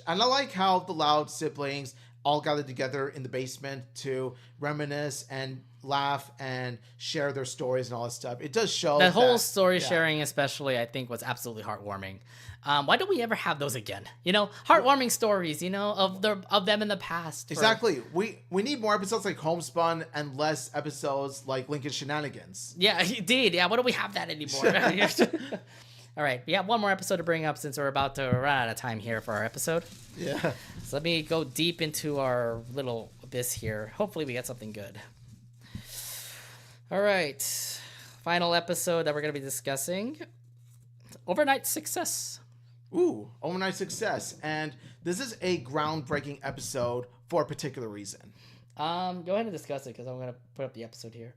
I like how the Loud siblings all gathered together in the basement to reminisce and laugh and share their stories and all that stuff. It does show that whole story sharing, especially, I think, was absolutely heartwarming. Why don't we ever have those again? Heartwarming stories, of them in the past. Exactly. We need more episodes like Homespun and less episodes like Lincoln Shenanigans. Yeah, indeed. Yeah, why don't we have that anymore? All right, we have one more episode to bring up since we're about to run out of time here for our episode. Yeah. So let me go deep into our little abyss here. Hopefully we get something good. All right. Final episode that we're going to be discussing. Overnight Success. Ooh, Overnight Success. And this is a groundbreaking episode for a particular reason. Go ahead and discuss it, because I'm going to put up the episode here.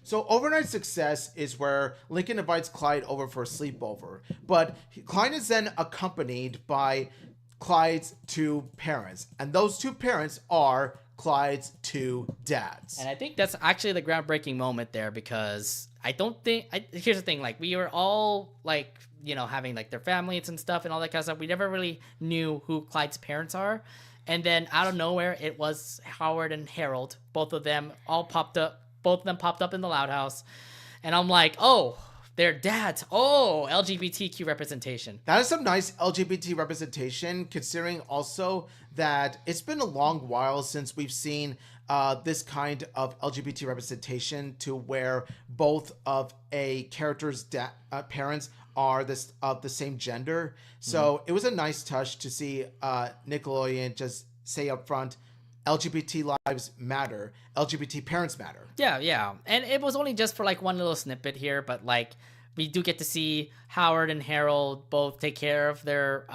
So Overnight Success is where Lincoln invites Clyde over for a sleepover. But Clyde is then accompanied by Clyde's 2 parents. And those 2 parents are Clyde's 2 dads. And I think that's actually the groundbreaking moment there, because I don't think... here's the thing. Like, we were all, like, having, like, their families and stuff and all that kind of stuff. We never really knew who Clyde's parents are. And then out of nowhere, it was Howard and Harold. Both of them popped up in the Loud House. And I'm like, oh, they're dads. Oh, LGBTQ representation. That is some nice LGBT representation, considering also that it's been a long while since we've seen this kind of LGBT representation to where both of a character's parents are this of the same gender. So it was a nice touch to see Nickelodeon just say up front, LGBT lives matter, LGBT parents matter. Yeah. And it was only just for like one little snippet here, but like we do get to see Howard and Harold both take care of their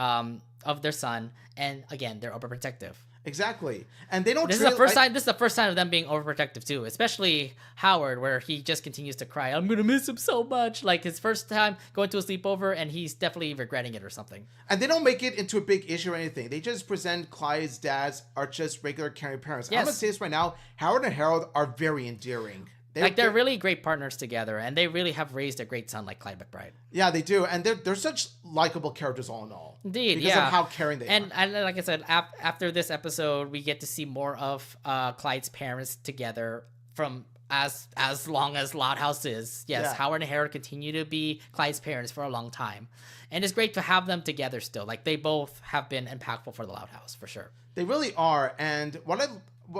son, and again, they're overprotective. Exactly, and they don't. This is the first time. This is the first sign of them being overprotective too, especially Howard, where he just continues to cry. I'm gonna miss him so much. Like his first time going to a sleepover, and he's definitely regretting it or something. And they don't make it into a big issue or anything. They just present Clyde's dads are just regular caring parents. Yes. I'm gonna say this right now: Howard and Harold are very endearing. They're really great partners together, and they really have raised a great son like Clyde McBride. Yeah, they do, and they're such likable characters all in all. Indeed, because of how caring they are. And like I said, after this episode, we get to see more of Clyde's parents together from as long as Loud House is. Yes, yeah. Howard and Harold continue to be Clyde's parents for a long time, and it's great to have them together still. Like they both have been impactful for the Loud House for sure. They really are, and what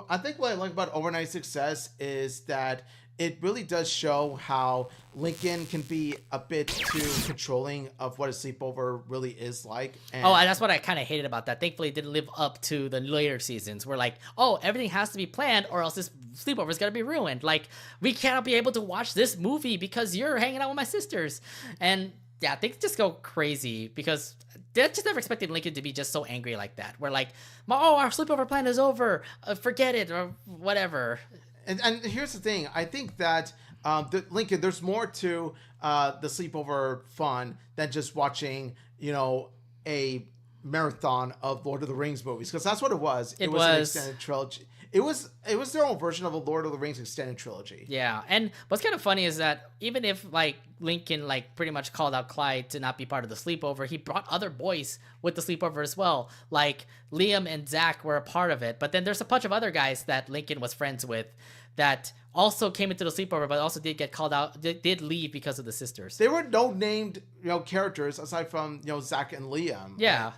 I think what I like about Overnight Success is that it really does show how Lincoln can be a bit too controlling of what a sleepover really is like. And that's what I kind of hated about that. Thankfully, it didn't live up to the later seasons where like, oh, everything has to be planned or else this sleepover is going to be ruined. Like, we cannot be able to watch this movie because you're hanging out with my sisters. And yeah, things just go crazy because they just never expected Lincoln to be just so angry like that. We're like, oh, our sleepover plan is over. Forget it or whatever. And here's the thing. I think that Lincoln, there's more to the sleepover fun than just watching, a marathon of Lord of the Rings movies, because that's what it was. It was an extended trilogy. It was their own version of a Lord of the Rings extended trilogy. Yeah, and what's kind of funny is that even if like Lincoln like pretty much called out Clyde to not be part of the sleepover, he brought other boys with the sleepover as well. Like Liam and Zach were a part of it, but then there's a bunch of other guys that Lincoln was friends with that also came into the sleepover, but also did get called out, did leave because of the sisters. There were no named characters aside from Zach and Liam. Yeah. Like,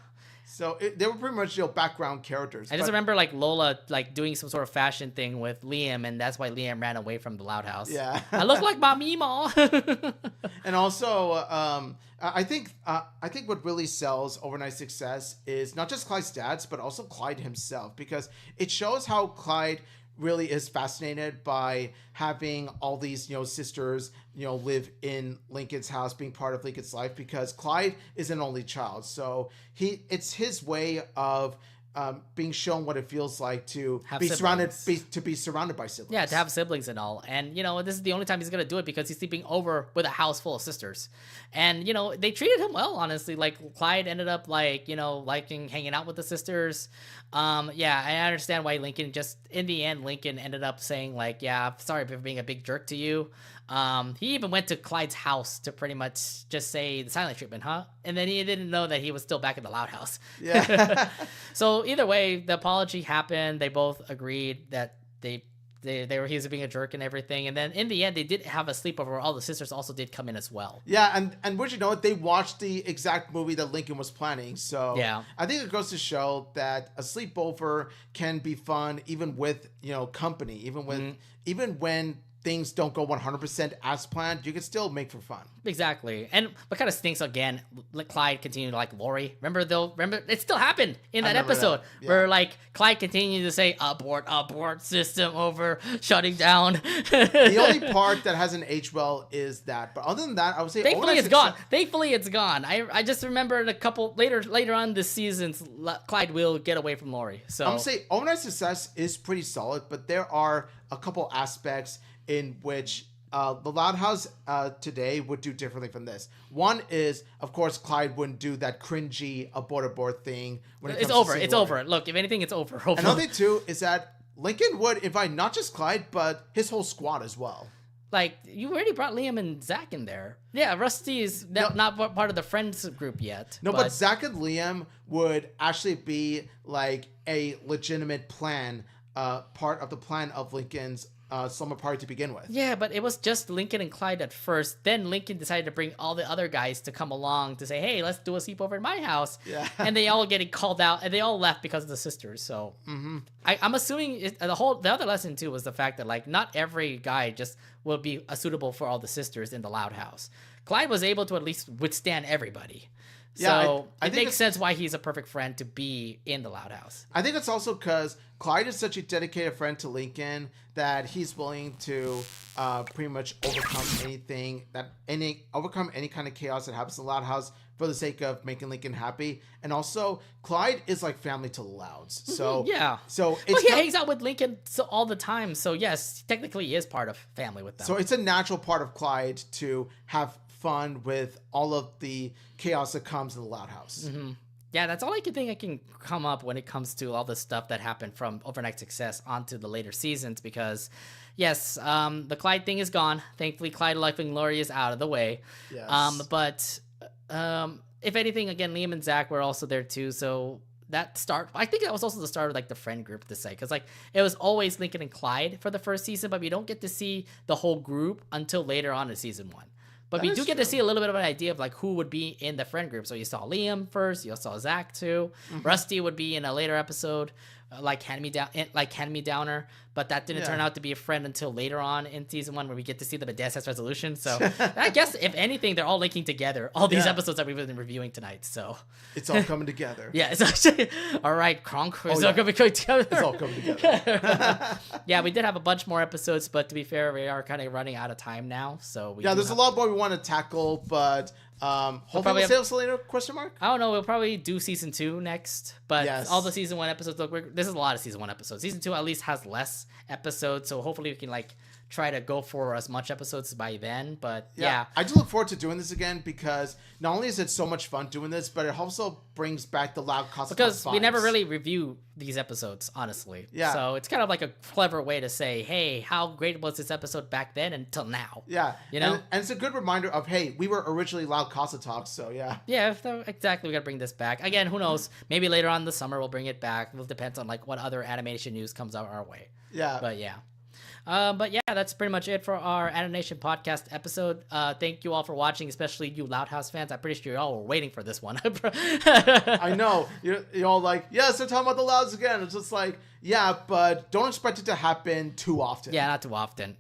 so they were pretty much background characters. I just remember like Lola like doing some sort of fashion thing with Liam, and that's why Liam ran away from the Loud House. Yeah, I look like my Meemaw. And also, I think what really sells Overnight Success is not just Clyde's dads, but also Clyde himself, because it shows how Clyde really is fascinated by having all these sisters live in Lincoln's house, being part of Lincoln's life, because Clyde is an only child, so it's his way of being shown what it feels like to be surrounded by siblings. Yeah, to have siblings and all. And this is the only time he's gonna do it because he's sleeping over with a house full of sisters. And they treated him well, honestly. Like Clyde ended up liking hanging out with the sisters. Yeah, I understand why Lincoln in the end Lincoln ended up saying like, yeah, sorry for being a big jerk to you. He even went to Clyde's house to pretty much just say the silent treatment, huh? And then he didn't know that he was still back in the Loud House. Yeah. So either way, the apology happened. They both agreed that he was being a jerk and everything. And then in the end, they did have a sleepover where all the sisters also did come in as well. Yeah, and would you know it, they watched the exact movie that Lincoln was planning. So yeah, I think it goes to show that a sleepover can be fun even with company, even when things don't go 100% as planned, you can still make for fun. Exactly. And what kind of stinks again, Clyde continued to like Lori. Remember it still happened in that episode Yeah. where like Clyde continued to say abort system over, shutting down. The only part that hasn't aged well is that. But other than that, I would say Thankfully it's gone. I just remembered a couple later on this season, Clyde will get away from Lori. So I'm gonna say Overnight Success is pretty solid, but there are a couple aspects in which the Loud House today would do differently from this. One is, of course, Clyde wouldn't do that cringy abort thing. It's over. Look, if anything, it's over. Another thing, too, is that Lincoln would invite not just Clyde, but his whole squad as well. Like, you already brought Liam and Zach in there. Yeah, Rusty is not part of the friends group yet. No, but Zach and Liam would actually be like a legitimate plan, part of the plan of Lincoln's slumber party to begin with. Yeah, but it was just Lincoln and Clyde at first. Then Lincoln decided to bring all the other guys to come along to say, hey, let's do a sleepover in my house. Yeah. And they all getting called out, and they all left because of the sisters. So I'm assuming the other lesson too was the fact that like not every guy just will be suitable for all the sisters in the Loud House. Clyde was able to at least withstand everybody. Yeah, So I it think makes sense why he's a perfect friend to be in the Loud House. I think it's also because Clyde is such a dedicated friend to Lincoln that he's willing to pretty much overcome any kind of chaos that happens in the Loud House for the sake of making Lincoln happy. And also, Clyde is like family to the Louds. So yeah. So he hangs out with Lincoln all the time. So yes, technically he is part of family with them. So it's a natural part of Clyde to have fun with all of the chaos that comes in the Loud House. Yeah, that's all I can think I can come up when it comes to all the stuff that happened from Overnight Success onto the later seasons because, yes, the Clyde thing is gone. Thankfully, Clyde Life and Glory is out of the way. Yes. But if anything, again, Liam and Zach were also there too, so I think that was also the start of like the friend group to say, because like it was always Lincoln and Clyde for the first season, but we don't get to see the whole group until later on in season 1. But we do get to see a little bit of an idea of like who would be in the friend group. So you saw Liam first, you saw Zach too. Rusty would be in a later episode, like Hand Me Downer, but that didn't turn out to be a friend until later on in season 1 where we get to see them at Death Sets Resolution. So I guess if anything, they're all linking together. All these episodes that we've been reviewing tonight. So it's all coming together. Yeah, it's actually all right. Kronk is all coming together. It's all coming together. Yeah, we did have a bunch more episodes, but to be fair, we are kind of running out of time now. So there's a lot more we want to tackle, but hopefully we'll save later? Question mark. I don't know. We'll probably do season 2 next, but yes. All the season 1 episodes. Look, this is a lot of season 1 episodes. Season 2 at least has less episodes, so hopefully we can like try to go for as much episodes by then. But yeah, I do look forward to doing this again because not only is it so much fun doing this, but it also brings back the Loud Cosmic because we vibes. never really review these episodes, honestly. Yeah. So it's kind of like a clever way to say, hey, how great was this episode back then until now? Yeah. You know? And it's a good reminder of, hey, we were originally Loud Casa Talks, so yeah. Yeah, exactly. We got to bring this back. Again, who knows? Maybe later on in the summer we'll bring it back. It depends on like what other animation news comes out our way. Yeah. But yeah. That's pretty much it for our Anination podcast episode. Thank you all for watching, especially you Loud House fans. I'm pretty sure you all were waiting for this one. I know. You're all like, yes, they're talking about the Louds again. It's just like, yeah, but don't expect it to happen too often. Yeah, not too often.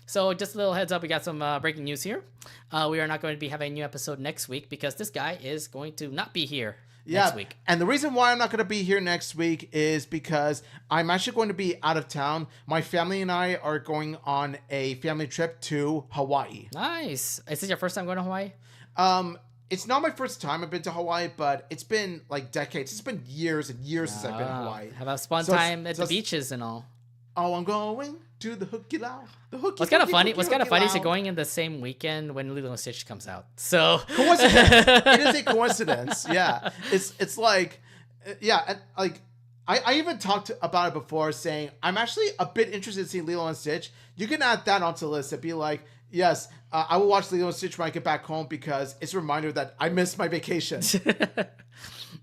So just a little heads up, we got some breaking news here. We are not going to be having a new episode next week because this guy is going to not be here next week. And the reason why I'm not going to be here next week is because I'm actually going to be out of town. My family and I are going on a family trip to Hawaii. Nice. Is this your first time going to Hawaii? It's not my first time I've been to Hawaii, but it's been like decades. It's been years and years since I've been to Hawaii. Have a fun time at the beaches and all. Oh, I'm going to the Hooky Lau. What's kind of funny is you're going in the same weekend when Lilo and Stitch comes out. So coincidence. It is a coincidence. Yeah. It's like, yeah, and like I even talked about it before, saying I'm actually a bit interested in seeing Lilo and Stitch. You can add that onto the list and be like, yes, I will watch Lilo and Stitch when I get back home because it's a reminder that I missed my vacation.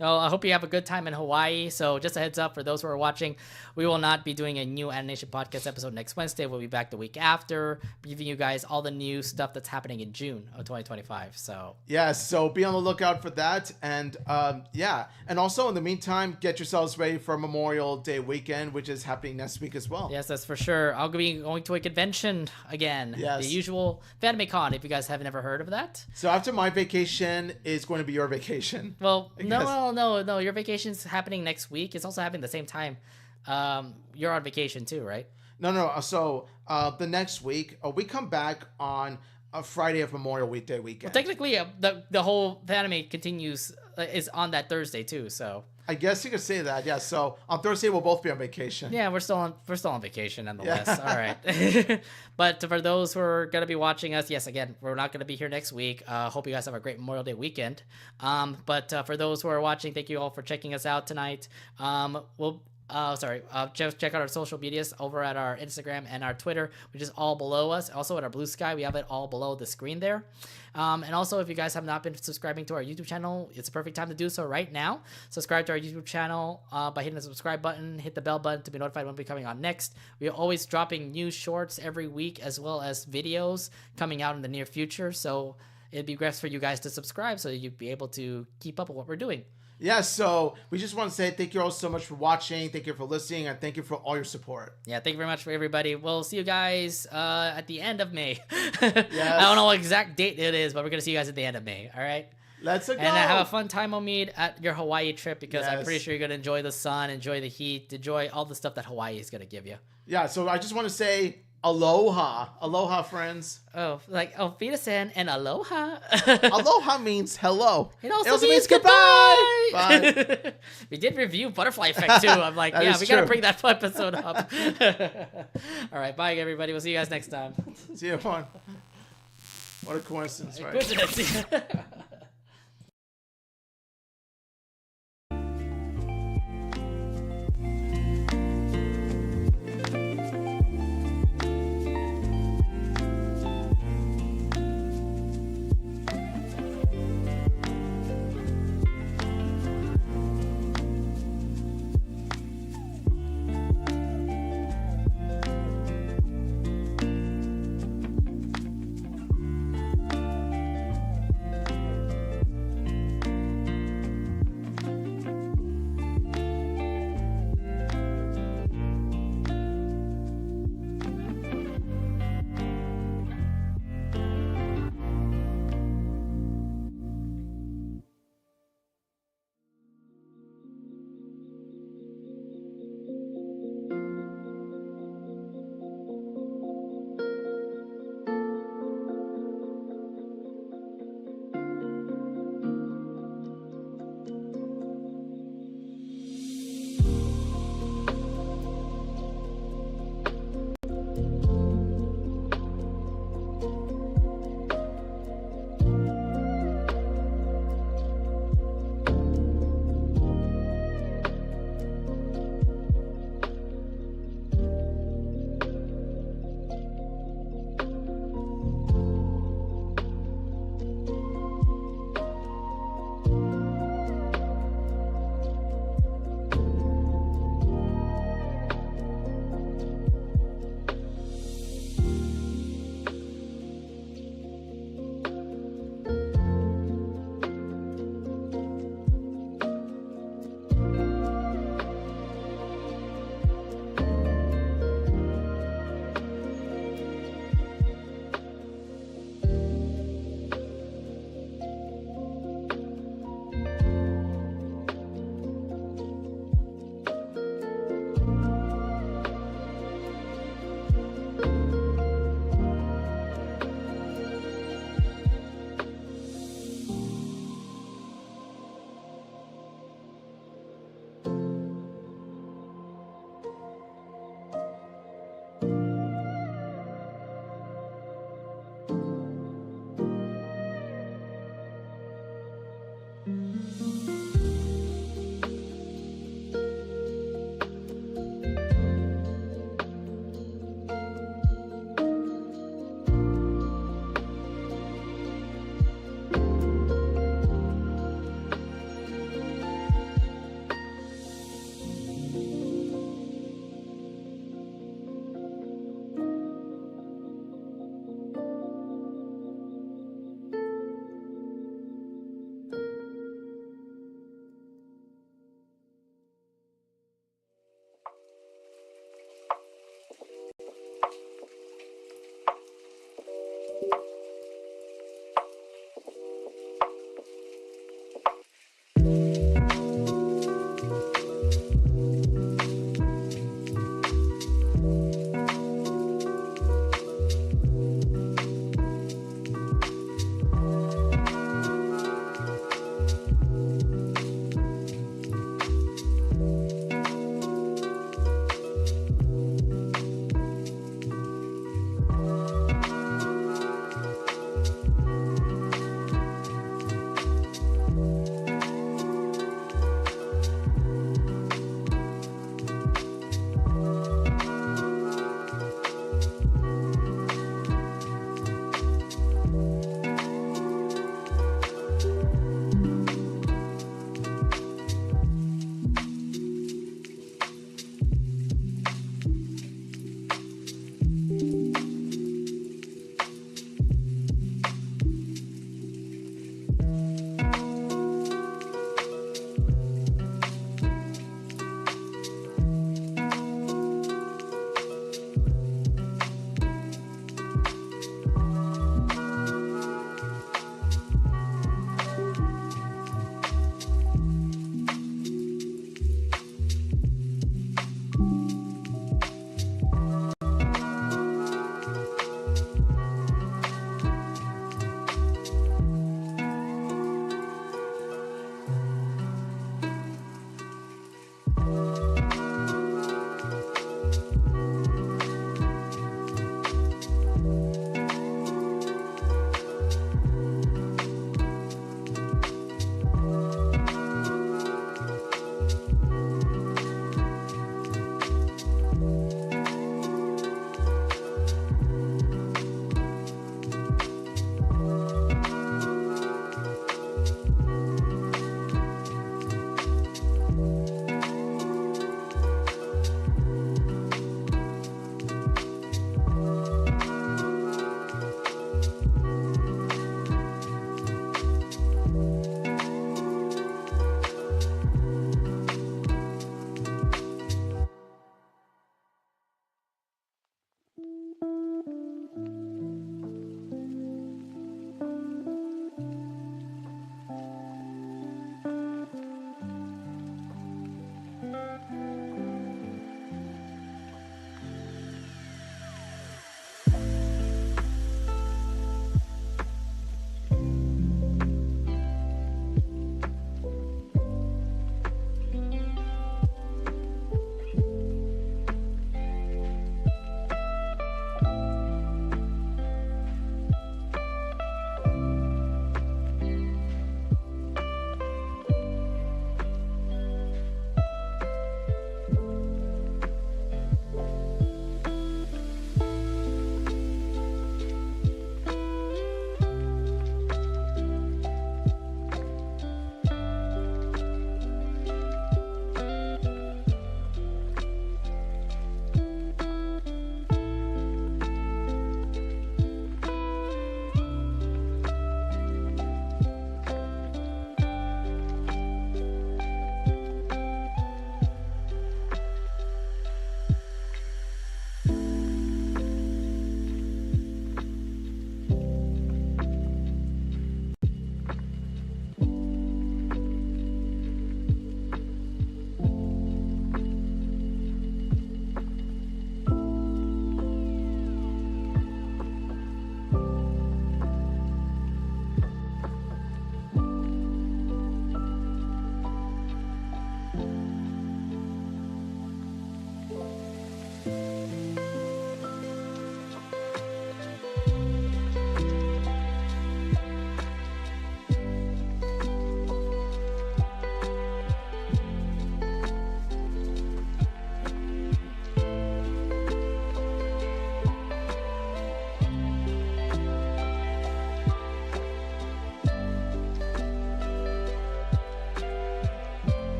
Well, I hope you have a good time in Hawaii. So just a heads up for those who are watching, we will not be doing a new Anination podcast episode next Wednesday. We'll be back the week after, giving you guys all the new stuff that's happening in June of 2025. So yeah, so be on the lookout for that. And and also in the meantime, get yourselves ready for Memorial Day weekend, which is happening next week as well. Yes, that's for sure. I'll be going to a convention again. Yes. The usual FanimeCon, if you guys have never heard of that. So after my vacation is going to be your vacation. Well, no. Your vacation's happening next week. It's also happening at the same time. You're on vacation too, right? No. So the next week, we come back on a Friday of Memorial Day weekend. Well, technically, the whole anime continues is on that Thursday too. So I guess you could say that. Yeah. So on Thursday we'll both be on vacation. Yeah, we're still on vacation nonetheless. Yeah. All right. But for those who are gonna be watching us, yes, again, we're not gonna be here next week. Hope you guys have a great Memorial Day weekend. But for those who are watching, thank you all for checking us out tonight. Just check out our social medias over at our Instagram and our Twitter, which is all below us. Also at our Blue Sky, we have it all below the screen there. And also, if you guys have not been subscribing to our YouTube channel, it's a perfect time to do so right now. Subscribe to our YouTube channel by hitting the subscribe button, hit the bell button to be notified when we're coming on next. We are always dropping new shorts every week, as well as videos coming out in the near future. So it'd be best for you guys to subscribe so you'd be able to keep up with what we're doing. Yeah, so we just want to say thank you all so much for watching. Thank you for listening, and thank you for all your support. Yeah, thank you very much for everybody. We'll see you guys at the end of May. Yes. I don't know what exact date it is, but we're going to see you guys at the end of May. All right? Let's go. And have a fun time, Omid, at your Hawaii trip, because I'm Yes. pretty sure you're going to enjoy the sun, enjoy the heat, enjoy all the stuff that Hawaii is going to give you. Yeah, so I just want to say aloha. Aloha, friends. Oh, like auf Wiedersehen and aloha. Aloha means hello. It also means goodbye. Bye. We did review Butterfly Effect too. I'm like, yeah, we got to bring that episode up. All right, bye, everybody. We'll see you guys next time. See you, fun. What a coincidence, right? Coincidence.